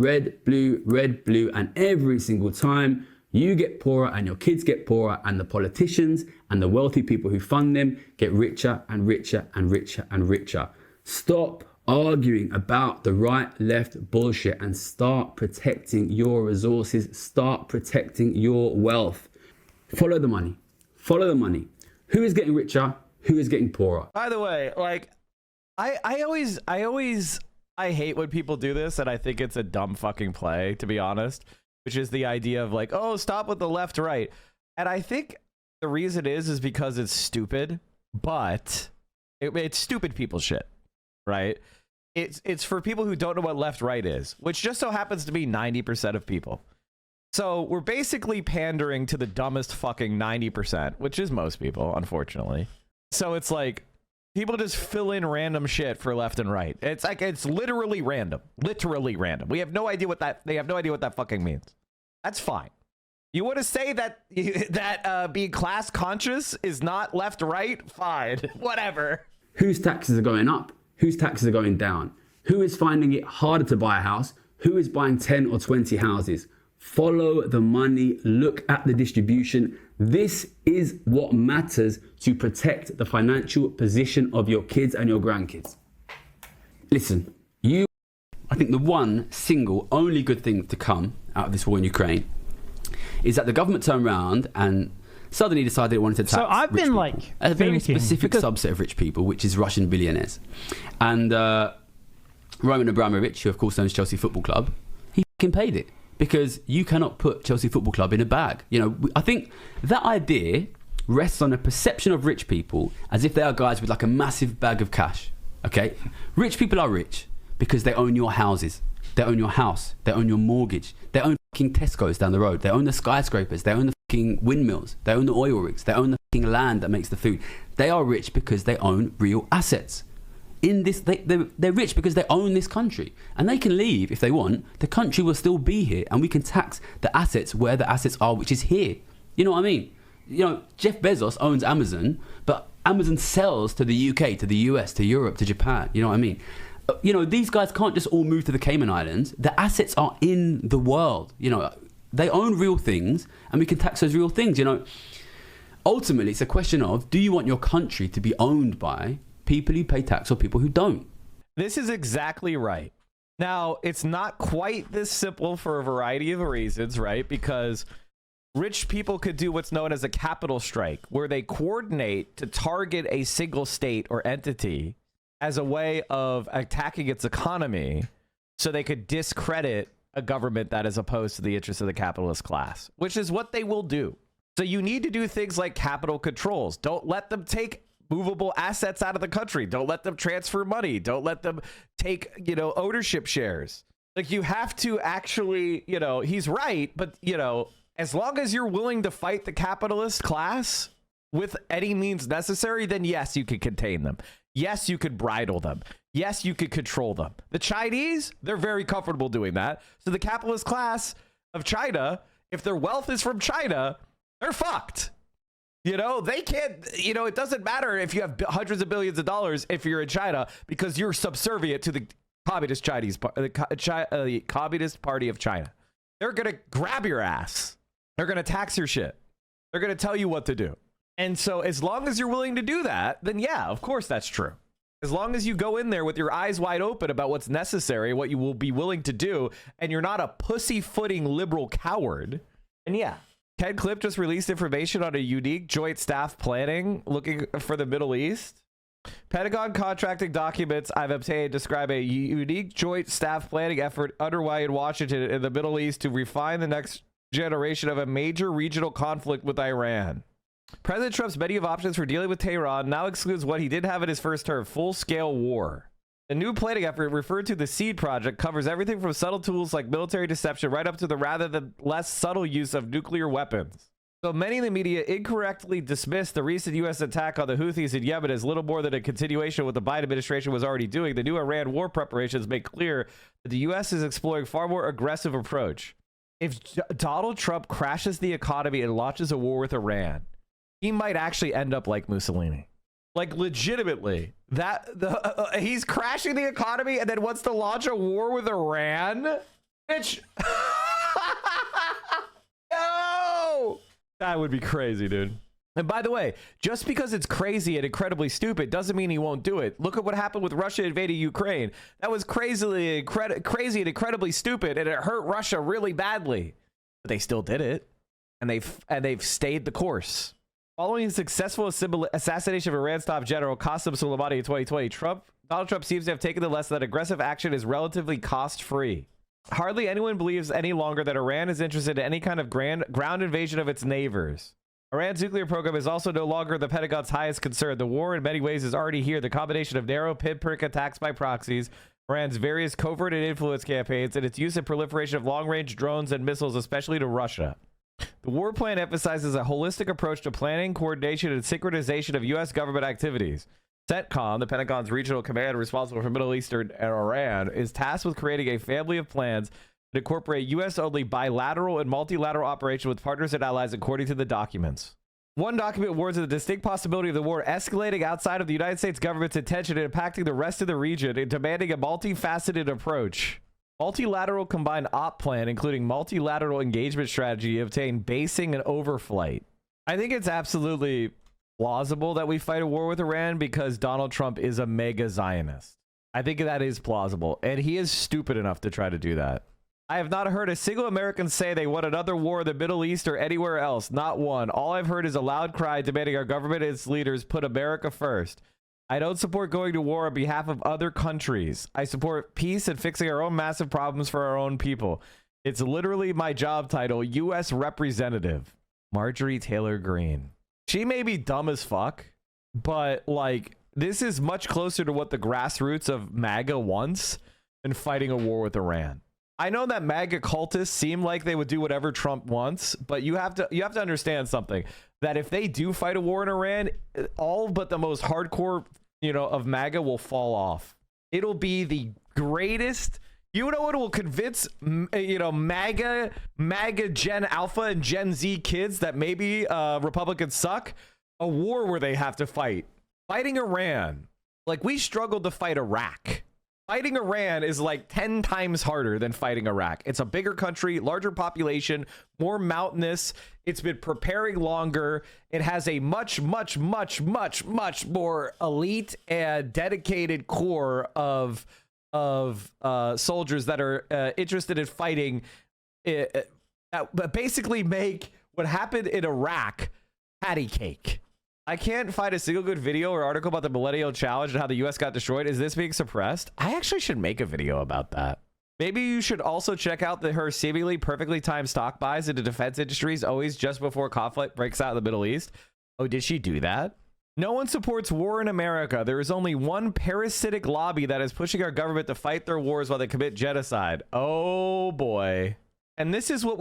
and every single time you get poorer and your kids get poorer and the politicians and the wealthy people who fund them get richer and richer and richer and richer. Stop arguing about the right-left bullshit and start protecting your resources, start protecting your wealth. Follow the money. Follow the money. Who is getting richer? Who is getting poorer? By the way, like, I hate when people do this, and I think it's a dumb fucking play, to be honest, which is the idea of like, oh, stop with the left, right. And I think the reason is because it's stupid, but it's stupid people shit, right? It's for people who don't know what left, right is, which just so happens to be 90% of people. So we're basically pandering to the dumbest fucking 90%, which is most people, unfortunately. So it's like, people just fill in random shit for left and right. It's like, it's literally random. Literally random. We have no idea what that, they have no idea what that fucking means. That's fine. You want to say that being class conscious is not left, right? Fine. Whatever. Whose taxes are going up? Whose taxes are going down? Who is finding it harder to buy a house? Who is buying 10 or 20 houses? Follow the money. Look at the distribution. This is what matters to protect the financial position of your kids and your grandkids. Listen, I think the one single only good thing to come out of this war in Ukraine is that the government turned around and suddenly decided it wanted to tax So I've been people. like A very thinking, specific subset of rich people, which is Russian billionaires. And Roman Abramovich, who of course owns Chelsea Football Club, he fucking paid it. Because you cannot put Chelsea Football Club in a bag. You know, I think that idea rests on a perception of rich people as if they are guys with like a massive bag of cash. Okay? Rich people are rich because they own your houses. They own your house. They own your mortgage. They own fucking Tesco's down the road. They own the skyscrapers. They own the fucking windmills. They own the oil rigs. They own the fucking land that makes the food. They are rich because they own real assets. In this, they're rich because they own this country, and they can leave if they want. The country will still be here, and we can tax the assets where the assets are, which is here. You know what I mean? You know, Jeff Bezos owns Amazon, but Amazon sells to the UK, to the US, to Europe, to Japan. You know what I mean? You know, these guys can't just all move to the Cayman Islands. The assets are in the world. You know, they own real things, and we can tax those real things. You know, ultimately, it's a question of, do you want your country to be owned by people who pay tax or people who don't? This is exactly right. Now, it's not quite this simple for a variety of reasons, right? Because rich people could do what's known as a capital strike, where they coordinate to target a single state or entity as a way of attacking its economy so they could discredit a government that is opposed to the interests of the capitalist class, which is what they will do. So you need to do things like capital controls. Don't let them take movable assets out of the country. Don't let them transfer money. Don't let them take, you know, ownership shares. Like, you have to actually, you know, he's right, but, you know, as long as you're willing to fight the capitalist class with any means necessary, then yes, you could contain them. Yes, you could bridle them. Yes, you could control them. The Chinese, they're very comfortable doing that. So the capitalist class of China, if their wealth is from China, they're fucked. You know, they can't, you know, it doesn't matter if you have hundreds of billions of dollars if you're in China, because you're subservient to the Communist the Communist Party of China. They're going to grab your ass. They're going to tax your shit. They're going to tell you what to do. And so as long as you're willing to do that, then yeah, of course that's true. As long as you go in there with your eyes wide open about what's necessary, what you will be willing to do, and you're not a pussyfooting liberal coward, and yeah. Ken Clip just released information on a unique joint staff planning looking for the Middle East. Pentagon contracting documents I've obtained describe a unique joint staff planning effort underway in Washington in the Middle East to refine the next generation of a major regional conflict with Iran. President Trump's menu of options for dealing with Tehran now excludes what he did have in his first term, full-scale war. The new planning effort, referred to the SEED project, covers everything from subtle tools like military deception right up to the rather than less subtle use of nuclear weapons. So many in the media incorrectly dismissed the recent U.S. attack on the Houthis in Yemen as little more than a continuation of what the Biden administration was already doing. The new Iran war preparations make clear that the U.S. is exploring a far more aggressive approach. If Donald Trump crashes the economy and launches a war with Iran, he might actually end up like Mussolini. Like, legitimately. He's crashing the economy and then wants to launch a war with Iran? Bitch. No! That would be crazy, dude. And by the way, just because it's crazy and incredibly stupid doesn't mean he won't do it. Look at what happened with Russia invading Ukraine. That was crazy and incredibly stupid, and it hurt Russia really badly. But they still did it, and they've stayed the course. Following his successful assassination of Iran's top general Qasem Soleimani in 2020, Donald Trump seems to have taken the lesson that aggressive action is relatively cost-free. Hardly anyone believes any longer that Iran is interested in any kind of ground invasion of its neighbors. Iran's nuclear program is also no longer the Pentagon's highest concern. The war in many ways is already here. The combination of narrow pinprick attacks by proxies, Iran's various covert and influence campaigns, and its use and proliferation of long-range drones and missiles, especially to Russia. The war plan emphasizes a holistic approach to planning, coordination, and synchronization of U.S. government activities. CENTCOM, the Pentagon's regional command responsible for Middle Eastern and Iran, is tasked with creating a family of plans that incorporate U.S.-only bilateral and multilateral operations with partners and allies according to the documents. One document warns of the distinct possibility of the war escalating outside of the United States government's intention and impacting the rest of the region and demanding a multifaceted approach. Multilateral combined op plan, including multilateral engagement strategy, obtain basing and overflight. I think it's absolutely plausible that we fight a war with Iran because Donald Trump is a mega Zionist. I think that is plausible, and he is stupid enough to try to do that. I have not heard a single American say they want another war in the Middle East or anywhere else. Not one. All I've heard is a loud cry demanding our government and its leaders put America first. I don't support going to war on behalf of other countries. I support peace and fixing our own massive problems for our own people. It's literally my job title, U.S. Representative. Marjorie Taylor Greene. She may be dumb as fuck, but like, this is much closer to what the grassroots of MAGA wants than fighting a war with Iran. I know that MAGA cultists seem like they would do whatever Trump wants, but you have to understand something, that if they do fight a war in Iran, all but the most hardcore, of MAGA will fall off. It'll be the greatest. You know what will convince, MAGA Gen Alpha and Gen Z kids that maybe Republicans suck? A war where they have to fight. Fighting Iran. Like, we struggled to fight Iraq. Fighting Iran is like 10 times harder than fighting Iraq. It's a bigger country, larger population, more mountainous. It's been preparing longer. It has a much, much, much, much, much more elite and dedicated core of soldiers that are interested in fighting, but basically make what happened in Iraq patty cake. I can't find a single good video or article about the Millennial Challenge and how the U.S. got destroyed. Is this being suppressed? I actually should make a video about that. Maybe you should also check out her seemingly perfectly timed stock buys into defense industries always just before conflict breaks out in the Middle East. Oh, did she do that? No one supports war in America. There is only one parasitic lobby that is pushing our government to fight their wars while they commit genocide. Oh boy. And this is what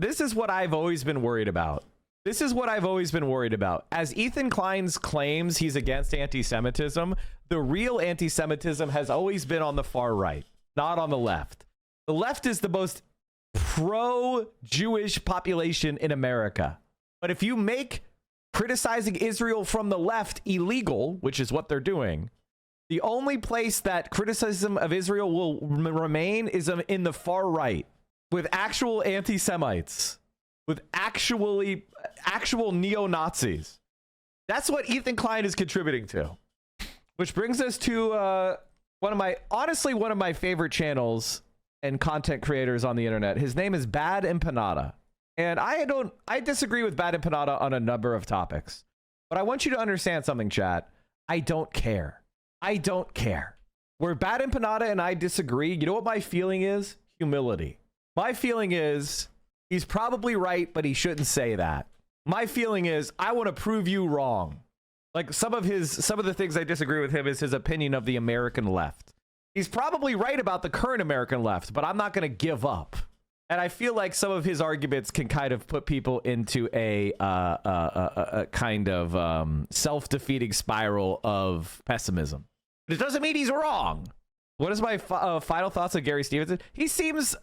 this is what I've always been worried about. This is what I've always been worried about. As Ethan Klein's claims he's against anti-Semitism, the real anti-Semitism has always been on the far right, not on the left. The left is the most pro-Jewish population in America. But if you make criticizing Israel from the left illegal, which is what they're doing, the only place that criticism of Israel will remain is in the far right, with actual anti-Semites. With actual neo-Nazis. That's what Ethan Klein is contributing to. Which brings us to one of my favorite channels and content creators on the internet. His name is Bad Empanada. And I disagree with Bad Empanada on a number of topics. But I want you to understand something, chat. I don't care. I don't care. Where Bad Empanada and I disagree, you know what my feeling is? Humility. My feeling is he's probably right, but he shouldn't say that. My feeling is I want to prove you wrong. Like some of the things I disagree with him is his opinion of the American left. He's probably right about the current American left, but I'm not going to give up. And I feel like some of his arguments can kind of put people into a kind of self-defeating spiral of pessimism. But it doesn't mean he's wrong. What is my final thoughts on Gary Stevenson? He seems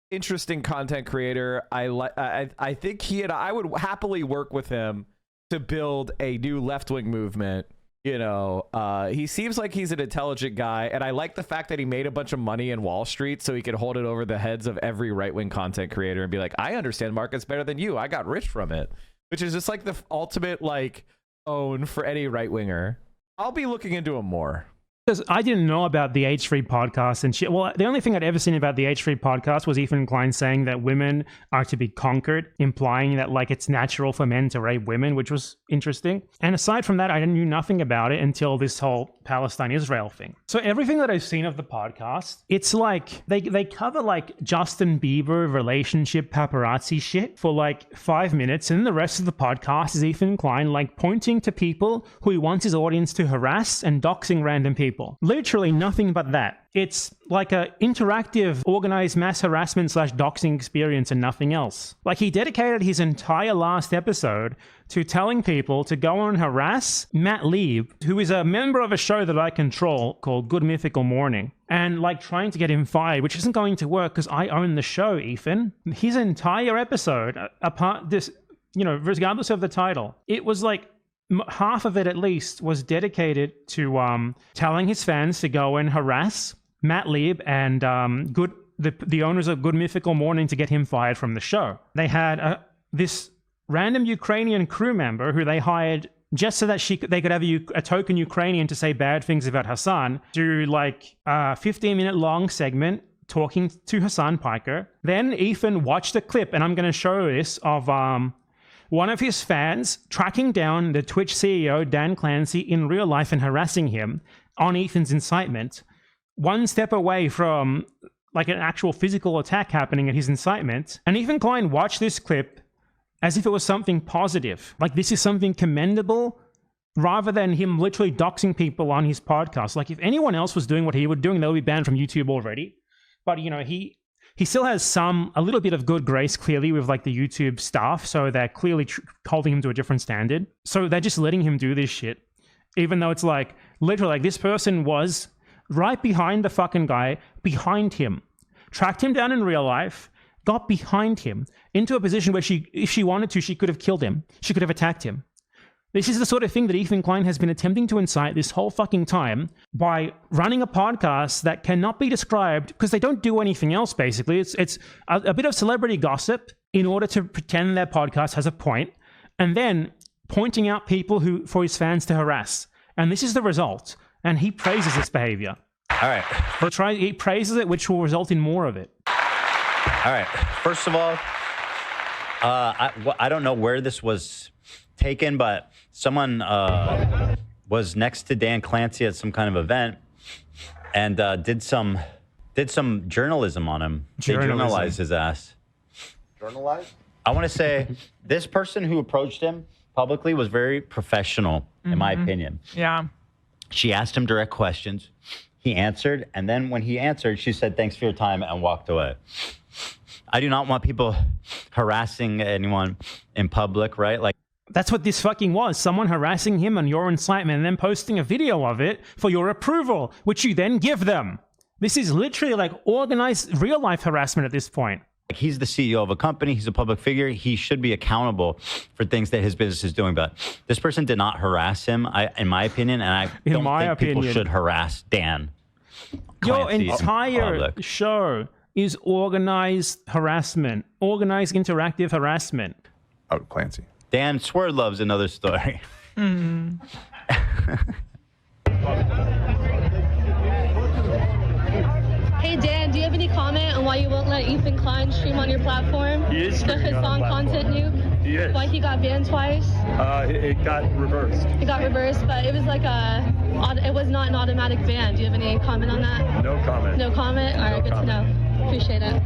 interesting content creator. I think I would happily work with him to build a new left-wing movement. You know, he seems like he's an intelligent guy, and I like the fact that he made a bunch of money in Wall Street so he could hold it over the heads of every right-wing content creator and be like, I understand markets better than you. I got rich from it, which is just like the ultimate like own for any right-winger. I'll be looking into him more. Because I didn't know about the H3 podcast and shit. Well, the only thing I'd ever seen about the H3 podcast was Ethan Klein saying that women are to be conquered, implying that like it's natural for men to rape women, which was interesting. And aside from that, I knew nothing about it until this whole Palestine-Israel thing. So everything that I've seen of the podcast, it's like they cover like Justin Bieber relationship paparazzi shit for like 5 minutes, and then the rest of the podcast is Ethan Klein like pointing to people who he wants his audience to harass and doxing random people. Literally nothing but that. It's like a interactive, organized mass harassment / doxing experience and nothing else. Like he dedicated his entire last episode to telling people to go and harass Matt Lieb, who is a member of a show that I control called Good Mythical Morning, and like trying to get him fired, which isn't going to work because I own the show, Ethan. His entire episode, apart this, you know, regardless of the title, it was like half of it at least was dedicated to telling his fans to go and harass Matt Lieb and the owners of Good Mythical Morning to get him fired from the show. They had this random Ukrainian crew member who they hired just so that they could have a token Ukrainian to say bad things about Hassan, do like a 15-minute long segment talking to Hassan Piker. Then Ethan watched a clip, and I'm going to show this, of one of his fans tracking down the Twitch CEO, Dan Clancy, in real life and harassing him on Ethan's incitement, one step away from like an actual physical attack happening at his incitement. And Ethan Klein watched this clip as if it was something positive. Like this is something commendable, rather than him literally doxing people on his podcast. Like if anyone else was doing what he was doing, they would be banned from YouTube already. But, you know, he still has a little bit of good grace, clearly, with like the YouTube staff. So they're clearly holding him to a different standard. So they're just letting him do this shit. Even though it's like, literally, like this person was right behind the fucking guy, behind him, tracked him down in real life, got behind him into a position where if she wanted to, she could have killed him. She could have attacked him. This is the sort of thing that Ethan Klein has been attempting to incite this whole fucking time by running a podcast that cannot be described, because they don't do anything else, basically. It's a bit of celebrity gossip in order to pretend their podcast has a point, and then pointing out people for his fans to harass. And this is the result. And he praises this behavior. All right. He praises it, which will result in more of it. All right. First of all, I don't know where this was taken, but someone was next to Dan Clancy at some kind of event and did some journalism on him. They journalized his ass. Journalized? I want to say this person who approached him publicly was very professional, in my opinion. Yeah. She asked him direct questions. He answered, and then when he answered, she said, "Thanks for your time," and walked away. I do not want people harassing anyone in public, right? Like, that's what this fucking was. Someone harassing him on your incitement and then posting a video of it for your approval, which you then give them. This is literally like organized real life harassment at this point. He's the CEO of a company. He's a public figure. He should be accountable for things that his business is doing. But this person did not harass him, in my opinion, and I don't think people should harass Dan Clancy. Your entire show is organized harassment, organized interactive harassment. Oh, Clancy. Dan Swerdlove's another story. Mm. Hey Dan, do you have any comment on why you won't let Ethan Klein stream on your platform? The Hassan content nuke? He is. Like he got banned twice. It got reversed. It got reversed, but it was like it was not an automatic ban. Do you have any comment on that? No comment. No comment? All right, good to know. Appreciate it.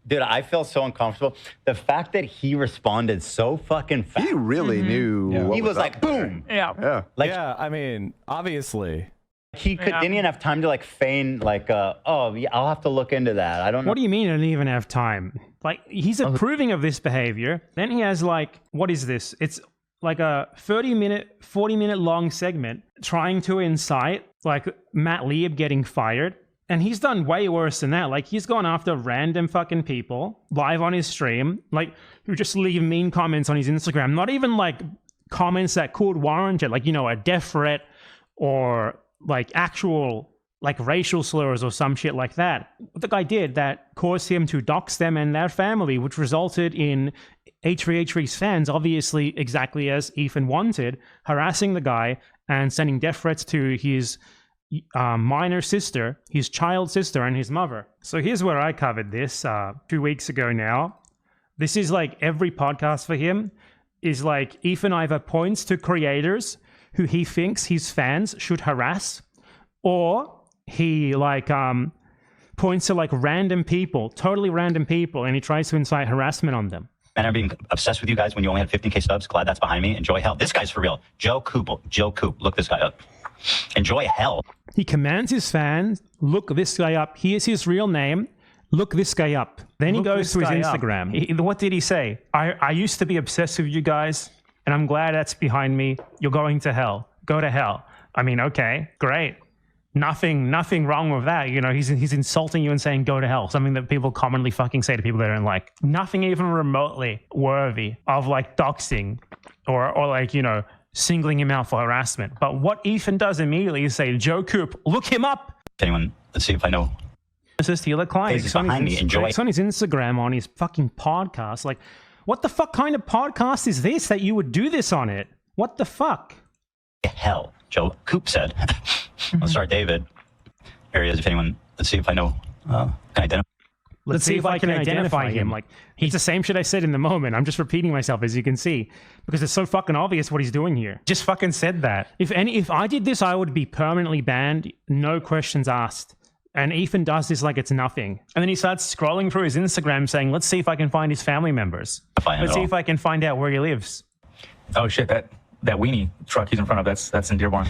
Dude, I feel so uncomfortable. The fact that he responded so fucking fast. He really knew. Yeah. What He was up like, there. boom. Yeah. Like, yeah, I mean, obviously. He didn't even have time to like feign like, oh, yeah, I'll have to look into that. I don't know. What do you mean I didn't even have time? Like, he's approving of this behavior. Then he has like, what is this? It's like a 40-minute long segment trying to incite like Matt Lieb getting fired. And he's done way worse than that. Like, he's gone after random fucking people live on his stream, like, who just leave mean comments on his Instagram. Not even like comments that could warrant it, like, you know, a death threat or like actual like racial slurs or some shit like that. What the guy did that caused him to dox them and their family, which resulted in H3H3's fans, obviously exactly as Ethan wanted, harassing the guy and sending death threats to his minor sister, his child sister, and his mother. So here's where I covered this 2 weeks ago now. This is like every podcast for him is like Ethan either points to creators who he thinks his fans should harass, or he like points to like random people, totally random people, and he tries to incite harassment on them. Man, I'm being obsessed with you guys when you only had 15K subs. Glad that's behind me. Enjoy hell. This guy's for real. Joe Coop. Look this guy up. Enjoy hell. He commands his fans, look this guy up. Here's his real name. Look this guy up. Then he goes to his Instagram. What did he say? I used to be obsessed with you guys, and I'm glad that's behind me. You're going to hell. Go to hell. I mean, okay, great. Nothing wrong with that. You know, he's insulting you and saying go to hell. Something that people commonly fucking say to people they don't like. Nothing even remotely worthy of like doxing or like, you know, singling him out for harassment. But what Ethan does immediately is say, Joe Coop, look him up. Anyone, let's see if I know. This is Steeler Klein. It's behind me. Enjoy. It's on his Instagram, on his fucking podcast. Like, what the fuck kind of podcast is this that you would do this on it? What the fuck? Hell, Joe Coop said. Let's start David. Here he is. If anyone, let's see if I know. Can I identify? Let's see if I can identify him. Like, it's the same shit I said in the moment. I'm just repeating myself, as you can see, because it's so fucking obvious what he's doing here. Just fucking said that. If I did this, I would be permanently banned, no questions asked. And Ethan does this like it's nothing. And then he starts scrolling through his Instagram saying, let's see if I can find his family members. Let's see if I can find out where he lives. Oh shit, that weenie truck he's in front of, that's in Dearborn.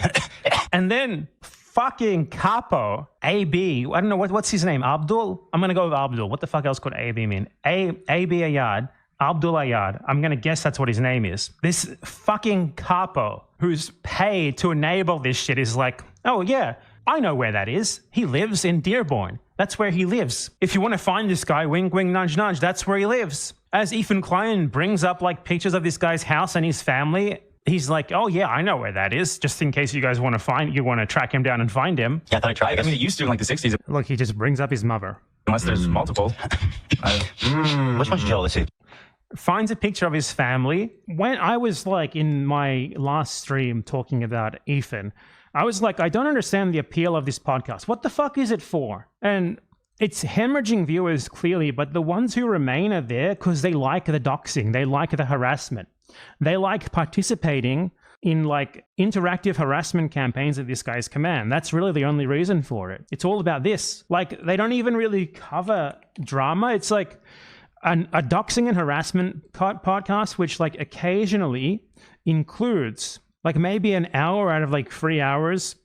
And then fucking capo, AB, I don't know, what's his name? Abdul? I'm going to go with Abdul. What the fuck else could AB mean? AB Ayad. Abdul Ayad. I'm going to guess that's what his name is. This fucking capo who's paid to enable this shit is like, oh yeah, I know where that is. He lives in Dearborn. That's where he lives. If you want to find this guy, wink, wink, nudge, nudge, that's where he lives. As Ethan Klein brings up like pictures of this guy's house and his family, he's like, oh yeah, I know where that is. Just in case you guys want to track him down and find him. Yeah, I thought I tried. I mean, it used to in like the 60s. Look, he just brings up his mother. Unless there's multiple. Which one's Joe? Let's see. Finds a picture of his family. When I was like in my last stream talking about Ethan, I was like, I don't understand the appeal of this podcast. What the fuck is it for? And it's hemorrhaging viewers clearly, but the ones who remain are there because they like the doxing. They like the harassment. They like participating in like interactive harassment campaigns at this guy's command. That's really the only reason for it. It's all about this. Like, they don't even really cover drama. It's like a doxing and harassment podcast, which like occasionally includes like maybe an hour out of like 3 hours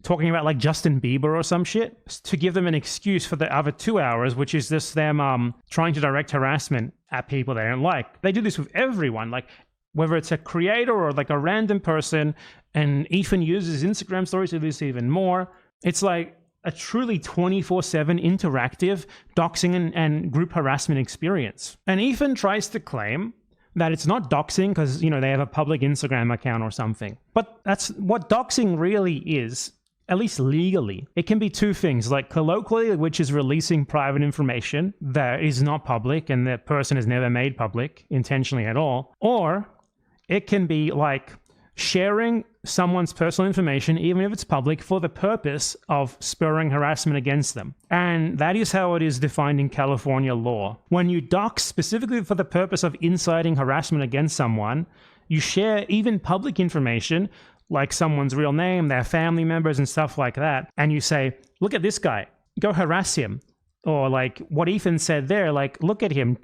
talking about like Justin Bieber or some shit to give them an excuse for the other 2 hours, which is just them trying to direct harassment at people they don't like. They do this with everyone, like whether it's a creator or like a random person, and Ethan uses Instagram stories to do this even more. It's like a truly 24/7 interactive doxing and group harassment experience. And Ethan tries to claim that it's not doxing because, you know, they have a public Instagram account or something. But that's what doxing really is, at least legally. It can be two things, like colloquially, which is releasing private information that is not public and the person has never made public intentionally at all, or it can be like sharing someone's personal information, even if it's public, for the purpose of spurring harassment against them. And that is how it is defined in California law. When you dox specifically for the purpose of inciting harassment against someone, you share even public information like someone's real name, their family members and stuff like that, and you say, look at this guy, go harass him. Or like what Ethan said there, like, look at him,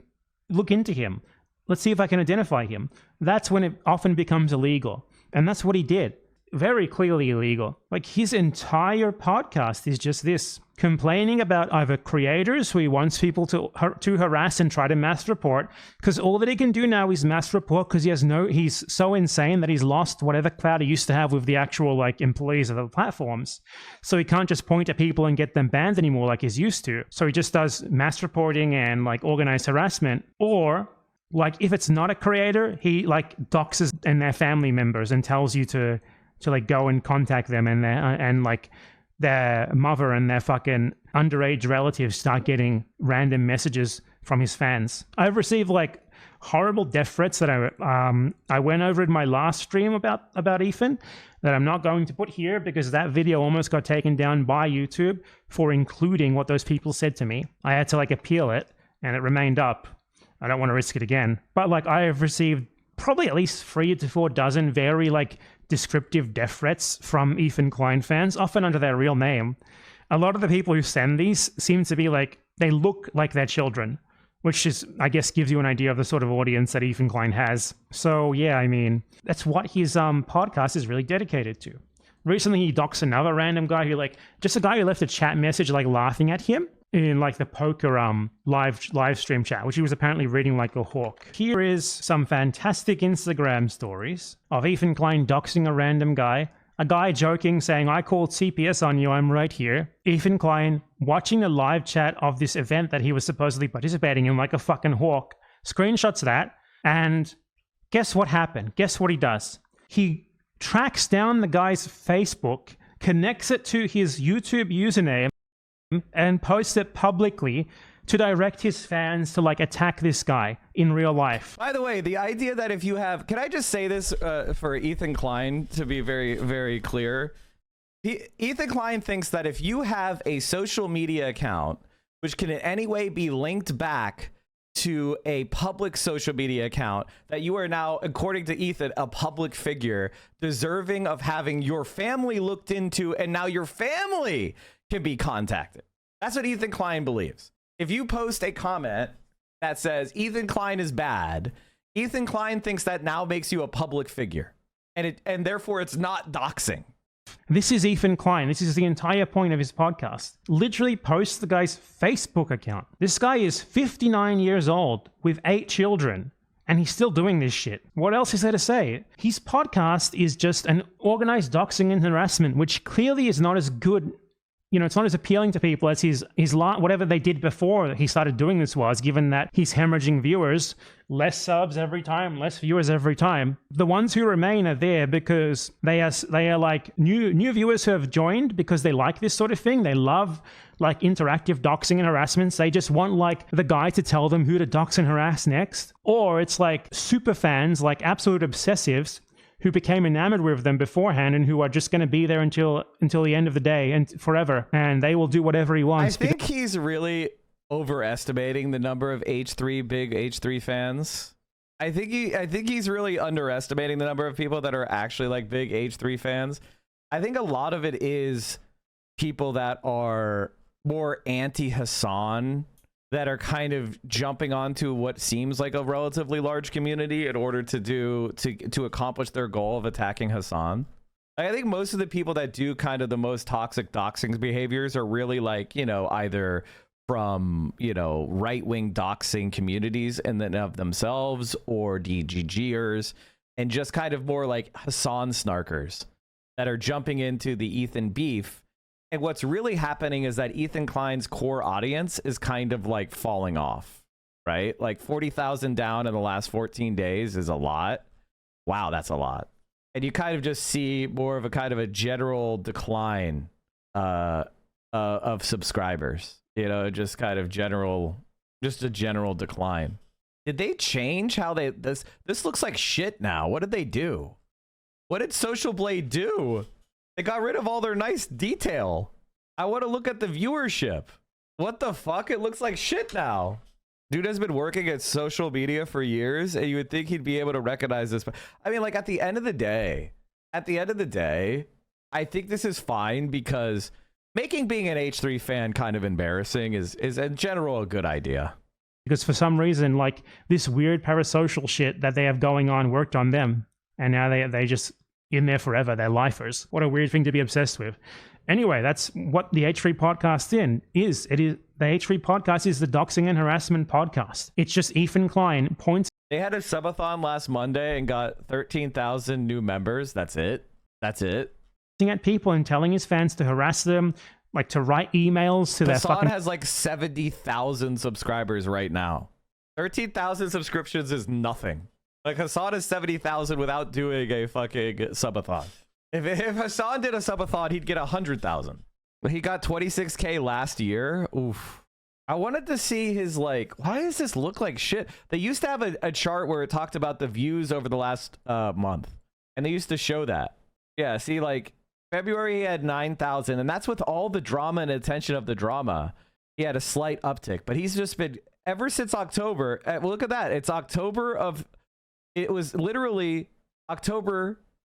look into him. Let's see if I can identify him. That's when it often becomes illegal. And that's what he did. Very clearly illegal. Like his entire podcast is just this, complaining about either creators who he wants people to harass and try to mass report, because all that he can do now is mass report because he's so insane that he's lost whatever clout he used to have with the actual like employees of the platforms. So he can't just point at people and get them banned anymore like he's used to. So he just does mass reporting and like organized harassment, or like if it's not a creator, he like doxes and their family members and tells you to like go and contact them, and like their mother and their fucking underage relatives start getting random messages from his fans. I've received like horrible death threats that I went over in my last stream about Ethan that I'm not going to put here because that video almost got taken down by YouTube for including what those people said to me. I had to like appeal it and it remained up. I don't want to risk it again. But like I have received probably at least 3 to 4 dozen very like descriptive death threats from Ethan Klein fans, often under their real name. A lot of the people who send these seem to be like, they look like their children, which is, I guess, gives you an idea of the sort of audience that Ethan Klein has. So yeah, I mean, that's what his podcast is really dedicated to. Recently, he doxed another random guy who just a guy who left a chat message like laughing at him in like the poker live stream chat, which he was apparently reading like a hawk. Here is some fantastic Instagram stories of Ethan Klein doxing a random guy. A guy joking, saying, I called CPS on you, I'm right here. Ethan Klein watching the live chat of this event that he was supposedly participating in like a fucking hawk. Screenshots that, and guess what happened? Guess what he does? He tracks down the guy's Facebook, connects it to his YouTube username, and posts it publicly to direct his fans to like attack this guy in real life. By the way, the idea that if you have, can I just say this for Ethan Klein to be very, very clear? Ethan Klein thinks that if you have a social media account, which can in any way be linked back to a public social media account, that you are now, according to Ethan, a public figure deserving of having your family looked into, and now your family can be contacted. That's what Ethan Klein believes. If you post a comment that says Ethan Klein is bad, Ethan Klein thinks that now makes you a public figure, and therefore it's not doxing. This is Ethan Klein. This is the entire point of his podcast. Literally posts the guy's Facebook account. This guy is 59 years old with 8 children, and he's still doing this shit. What else is there to say? His podcast is just an organized doxing and harassment, which clearly is not as good. You know, it's not as appealing to people as his whatever they did before he started doing this was, given that he's hemorrhaging viewers, less subs every time, less viewers every time. The ones who remain are there because they are like new viewers who have joined because they like this sort of thing. They love like interactive doxing and harassments. They just want like the guy to tell them who to dox and harass next. Or it's like super fans, like absolute obsessives, who became enamored with them beforehand and who are just going to be there until the end of the day and forever, and they will do whatever he wants. I think he's really overestimating the number of big H3 fans. I think he's really underestimating the number of people that are actually like big H3 fans. I think a lot of it is people that are more anti-Hassan, that are kind of jumping onto what seems like a relatively large community in order to accomplish their goal of attacking Hassan. I think most of the people that do kind of the most toxic doxing behaviors are really like, you know, either from, you know, right-wing doxing communities and then of themselves, or DGGers, and just kind of more like Hassan snarkers that are jumping into the Ethan beef. And what's really happening is that Ethan Klein's core audience is kind of like falling off, right? Like 40,000 down in the last 14 days is a lot. Wow, that's a lot. And you kind of just see more of a kind of a general decline of subscribers, you know, just kind of just a general decline. Did they change how this looks like shit now? What did they do? What did Social Blade do? They got rid of all their nice detail. I want to look at the viewership. What the fuck? It looks like shit now. Dude has been working at social media for years, and you would think he'd be able to recognize this. I mean, like, at the end of the day, I think this is fine because making being an H3 fan kind of embarrassing is in general a good idea. Because for some reason, like, this weird parasocial shit that they have going on worked on them. And now they just in there forever. They're lifers. What a weird thing to be obsessed with. Anyway, that's what the H3 podcast is. It is the H3 podcast is the doxing and harassment podcast. It's just Ethan Klein points. They had a subathon last Monday and got 13,000 new members. That's it. At people and telling his fans to harass them, like to write emails to their Hassan has like 70,000 subscribers right now. 13,000 subscriptions is nothing. Like, Hassan is 70,000 without doing a fucking subathon. If Hassan did a subathon, he'd get 100,000. He got 26K last year. Oof. I wanted to see his, like, why does this look like shit? They used to have a chart where it talked about the views over the last month. And they used to show that. Yeah, see, like, February he had 9,000. And that's with all the drama and attention of the drama. He had a slight uptick. But he's just been, ever since October, look at that. It's October of, it was literally October,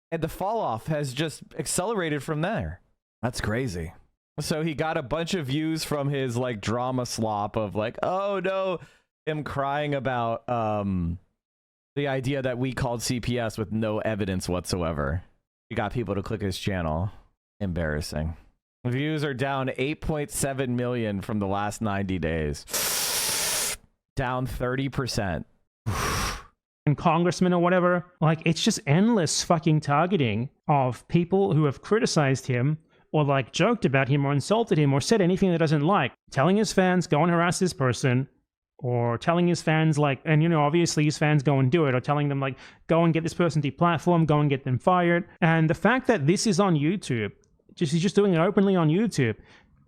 and the fall off has just accelerated from there. That's crazy. So he got a bunch of views from his like drama slop of like, oh no, him crying about the idea that we called CPS with no evidence whatsoever. He got people to click his channel. Embarrassing. Views are down 8.7 million from the last 90 days. Down 30%. And congressmen or whatever, like, it's just endless fucking targeting of people who have criticized him or like joked about him or insulted him or said anything that doesn't like, telling his fans go and harass this person, or telling his fans like, and you know, obviously his fans go and do it, or telling them like, go and get this person deplatformed, go and get them fired. And the fact that this is on YouTube, he's just doing it openly on YouTube.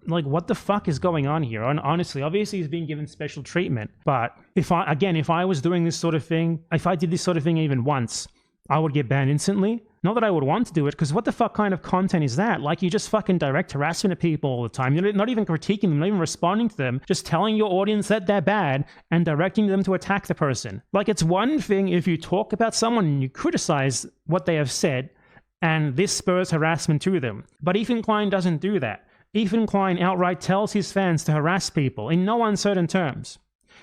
Like, what the fuck is going on here? And honestly, obviously he's being given special treatment. But if I was doing this sort of thing, if I did this sort of thing even once, I would get banned instantly. Not that I would want to do it, because what the fuck kind of content is that? Like, you just fucking direct harassment at people all the time. You're not even critiquing them, not even responding to them, just telling your audience that they're bad and directing them to attack the person. Like, it's one thing if you talk about someone and you criticize what they have said, and this spurs harassment to them. But Ethan Klein doesn't do that. Ethan Klein outright tells his fans to harass people in no uncertain terms.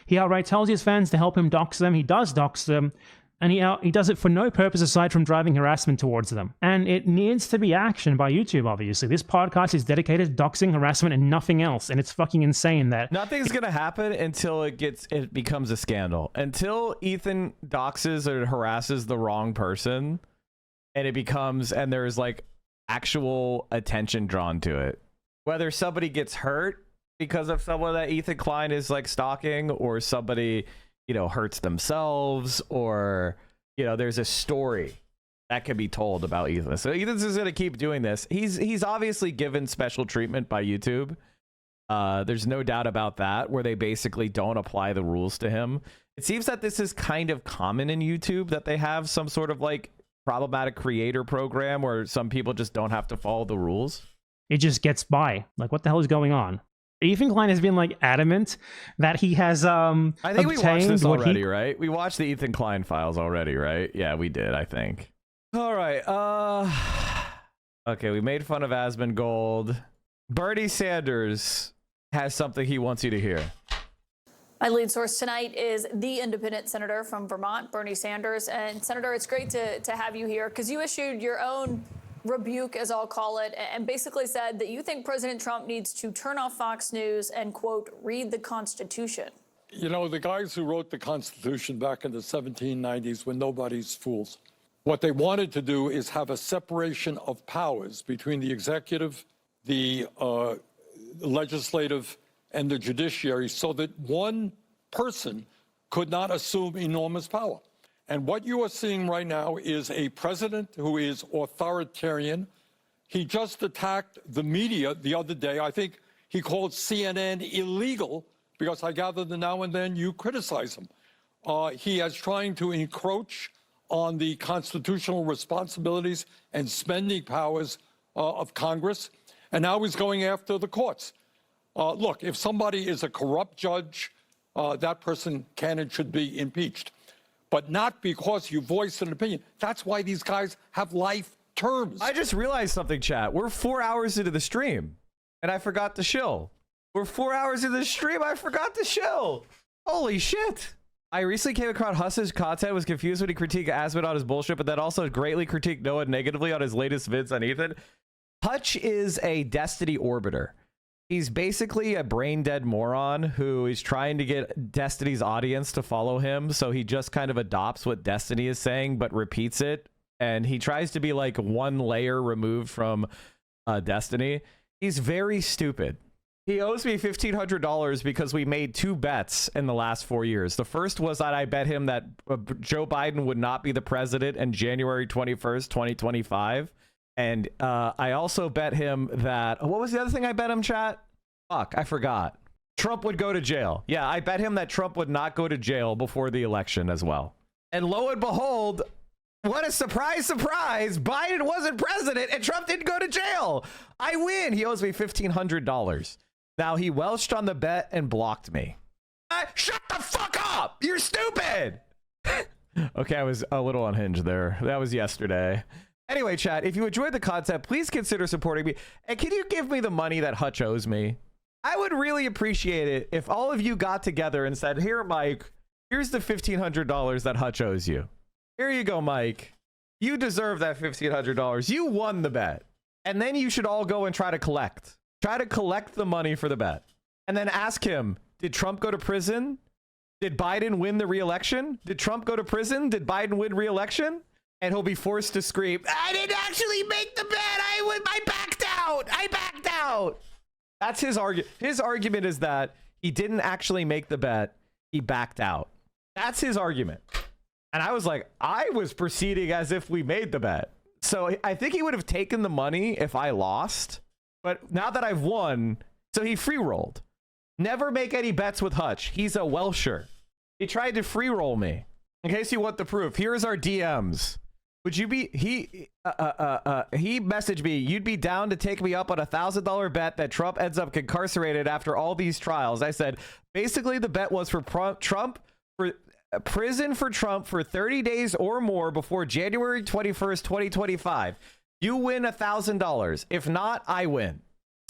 He outright tells his fans to help him dox them. He does dox them. And he does it for no purpose aside from driving harassment towards them. And it needs to be actioned by YouTube, obviously. This podcast is dedicated to doxing, harassment, and nothing else. And it's fucking insane that... Nothing's going to happen until it becomes a scandal. Until Ethan doxes or harasses the wrong person, and there's like actual attention drawn to it. Whether somebody gets hurt because of someone that Ethan Klein is like stalking, or somebody, you know, hurts themselves, or, you know, there's a story that can be told about Ethan. So Ethan's just going to keep doing this. He's obviously given special treatment by YouTube. There's no doubt about that, where they basically don't apply the rules to him. It seems that this is kind of common in YouTube, that they have some sort of like problematic creator program where some people just don't have to follow the rules. It just gets by. Like, what the hell is going on? Ethan Klein has been like adamant that he has I think we watched this already, right? We watched the Ethan Klein files already, right? Yeah, we did, I think. All right. Okay, we made fun of Asmongold. Bernie Sanders has something he wants you to hear. My lead source tonight is the independent senator from Vermont, Bernie Sanders. And Senator, it's great to have you here, because you issued your own rebuke, as I'll call it, and basically said that you think President Trump needs to turn off Fox News and, quote, read the Constitution. You know, the guys who wrote the Constitution back in the 1790s were nobody's fools. What they wanted to do is have a separation of powers between the executive, the legislative, and the judiciary, so that one person could not assume enormous power. And what you are seeing right now is a president who is authoritarian. He just attacked the media the other day. I think he called CNN illegal, because I gather that now and then you criticize him. He is trying to encroach on the constitutional responsibilities and spending powers of Congress, and now he's going after the courts. Look, if somebody is a corrupt judge, that person can and should be impeached, but not because you voiced an opinion. That's why these guys have life terms. I just realized something, chat. We're 4 hours into the stream, and I forgot to shill. We're 4 hours into the stream. I forgot to shill. Holy shit. I recently came across Huss's content, was confused when he critiqued Asmongold on his bullshit, but then also greatly critiqued Noah negatively on his latest vids on Ethan. Hutch is a Destiny orbiter. He's basically a brain dead moron who is trying to get Destiny's audience to follow him. So he just kind of adopts what Destiny is saying, but repeats it. And he tries to be like one layer removed from Destiny. He's very stupid. He owes me $1,500 because we made 2 bets in the last 4 years. The first was that I bet him that Joe Biden would not be the president in January 21st, 2025. And I also bet him that, what was the other thing I bet him, chat? Fuck, I forgot. Trump would go to jail. Yeah, I bet him that Trump would not go to jail before the election as well. And lo and behold, what a surprise, surprise. Biden wasn't president and Trump didn't go to jail. I win. He owes me $1,500. Now, he welched on the bet and blocked me. Shut the fuck up! You're stupid! Okay, I was a little unhinged there. That was yesterday. Anyway, chat, if you enjoyed the content, please consider supporting me. And can you give me the money that Hutch owes me? I would really appreciate it if all of you got together and said, here, Mike, here's the $1,500 that Hutch owes you. Here you go, Mike. You deserve that $1,500. You won the bet. And then you should all go and try to collect. Try to collect the money for the bet. And then ask him, did Trump go to prison? Did Biden win the re-election? Did Trump go to prison? Did Biden win re-election? And he'll be forced to scream, I didn't actually make the bet. I backed out. I backed out. That's his argument. His argument is that he didn't actually make the bet. He backed out. That's his argument. And I was like, I was proceeding as if we made the bet. So I think he would have taken the money if I lost. But now that I've won, so he free rolled. Never make any bets with Hutch. He's a Welsher. He tried to free roll me. In case you want the proof, here's our DMs. Would you be, he messaged me, you'd be down to take me up on $1,000 bet that Trump ends up incarcerated after all these trials. I said, basically the bet was for Trump, for prison for Trump for 30 days or more before January 21st, 2025. You win $1,000. If not, I win.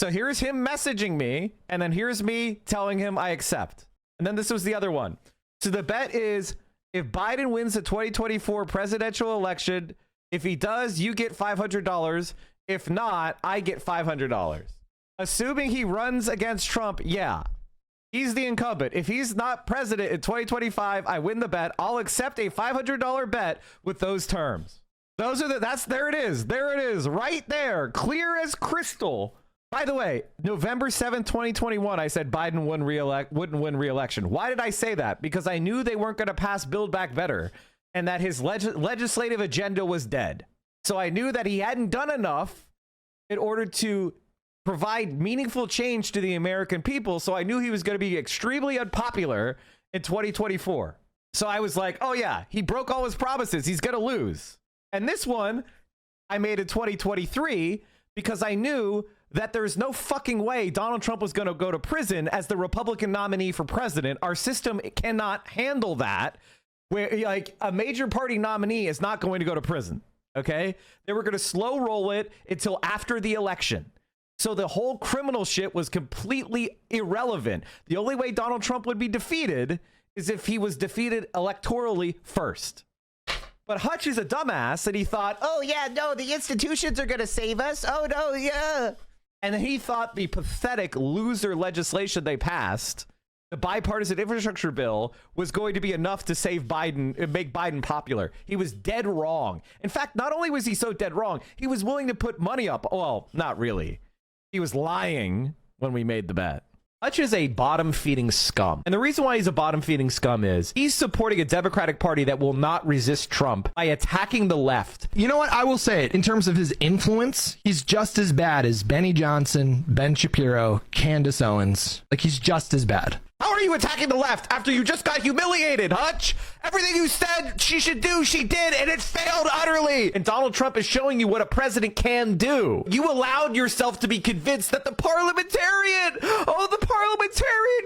So here's him messaging me, and then here's me telling him I accept. And then this was the other one. So the bet is, if Biden wins the 2024 presidential election, if he does, you get $500. If not, I get $500. Assuming he runs against Trump, yeah. He's the incumbent. If he's not president in 2025, I win the bet. I'll accept a $500 bet with those terms. Those are there it is. There it is. Right there. Clear as crystal. By the way, November 7th, 2021, I said Biden wouldn't win re-election. Why did I say that? Because I knew they weren't going to pass Build Back Better and that his legislative agenda was dead. So I knew that he hadn't done enough in order to provide meaningful change to the American people. So I knew he was going to be extremely unpopular in 2024. So I was like, oh yeah, he broke all his promises. He's going to lose. And this one I made in 2023 because I knew that there's no fucking way Donald Trump was going to go to prison as the Republican nominee for president. Our system cannot handle that, where like a major party nominee is not going to go to prison. Okay. They were going to slow roll it until after the election. So the whole criminal shit was completely irrelevant. The only way Donald Trump would be defeated is if he was defeated electorally first. But Hutch is a dumbass and he thought, oh yeah, no, the institutions are going to save us. Oh no, yeah. And he thought the pathetic loser legislation they passed, the bipartisan infrastructure bill, was going to be enough to save Biden and make Biden popular. He was dead wrong. In fact, not only was he so dead wrong, he was willing to put money up. Well, not really. He was lying when we made the bet. Hutch is a bottom-feeding scum. And the reason why he's a bottom-feeding scum is he's supporting a Democratic Party that will not resist Trump by attacking the left. You know what? I will say it. In terms of his influence, he's just as bad as Benny Johnson, Ben Shapiro, Candace Owens. Like, he's just as bad. How are you attacking the left after you just got humiliated, Hutch? Everything you said she should do, she did, and it failed utterly. And Donald Trump is showing you what a president can do. You allowed yourself to be convinced that the parliamentarian,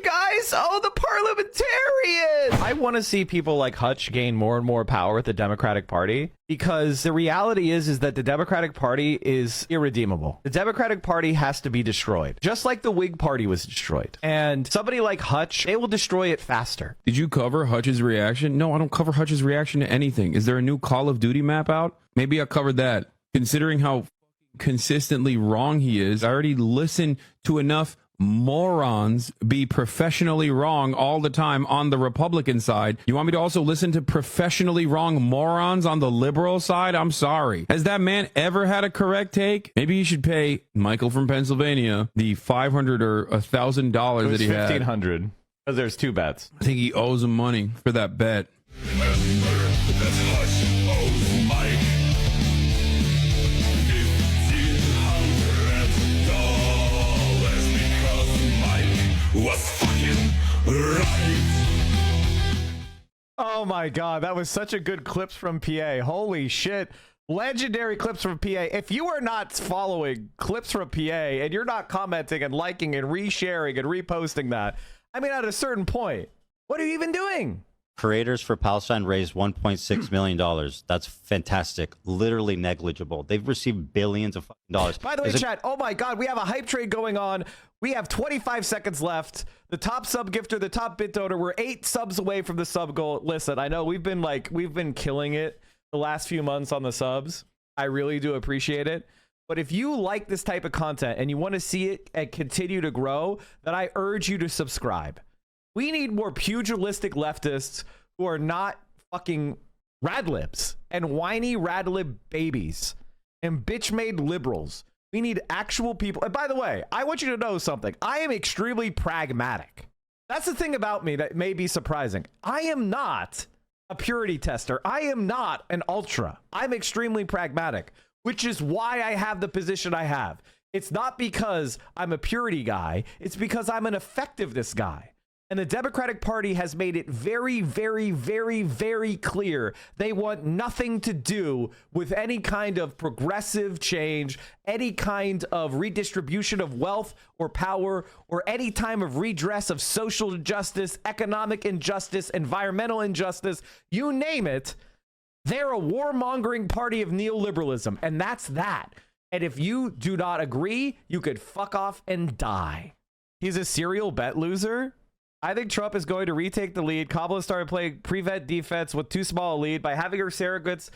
guys, the parliamentarian. I want to see people like Hutch gain more and more power at the Democratic Party, because the reality is that the Democratic Party is irredeemable. The Democratic Party has to be destroyed, just like the Whig Party was destroyed. And somebody like Hutch, they will destroy it faster. Did you cover Hutch's reaction? No, I don't cover Hutch's reaction to anything. Is there a new Call of Duty map out? Maybe I covered that. Considering how consistently wrong he is, I already listened to enough morons be professionally wrong all the time on the Republican side. You want me to also listen to professionally wrong morons on the liberal side? I'm sorry. Has that man ever had a correct take? Maybe you should pay Michael from Pennsylvania the $500 or $1,000 that he had. $1,500, because there's 2 bets. I think he owes him money for that bet. Was fucking right. Oh my god, that was such a good clips from PA. Holy shit. Legendary clips from PA. If you are not following clips from PA and you're not commenting and liking and resharing and reposting that, I mean, at a certain point, what are you even doing? Creators for Palestine raised $1.6 million. That's fantastic. Literally negligible. They've received billions of fucking dollars. By the way, chat, oh my god, we have a hype trade going on. We have 25 seconds left. The top sub gifter, the top bit donor, we're 8 subs away from the sub goal. Listen, I know we've been killing it the last few months on the subs. I really do appreciate it. But if you like this type of content and you want to see it and continue to grow, then I urge you to subscribe. We need more pugilistic leftists who are not fucking radlibs and whiny radlib babies and bitch-made liberals. We need actual people. And by the way, I want you to know something. I am extremely pragmatic. That's the thing about me that may be surprising. I am not a purity tester. I am not an ultra. I'm extremely pragmatic, which is why I have the position I have. It's not because I'm a purity guy. It's because I'm an effectiveness guy. And the Democratic Party has made it very, very, very, very clear they want nothing to do with any kind of progressive change, any kind of redistribution of wealth or power, or any time of redress of social injustice, economic injustice, environmental injustice, you name it. They're a warmongering party of neoliberalism, and that's that. And if you do not agree, you could fuck off and die. He's a serial bet loser. I think Trump is going to retake the lead. Kamala started playing prevent defense with too small a lead by having her surrogates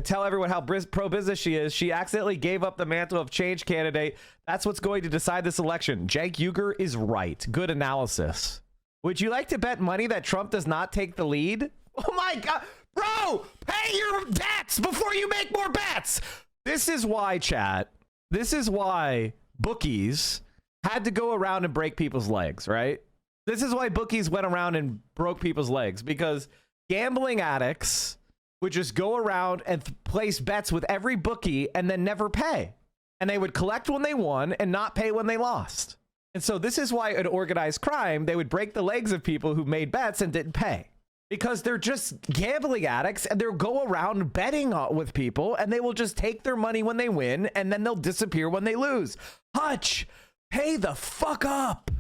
tell everyone how pro-business she is. She accidentally gave up the mantle of change candidate. That's what's going to decide this election. Jank Uger is right. Good analysis. Would you like to bet money that Trump does not take the lead? Oh my God. Bro, pay your bets before you make more bets. This is why, chat. This is why bookies had to go around and break people's legs, right? This is why bookies went around and broke people's legs, because gambling addicts would just go around and place bets with every bookie and then never pay. And they would collect when they won and not pay when they lost. And so this is why in organized crime, they would break the legs of people who made bets and didn't pay. Because they're just gambling addicts and they'll go around betting with people and they will just take their money when they win and then they'll disappear when they lose. Hutch, pay the fuck up.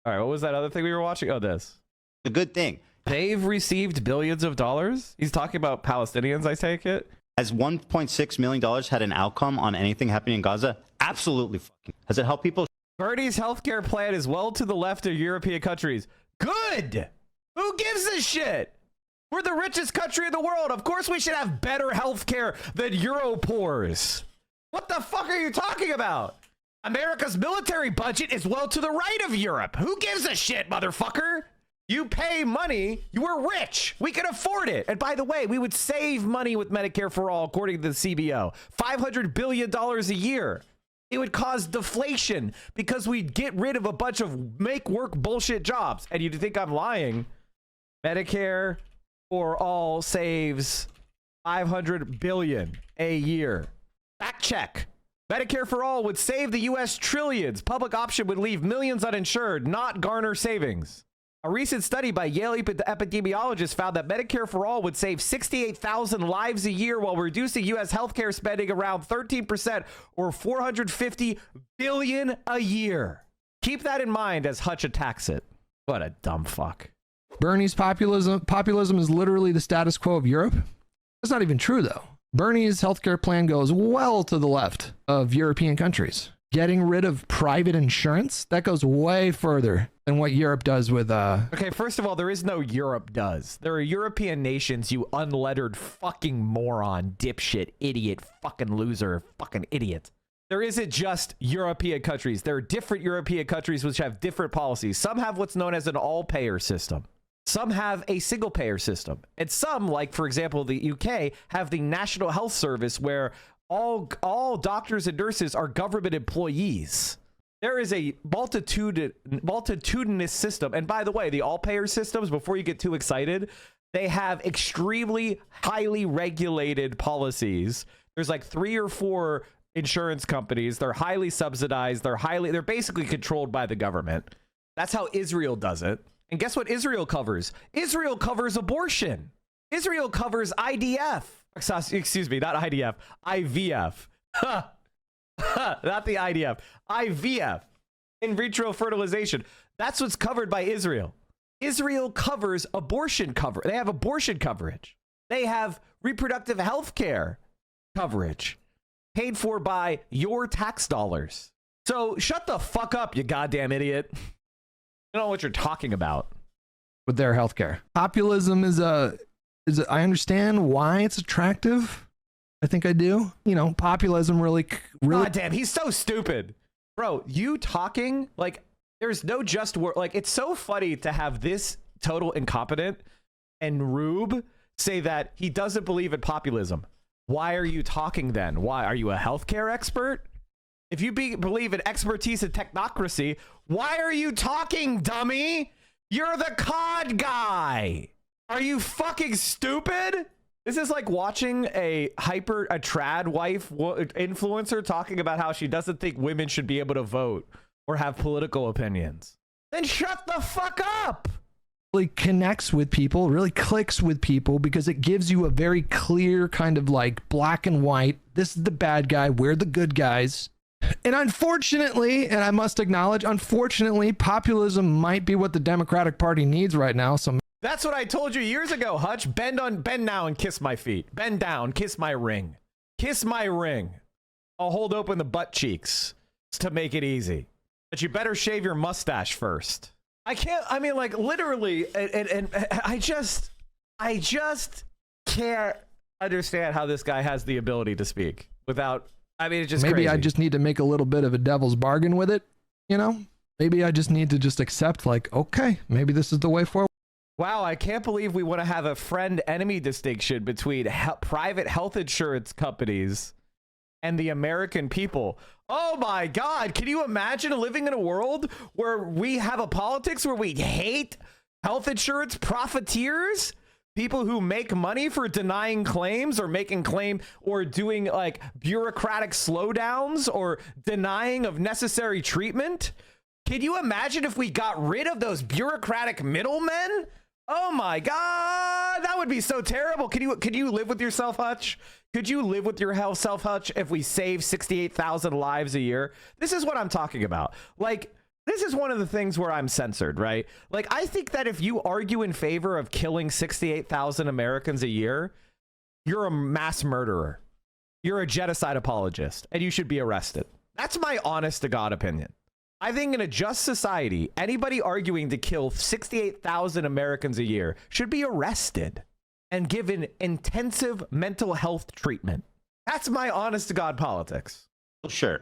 All right, what was that other thing we were watching? Oh, this. A good thing. They've received billions of dollars. He's talking about Palestinians, I take it. Has $1.6 million had an outcome on anything happening in Gaza? Absolutely fucking. Has it helped people? Bernie's healthcare plan is well to the left of European countries. Good. Who gives a shit? We're the richest country in the world. Of course we should have better healthcare than Europors. What the fuck are you talking about? America's military budget is well to the right of Europe. Who gives a shit, motherfucker? You pay money. You are rich. We can afford it. And by the way, we would save money with Medicare for all, according to the CBO. $500 billion a year. It would cause deflation because we'd get rid of a bunch of make work bullshit jobs. And you think I'm lying? Medicare for all saves $500 billion a year. Fact check. Medicare for all would save the U.S. trillions. Public option would leave millions uninsured, not garner savings. A recent study by Yale epidemiologists found that Medicare for All would save 68,000 lives a year while reducing U.S. healthcare spending around 13% or $450 billion a year. Keep that in mind as Hutch attacks it. What a dumb fuck. Bernie's populism is literally the status quo of Europe. That's not even true, though. Bernie's healthcare plan goes well to the left of European countries. Getting rid of private insurance, that goes way further than what Europe does with Okay, first of all, there is no Europe does. There are European nations, you unlettered fucking moron, dipshit, idiot, fucking loser, fucking idiot. There isn't just European countries. There are different European countries which have different policies. Some have what's known as an all-payer system. Some have a single-payer system. And some, like, for example, the UK, have the National Health Service where all doctors and nurses are government employees. There is a multitudinous system. And by the way, the all-payer systems, before you get too excited, they have extremely highly regulated policies. There's like 3 or 4 insurance companies. They're highly subsidized. They're basically controlled by the government. That's how Israel does it. And guess what Israel covers? Israel covers abortion. Israel covers IDF. Excuse me, not IDF, IVF. Not the IDF, IVF, in vitro fertilization. That's what's covered by Israel. Israel covers abortion cover. They have abortion coverage. They have reproductive health care coverage paid for by your tax dollars. So shut the fuck up, you goddamn idiot. You don't know what you're talking about. with their healthcare. Populism is I understand why it's attractive. I think I do. You know, populism really. God damn, he's so stupid. Bro, you talking like there's no just word. Like, it's so funny to have this total incompetent and Rube say that he doesn't believe in populism. Why are you talking then? Why? Are you a healthcare expert? If you believe in expertise and technocracy, why are you talking, dummy? You're the COD guy. Are you fucking stupid? This is like watching a trad wife influencer talking about how she doesn't think women should be able to vote or have political opinions. Then shut the fuck up. Really connects with people, really clicks with people, because it gives you a very clear kind of like black and white. This is the bad guy. We're the good guys. And unfortunately, and I must acknowledge, unfortunately, populism might be what the Democratic Party needs right now. So that's what I told you years ago, Hutch. Bend now and kiss my feet. Bend down, kiss my ring. Kiss my ring. I'll hold open the butt cheeks to make it easy. But you better shave your mustache first. I mean, like, literally, and I just can't understand how this guy has the ability to speak without, I mean, it's just maybe crazy. I just need to make a little bit of a devil's bargain with it, you know? Maybe I just need to just accept, like, okay, maybe this is the way forward. Wow, I can't believe we want to have a friend-enemy distinction between private health insurance companies and the American people. Oh my God, can you imagine living in a world where we have a politics where we hate health insurance profiteers? People who make money for denying claims or making claim or doing like bureaucratic slowdowns or denying of necessary treatment? Can you imagine if we got rid of those bureaucratic middlemen? Oh my God, that would be so terrible. Could you live with yourself, Hutch? Could you live with yourself, Hutch, if we save 68,000 lives a year? This is what I'm talking about. Like, this is one of the things where I'm censored, right? Like, I think that if you argue in favor of killing 68,000 Americans a year, you're a mass murderer. You're a genocide apologist, and you should be arrested. That's my honest to God opinion. I think in a just society, anybody arguing to kill 68,000 Americans a year should be arrested and given intensive mental health treatment. That's my honest to God politics. Sure.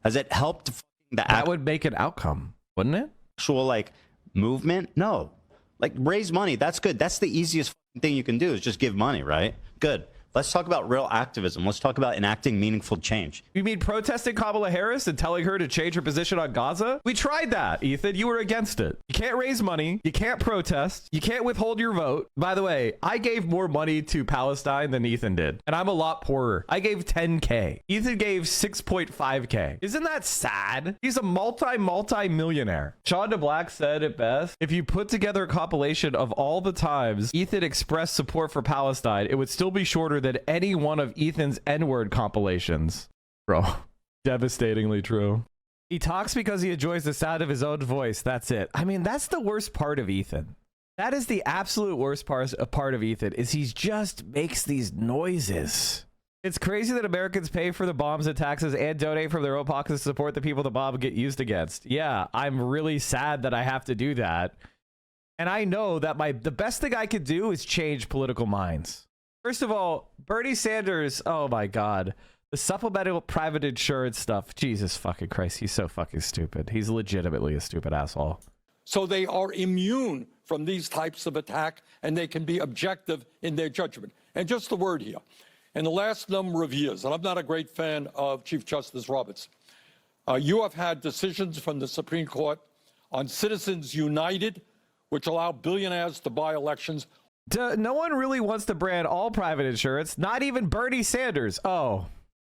Has it helped that would make an outcome, wouldn't it? Actual like movement? No. Like raise money. That's good. That's the easiest thing you can do is just give money, right? Good. Let's talk about real activism. Let's talk about enacting meaningful change. You mean protesting Kamala Harris and telling her to change her position on Gaza? We tried that, Ethan. You were against it. You can't raise money. You can't protest. You can't withhold your vote. By the way, I gave more money to Palestine than Ethan did, and I'm a lot poorer. I gave 10K. Ethan gave 6.5K. Isn't that sad? He's a multi-millionaire. Sean DeBlack said it best. If you put together a compilation of all the times Ethan expressed support for Palestine, it would still be shorter than any one of Ethan's N-word compilations. Bro, devastatingly true. He talks because he enjoys the sound of his own voice. That's it. I mean, that's the worst part of Ethan. That is the absolute worst part of Ethan, is he just makes these noises. It's crazy that Americans pay for the bombs and taxes and donate from their own pockets to support the people the bomb get used against. Yeah, I'm really sad that I have to do that. And I know that the best thing I could do is change political minds. First of all, Bernie Sanders, oh my God. The supplemental private insurance stuff. Jesus fucking Christ, he's so fucking stupid. He's legitimately a stupid asshole. So they are immune from these types of attack, and they can be objective in their judgment. And just the word here, in the last number of years, and I'm not a great fan of Chief Justice Roberts, you have had decisions from the Supreme Court on Citizens United, which allow billionaires to buy elections. No one really wants to brand all private insurance, not even Bernie Sanders. Oh,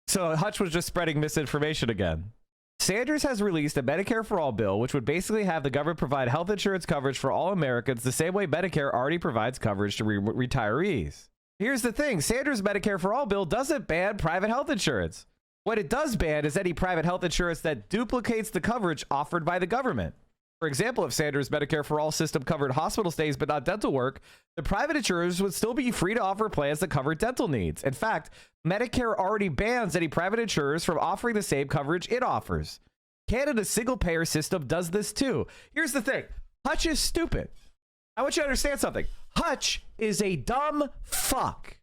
so Hutch was just spreading misinformation again. Sanders has released a Medicare for All bill, which would basically have the government provide health insurance coverage for all Americans the same way Medicare already provides coverage to retirees. Here's the thing. Sanders' Medicare for All bill doesn't ban private health insurance. What it does ban is any private health insurance that duplicates the coverage offered by the government. For example, if Sanders' Medicare for All system covered hospital stays but not dental work, the private insurers would still be free to offer plans that cover dental needs. In fact, Medicare already bans any private insurers from offering the same coverage it offers. Canada's single-payer system does this too. Here's the thing. Hutch is stupid. I want you to understand something. Hutch is a dumb fuck,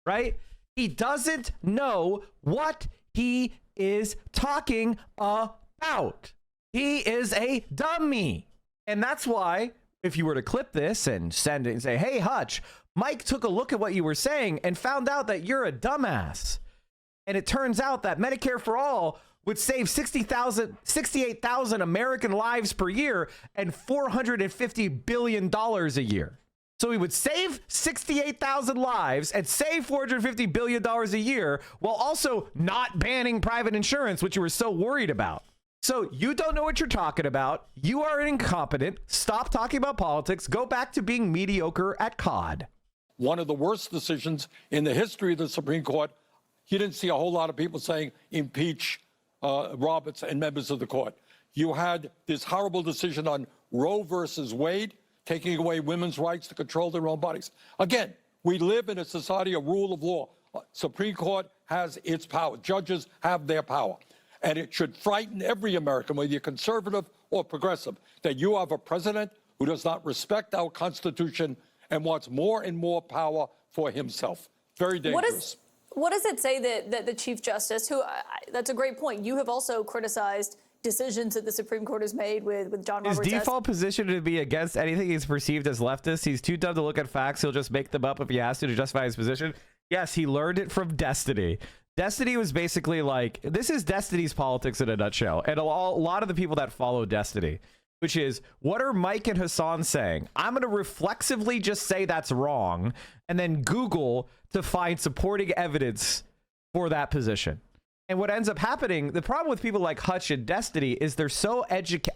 right? He doesn't know what he is talking about. He is a dummy. And that's why, if you were to clip this and send it and say, hey, Hutch, Mike took a look at what you were saying and found out that you're a dumbass. And it turns out that Medicare for All would save 68,000 American lives per year and $450 billion a year. So we would save 68,000 lives and save $450 billion a year while also not banning private insurance, which you were so worried about. So you don't know what you're talking about. You are incompetent. Stop talking about politics. Go back to being mediocre at COD. One of the worst decisions in the history of the Supreme Court. You didn't see a whole lot of people saying impeach Roberts and members of the court. You had this horrible decision on Roe versus Wade, taking away women's rights to control their own bodies. Again, we live in a society of rule of law. Supreme Court has its power. Judges have their power. And it should frighten every American, whether you're conservative or progressive, that you have a president who does not respect our Constitution and wants more and more power for himself. Very dangerous. What does it say that the Chief Justice, who, that's a great point, you have also criticized decisions that the Supreme Court has made with John Roberts. His default position to be against anything he's perceived as leftist. He's too dumb to look at facts. He'll just make them up if he has to justify his position. Yes, he learned it from Destiny. Destiny was basically like, this is Destiny's politics in a nutshell. And a lot of the people that follow Destiny, which is, what are Mike and Hassan saying? I'm going to reflexively just say that's wrong and then Google to find supporting evidence for that position. And what ends up happening, the problem with people like Hutch and Destiny is they're so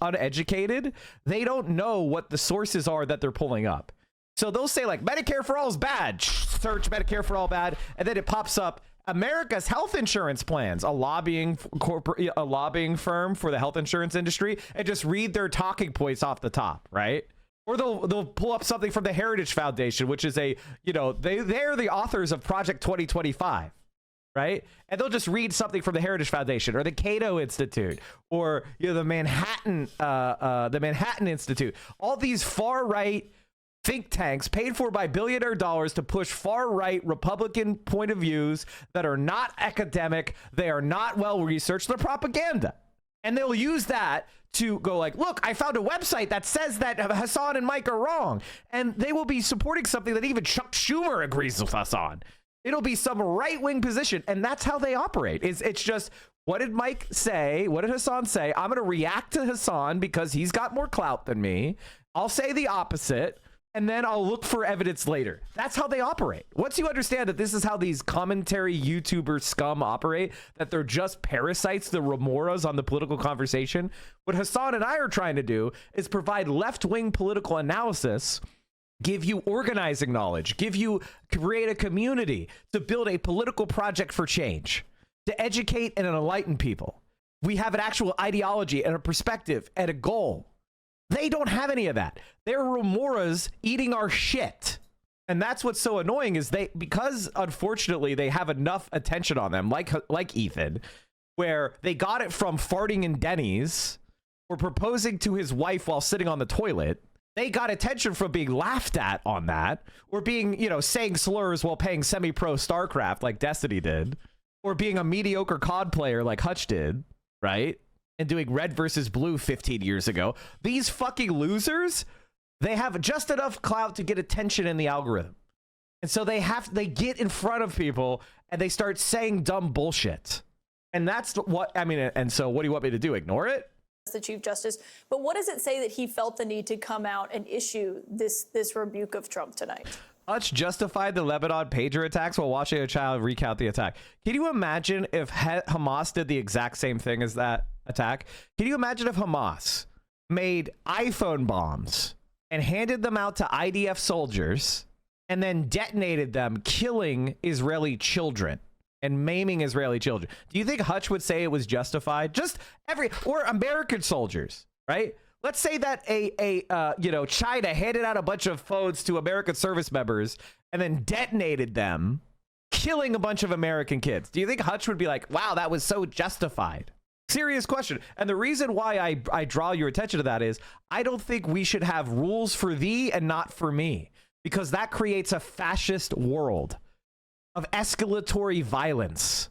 uneducated, they don't know what the sources are that they're pulling up. So they'll say like, Medicare for All is bad. Search Medicare for All bad. And then it pops up America's health insurance plans, a lobbying firm for the health insurance industry, and just read their talking points off the top, right? Or they'll pull up something from the Heritage Foundation, which is they're the authors of Project 2025, right? And they'll just read something from the Heritage Foundation or the Cato Institute or the Manhattan Institute. All these far right think tanks paid for by billionaire dollars to push far-right Republican point of views that are not academic, they are not well-researched, they're propaganda. And they'll use that to go like, look, I found a website that says that Hassan and Mike are wrong. And they will be supporting something that even Chuck Schumer agrees with us on. It'll be some right-wing position, and that's how they operate. It's just, what did Mike say? What did Hassan say? I'm going to react to Hassan because he's got more clout than me. I'll say the opposite, and then I'll look for evidence later. That's how they operate. Once you understand that this is how these commentary YouTuber scum operate, that they're just parasites, the remoras on the political conversation, what Hassan and I are trying to do is provide left-wing political analysis, give you organizing knowledge, create a community to build a political project for change, to educate and enlighten people. We have an actual ideology and a perspective and a goal. They don't have any of that. They're remoras eating our shit. And that's what's so annoying is because unfortunately they have enough attention on them, like Ethan, where they got it from farting in Denny's or proposing to his wife while sitting on the toilet. They got attention from being laughed at on that, or being, saying slurs while playing semi-pro StarCraft like Destiny did, or being a mediocre COD player like Hutch did, right? And doing red versus blue 15 years ago. These fucking losers, they have just enough clout to get attention in the algorithm. And so they get in front of people and they start saying dumb bullshit. And that's what, and so what do you want me to do? Ignore it? The Chief Justice, but what does it say that he felt the need to come out and issue this rebuke of Trump tonight? Hutch justified the Lebanon pager attacks while watching a child recount the attack. Can you imagine if Hamas did the exact same thing as that attack? Can you imagine if Hamas made iPhone bombs and handed them out to IDF soldiers and then detonated them, killing Israeli children and maiming Israeli children? Do you think Hutch would say it was justified? Or American soldiers, right? Let's say that China handed out a bunch of phones to American service members and then detonated them, killing a bunch of American kids. Do you think Hutch would be like, wow, that was so justified? Serious question. And the reason why I draw your attention to that is I don't think we should have rules for thee and not for me, because that creates a fascist world of escalatory violence.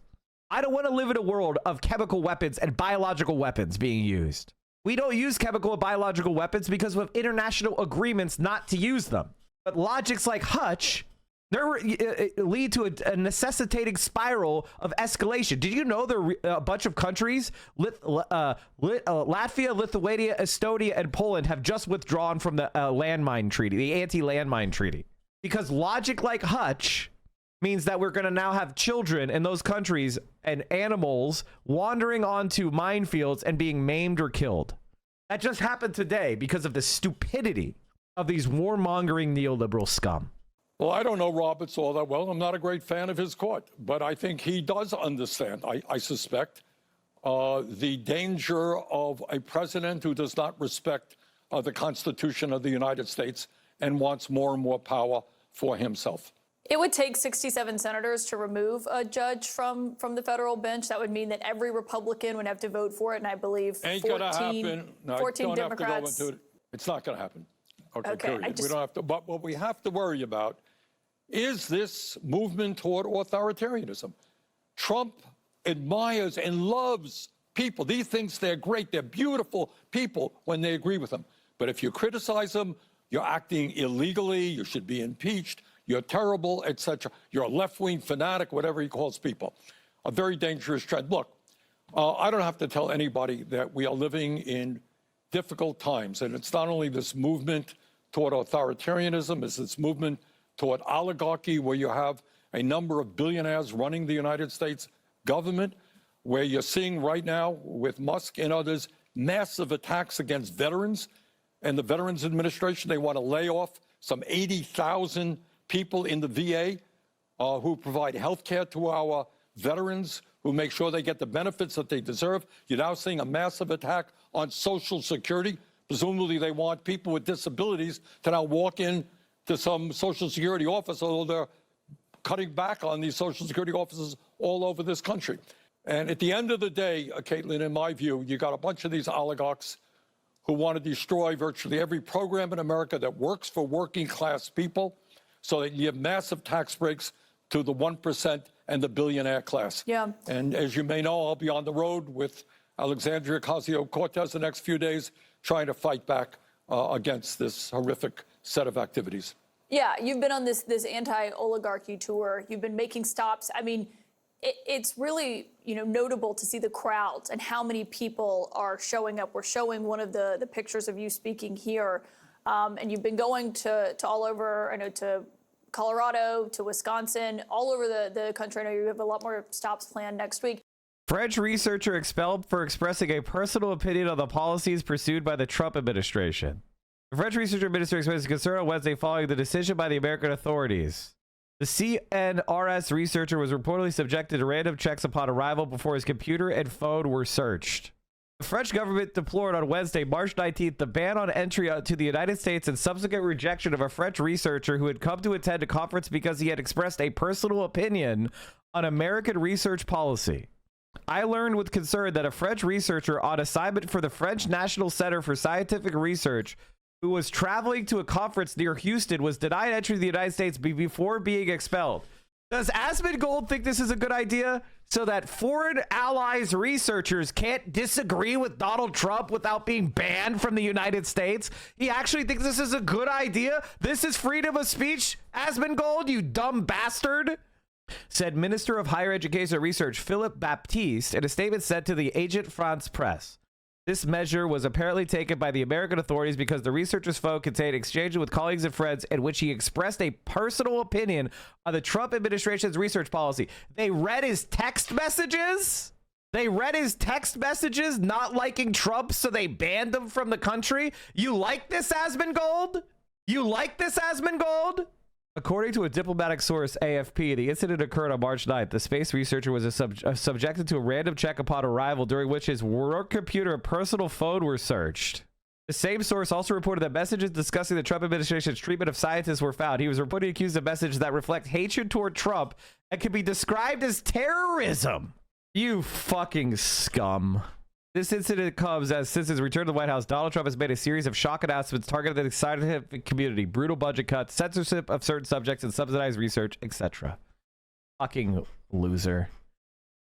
I don't want to live in a world of chemical weapons and biological weapons being used. We don't use chemical and biological weapons because we have international agreements not to use them. But logics like Hutch, lead to a necessitating spiral of escalation. Did you know there are a bunch of countries, Latvia, Lithuania, Estonia, and Poland, have just withdrawn from the landmine treaty, the anti-landmine treaty? Because logic like Hutch means that we're going to now have children in those countries and animals wandering onto minefields and being maimed or killed. That just happened today because of the stupidity of these warmongering neoliberal scum. Well, I don't know Roberts all that well. I'm not a great fan of his court, but I think he does understand, I suspect, the danger of a president who does not respect the Constitution of the United States and wants more and more power for himself. It would take 67 senators to remove a judge from the federal bench. That would mean that every Republican would have to vote for it, and I believe 14 Democrats. Have to go into it. It's not going to happen. Okay, period. We don't have to. But what we have to worry about is this movement toward authoritarianism. Trump admires and loves people. He thinks they're great. They're beautiful people when they agree with him. But if you criticize them, you're acting illegally. You should be impeached. You're terrible, etc. You're a left-wing fanatic, whatever he calls people. A very dangerous trend. Look, I don't have to tell anybody that we are living in difficult times. And it's not only this movement toward authoritarianism, it's this movement toward oligarchy, where you have a number of billionaires running the United States government, where you're seeing right now with Musk and others massive attacks against veterans. And the Veterans Administration, they want to lay off some 80,000 people in the VA who provide health care to our veterans, who make sure they get the benefits that they deserve. You're now seeing a massive attack on Social Security. Presumably they want people with disabilities to now walk in to some Social Security office, although they're cutting back on these Social Security offices all over this country. And at the end of the day, Caitlin, in my view, you got a bunch of these oligarchs who want to destroy virtually every program in America that works for working class people, so that you have massive tax breaks to the 1% and the billionaire class. Yeah. And as you may know, I'll be on the road with Alexandria Ocasio-Cortez the next few days, trying to fight back against this horrific set of activities. Yeah, you've been on this anti-oligarchy tour. You've been making stops. I mean, it's really, notable to see the crowds and how many people are showing up. We're showing one of the pictures of you speaking here, and you've been going to all over. I know to Colorado, to Wisconsin, all over the country. I know you have a lot more stops planned next week. French researcher expelled for expressing a personal opinion on the policies pursued by the Trump administration. The French researcher minister expressed concern on Wednesday following the decision by the American authorities. The CNRS researcher was reportedly subjected to random checks upon arrival before his computer and phone were searched. The French government deplored on Wednesday, March 19th, the ban on entry to the United States and subsequent rejection of a French researcher who had come to attend a conference because he had expressed a personal opinion on American research policy. I learned with concern that a French researcher on assignment for the French National Center for Scientific Research who was traveling to a conference near Houston was denied entry to the United States before being expelled. Does Asmongold think this is a good idea so that foreign allies researchers can't disagree with Donald Trump without being banned from the United States? He actually thinks this is a good idea? This is freedom of speech, Asmongold, you dumb bastard? Said Minister of Higher Education and Research Philippe Baptiste in a statement sent to the Agent France Presse. This measure was apparently taken by the American authorities because the researcher's phone contained exchanges with colleagues and friends in which he expressed a personal opinion on the Trump administration's research policy. They read his text messages? They read his text messages not liking Trump, so they banned him from the country? You like this, Asmongold? You like this, Asmongold? According to a diplomatic source, AFP, the incident occurred on March 9th. The space researcher was subjected to a random check upon arrival, during which his work computer and personal phone were searched. The same source also reported that messages discussing the Trump administration's treatment of scientists were found. He was reportedly accused of messages that reflect hatred toward Trump and could be described as terrorism. You fucking scum. This incident comes as since his return to the White House, Donald Trump has made a series of shock announcements targeted at the scientific community, brutal budget cuts, censorship of certain subjects, and subsidized research, etc. Fucking loser.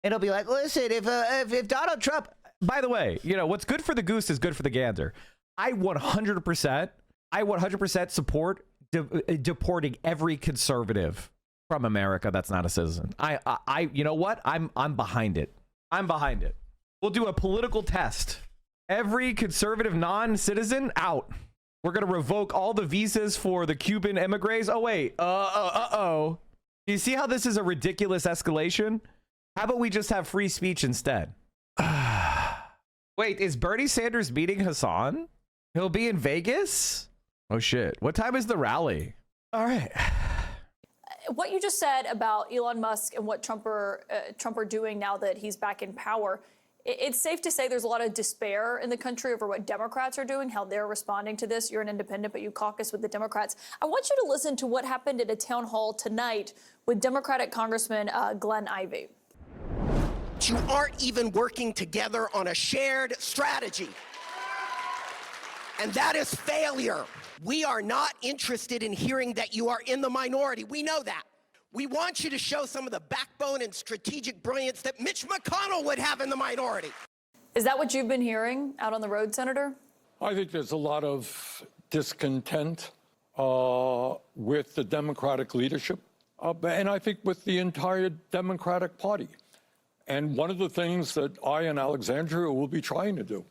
It'll be like, listen, if Donald Trump, by the way, what's good for the goose is good for the gander. I 100% support deporting every conservative from America that's not a citizen. You know what? I'm behind it. I'm behind it. We'll do a political test. Every conservative non-citizen out. We're going to revoke all the visas for the Cuban emigres. Oh, wait. Do you see how this is a ridiculous escalation? How about we just have free speech instead? Wait, is Bernie Sanders meeting Hassan? He'll be in Vegas? Oh, shit. What time is the rally? All right. What you just said about Elon Musk and what Trump are doing now that he's back in power, it's safe to say there's a lot of despair in the country over what Democrats are doing, how they're responding to this. You're an independent, but you caucus with the Democrats. I want you to listen to what happened at a town hall tonight with Democratic Congressman Glenn Ivey. You aren't even working together on a shared strategy. And that is failure. We are not interested in hearing that you are in the minority. We know that. We want you to show some of the backbone and strategic brilliance that Mitch McConnell would have in the minority. Is that what you've been hearing out on the road, Senator? I think there's a lot of discontent with the Democratic leadership, and I think with the entire Democratic Party. And one of the things that I and Alexandria will be trying to do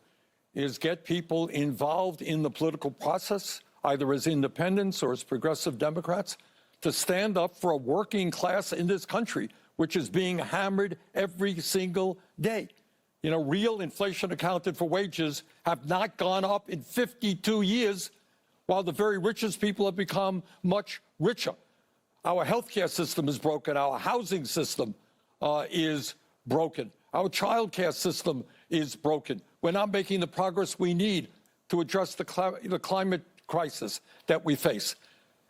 is get people involved in the political process, either as independents or as progressive Democrats, to stand up for a working class in this country, which is being hammered every single day. Real inflation accounted for wages have not gone up in 52 years, while the very richest people have become much richer. Our healthcare system is broken. Our housing system is broken. Our childcare system is broken. We're not making the progress we need to address the climate crisis that we face.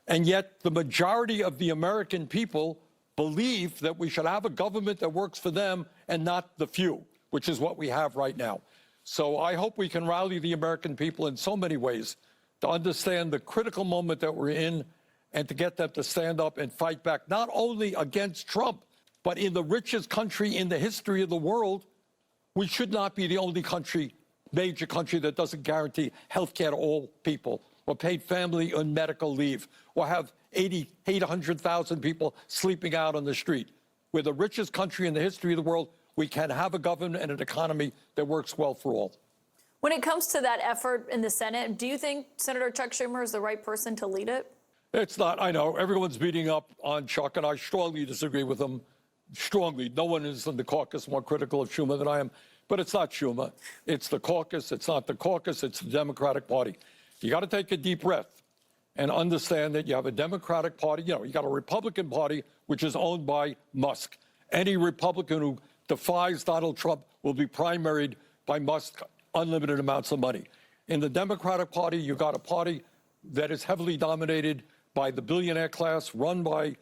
And yet the majority of the American people believe that we should have a government that works for them and not the few, which is what we have right now. So I hope we can rally the American people in so many ways to understand the critical moment that we're in and to get them to stand up and fight back, not only against Trump, but in the richest country in the history of the world. We should not be the only major country that doesn't guarantee health care to all people or paid family and medical leave, or have 800,000 people sleeping out on the street. We're the richest country in the history of the world. We can have a government and an economy that works well for all. When it comes to that effort in the Senate, do you think Senator Chuck Schumer is the right person to lead it? It's not. I know everyone's beating up on Chuck, and I strongly disagree with him. Strongly. No one is in the caucus more critical of Schumer than I am. But it's not Schumer. It's the caucus. It's not the caucus. It's the Democratic Party. You got to take a deep breath and understand that you have a Democratic Party. You got a Republican Party, which is owned by Musk. Any Republican who defies Donald Trump will be primaried by Musk, unlimited amounts of money. In the Democratic Party, you got a party that is heavily dominated by the billionaire class, run by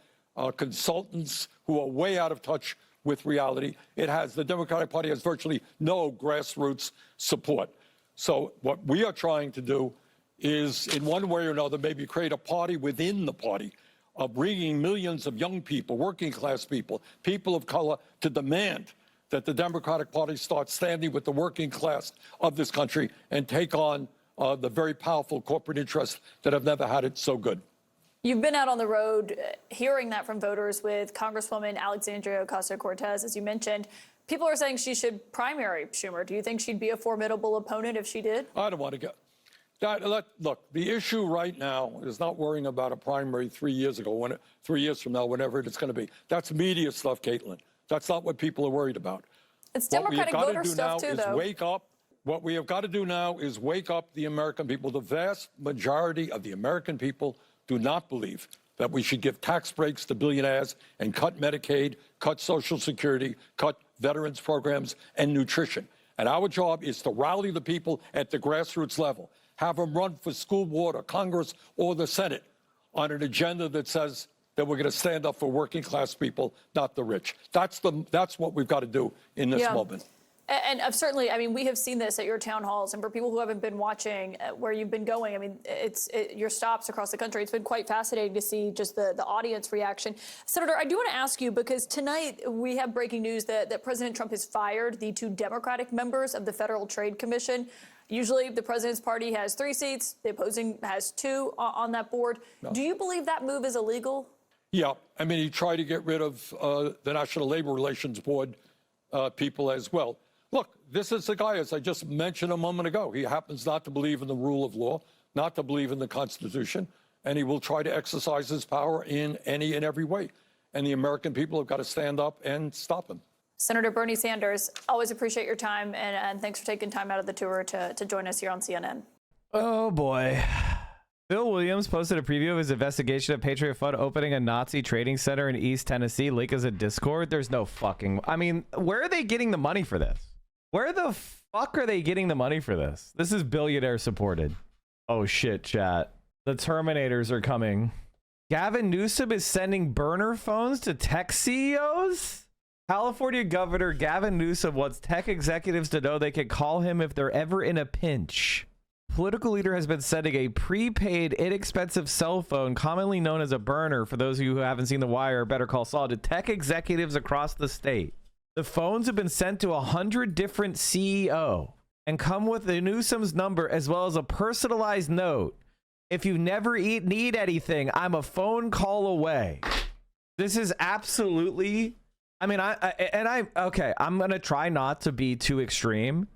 consultants who are way out of touch with reality. The Democratic Party has virtually no grassroots support. So what we are trying to do is, in one way or another, maybe create a party within the party of bringing millions of young people, working class people, people of color, to demand that the Democratic Party start standing with the working class of this country and take on the very powerful corporate interests that have never had it so good. You've been out on the road hearing that from voters with Congresswoman Alexandria Ocasio-Cortez, as you mentioned. People are saying she should primary Schumer. Do you think she'd be a formidable opponent if she did? I don't want to go. Look, the issue right now is not worrying about a primary 3 years ago, 3 years from now, whenever it's going to be. That's media stuff, Caitlin. That's not what people are worried about. It's Democratic voter stuff too, though. Wake up. What we have got to do now is wake up the American people. The vast majority of the American people do not believe that we should give tax breaks to billionaires and cut Medicaid, cut Social Security, cut veterans programs and nutrition. And our job is to rally the people at the grassroots level, have them run for school board or Congress or the Senate on an agenda that says that we're going to stand up for working class people, not the rich. That's what we've got to do in this moment. And certainly, I mean, we have seen this at your town halls, and for people who haven't been watching where you've been going, I mean, your stops across the country. It's been quite fascinating to see just the audience reaction. Senator, I do want to ask you, because tonight we have breaking news that President Trump has fired the 2 Democratic members of the Federal Trade Commission. Usually the president's party has 3 seats. The opposing has 2 on that board. No. Do you believe that move is illegal? Yeah. I mean, he tried to get rid of the National Labor Relations Board people as well. Look, this is the guy, as I just mentioned a moment ago. He happens not to believe in the rule of law, not to believe in the Constitution, and he will try to exercise his power in any and every way. And the American people have got to stand up and stop him. Senator Bernie Sanders, always appreciate your time, and thanks for taking time out of the tour to join us here on CNN. Oh, boy. Bill Williams posted a preview of his investigation of Patriot Fund opening a Nazi trading center in East Tennessee. Link is a Discord. There's no fucking... I mean, where are they getting the money for this? Where the fuck are they getting the money for this? This is billionaire supported. Oh shit, chat. The Terminators are coming. Gavin Newsom is sending burner phones to tech CEOs? California Governor Gavin Newsom wants tech executives to know they can call him if they're ever in a pinch. Political leader has been sending a prepaid, inexpensive cell phone, commonly known as a burner, for those of you who haven't seen The Wire or Better Call Saul, to tech executives across the state. The phones have been sent to 100 different CEO and come with the Newsom's number as well as a personalized note. If you never need anything, I'm a phone call away. This is absolutely... I mean, okay, I'm going to try not to be too extreme.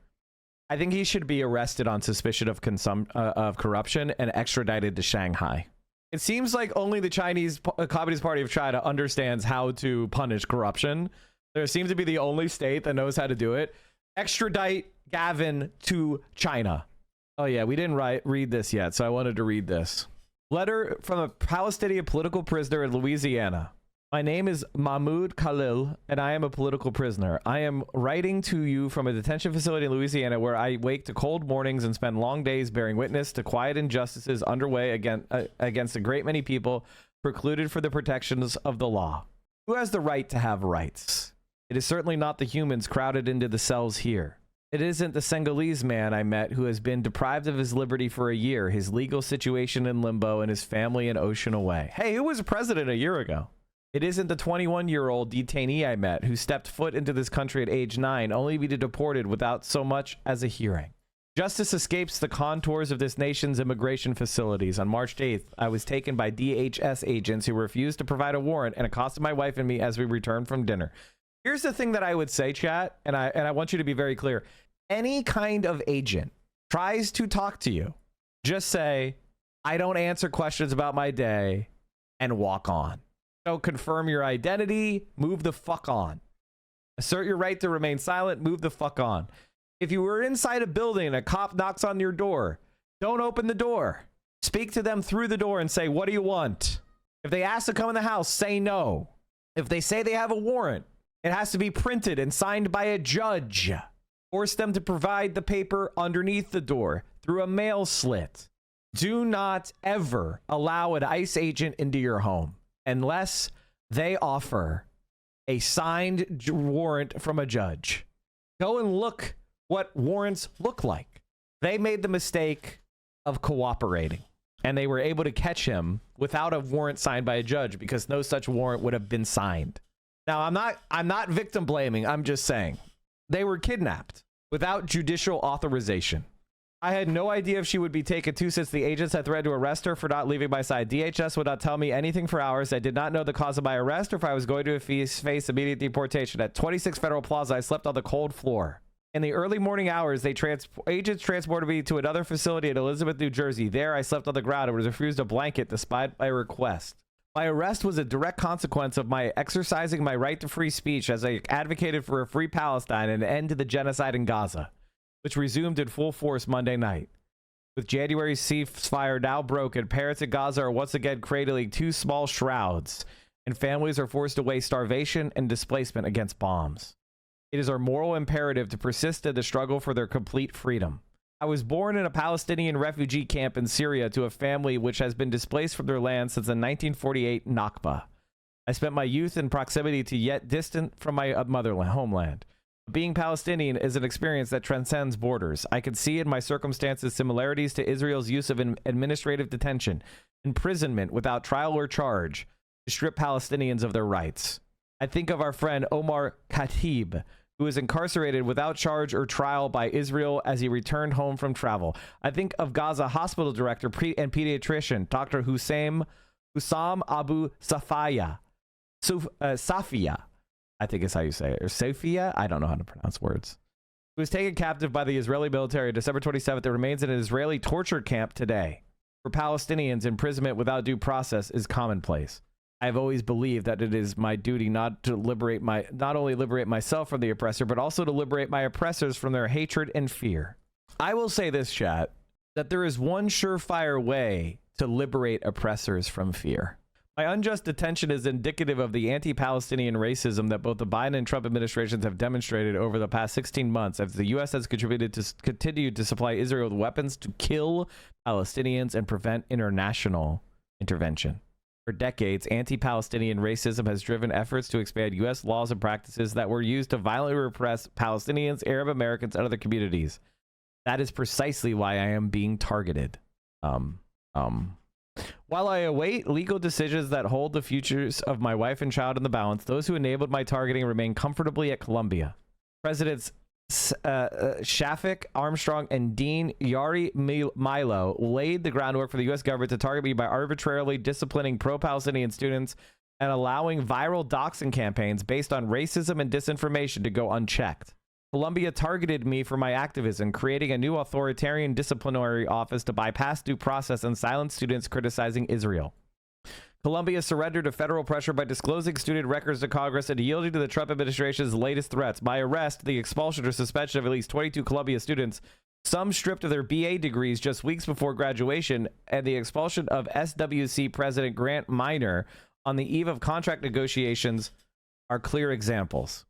I think he should be arrested on suspicion of corruption and extradited to Shanghai. It seems like only the Chinese Communist Party of China understands how to punish corruption. There seems to be the only state that knows how to do it. Extradite Gavin to China. Oh yeah, we didn't read this yet, so I wanted to read this. Letter from a Palestinian political prisoner in Louisiana. My name is Mahmoud Khalil, and I am a political prisoner. I am writing to you from a detention facility in Louisiana where I wake to cold mornings and spend long days bearing witness to quiet injustices underway against a great many people precluded for the protections of the law. Who has the right to have rights? It is certainly not the humans crowded into the cells here. It isn't the Senegalese man I met who has been deprived of his liberty for a year, his legal situation in limbo, and his family an ocean away. Hey, who was president a year ago? It isn't the 21-year-old detainee I met who stepped foot into this country at age 9, only to be deported without so much as a hearing. Justice escapes the contours of this nation's immigration facilities. On March 8th, I was taken by DHS agents who refused to provide a warrant and accosted my wife and me as we returned from dinner. Here's the thing that I would say, chat, and I want you to be very clear. Any kind of agent tries to talk to you, just say, I don't answer questions about my day, and walk on. Don't confirm your identity, move the fuck on. Assert your right to remain silent, move the fuck on. If you were inside a building and a cop knocks on your door, don't open the door. Speak to them through the door and say, what do you want? If they ask to come in the house, say no. If they say they have a warrant, it has to be printed and signed by a judge. Force them to provide the paper underneath the door through a mail slit. Do not ever allow an ICE agent into your home unless they offer a signed warrant from a judge. Go and look what warrants look like. They made the mistake of cooperating, and they were able to catch him without a warrant signed by a judge because no such warrant would have been signed. Now, I'm not victim blaming. I'm just saying they were kidnapped without judicial authorization. I had no idea if she would be taken to since the agents had threatened to arrest her for not leaving my side. DHS would not tell me anything for hours. I did not know the cause of my arrest or if I was going to face immediate deportation. At 26 Federal Plaza, I slept on the cold floor. In the early morning hours, agents transported me to another facility in Elizabeth, New Jersey. There, I slept on the ground and was refused a blanket despite my request. My arrest was a direct consequence of my exercising my right to free speech as I advocated for a free Palestine and an end to the genocide in Gaza, which resumed in full force Monday night. With January's ceasefire now broken, parents in Gaza are once again cradling two small shrouds, and families are forced to weigh starvation and displacement against bombs. It is our moral imperative to persist in the struggle for their complete freedom. I was born in a Palestinian refugee camp in Syria to a family which has been displaced from their land since the 1948 Nakba. I spent my youth in proximity to yet distant from my homeland. Being Palestinian is an experience that transcends borders. I can see in my circumstances similarities to Israel's use of administrative detention, imprisonment without trial or charge, to strip Palestinians of their rights. I think of our friend Omar Khatib, who was incarcerated without charge or trial by Israel as he returned home from travel. I think of Gaza hospital director and pediatrician Dr. Hussam Abu Safia, I think is how you say it, or Sophia, I don't know how to pronounce words, who was taken captive by the Israeli military December 27th and remains in an Israeli torture camp today. For Palestinians, imprisonment without due process is commonplace. I've always believed that it is my duty not only liberate myself from the oppressor, but also to liberate my oppressors from their hatred and fear. I will say this, chat, that there is one surefire way to liberate oppressors from fear. My unjust detention is indicative of the anti-Palestinian racism that both the Biden and Trump administrations have demonstrated over the past 16 months as the U.S. has continued to supply Israel with weapons to kill Palestinians and prevent international intervention. For decades, anti-Palestinian racism has driven efforts to expand U.S. laws and practices that were used to violently repress Palestinians, Arab Americans, and other communities. That is precisely why I am being targeted. While I await legal decisions that hold the futures of my wife and child in the balance, those who enabled my targeting remain comfortably at Columbia. Presidents Shafik, Armstrong, and Dean Yari Milo laid the groundwork for the U.S. government to target me by arbitrarily disciplining pro-Palestinian students and allowing viral doxing campaigns based on racism and disinformation to go unchecked. Columbia targeted me for my activism, creating a new authoritarian disciplinary office to bypass due process and silence students criticizing Israel. Columbia surrendered to federal pressure by disclosing student records to Congress and yielding to the Trump administration's latest threats. My arrest, the expulsion or suspension of at least 22 Columbia students, some stripped of their BA degrees just weeks before graduation, and the expulsion of SWC President Grant Minor on the eve of contract negotiations are clear examples.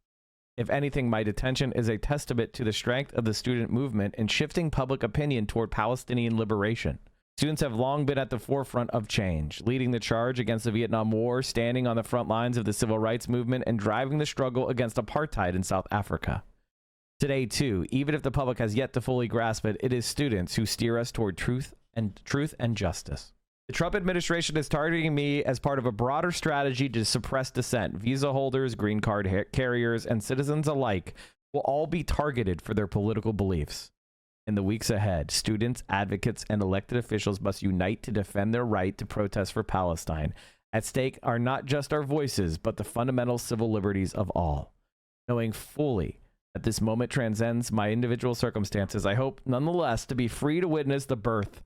If anything, my detention is a testament to the strength of the student movement in shifting public opinion toward Palestinian liberation. Students have long been at the forefront of change, leading the charge against the Vietnam War, standing on the front lines of the civil rights movement, and driving the struggle against apartheid in South Africa. Today, too, even if the public has yet to fully grasp it, it is students who steer us toward truth and justice. The Trump administration is targeting me as part of a broader strategy to suppress dissent. Visa holders, green card carriers, and citizens alike will all be targeted for their political beliefs. In the weeks ahead, students, advocates, and elected officials must unite to defend their right to protest for Palestine. At stake are not just our voices, but the fundamental civil liberties of all. Knowing fully that this moment transcends my individual circumstances, I hope nonetheless to be free to witness the birth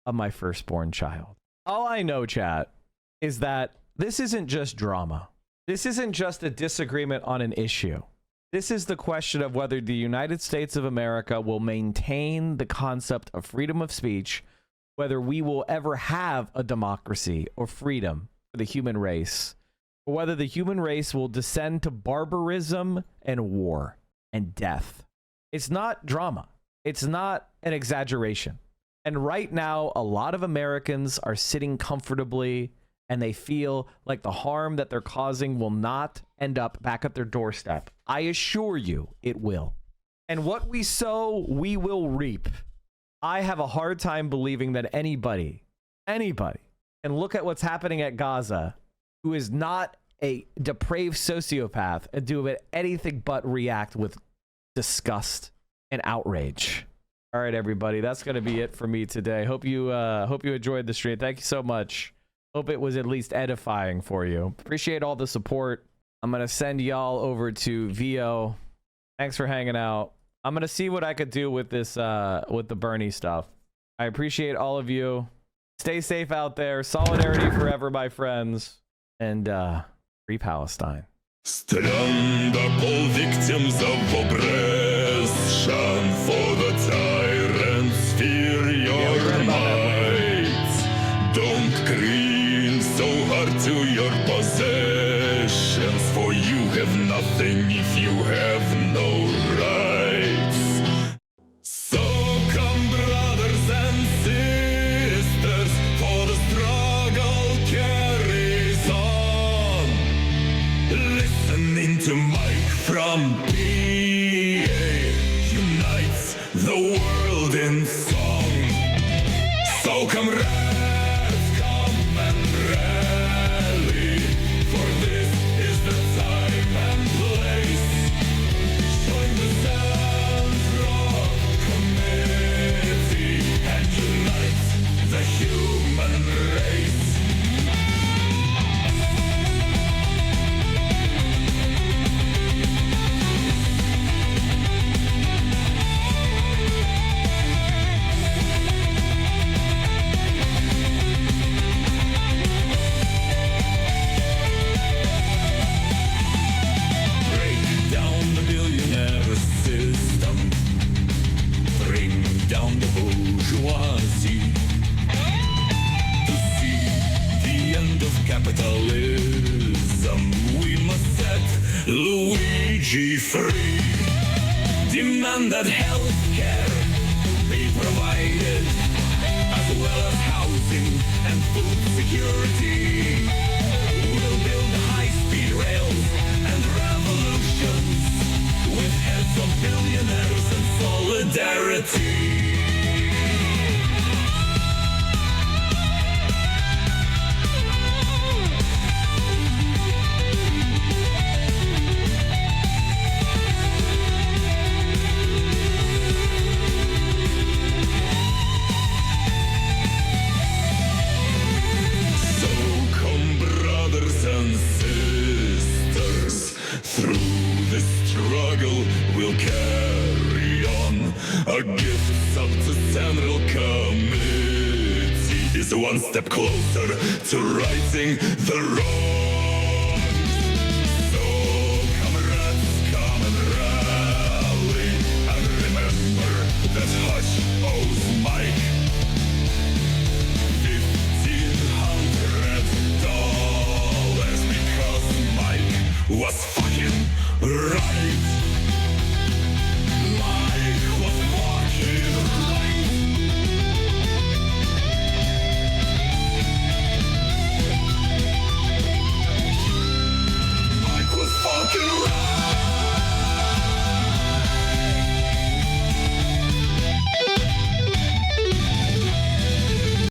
of my firstborn child. All I know, chat, is that this isn't just drama. This isn't just a disagreement on an issue. This is the question of whether the United States of America will maintain the concept of freedom of speech, whether we will ever have a democracy or freedom for the human race, or whether the human race will descend to barbarism and war and death. It's not drama. It's not an exaggeration. And right now, a lot of Americans are sitting comfortably and they feel like the harm that they're causing will not end up back at their doorstep. I assure you it will. And what we sow, we will reap. I have a hard time believing that anybody, and look at what's happening at Gaza, who is not a depraved sociopath and do anything but react with disgust and outrage. All right, everybody, that's going to be it for me today. Hope you enjoyed the stream. Thank you so much. Hope it was at least edifying for you. Appreciate all the support. I'm going to send y'all over to VO. Thanks for hanging out. I'm going to see what I could do with this, with the Bernie stuff. I appreciate all of you. Stay safe out there. Solidarity forever, my friends. And free Palestine. Stand up, all victims of oppression, for the tyrants fear your might. Don't cling so hard to your possessions, for you have nothing if you have no rights. So come, brothers and sisters, for the struggle carries on. Listening to Mike from PA unites the world in song. So come and rally, for this is the time and place. Join the Central Committee and unite the human race. Down the bourgeoisie to see the end of capitalism. We must set Luigi free. Demand that health care be provided, as well as housing and food security. We'll build high-speed rails and revolutions with heads of billionaires and solidarity. Through this struggle we'll carry on. A gift up to Central Committee is one step closer to righting the wrong. So comrades, come and rally, and remember that Hedge owes Mike $1,500 because Mike was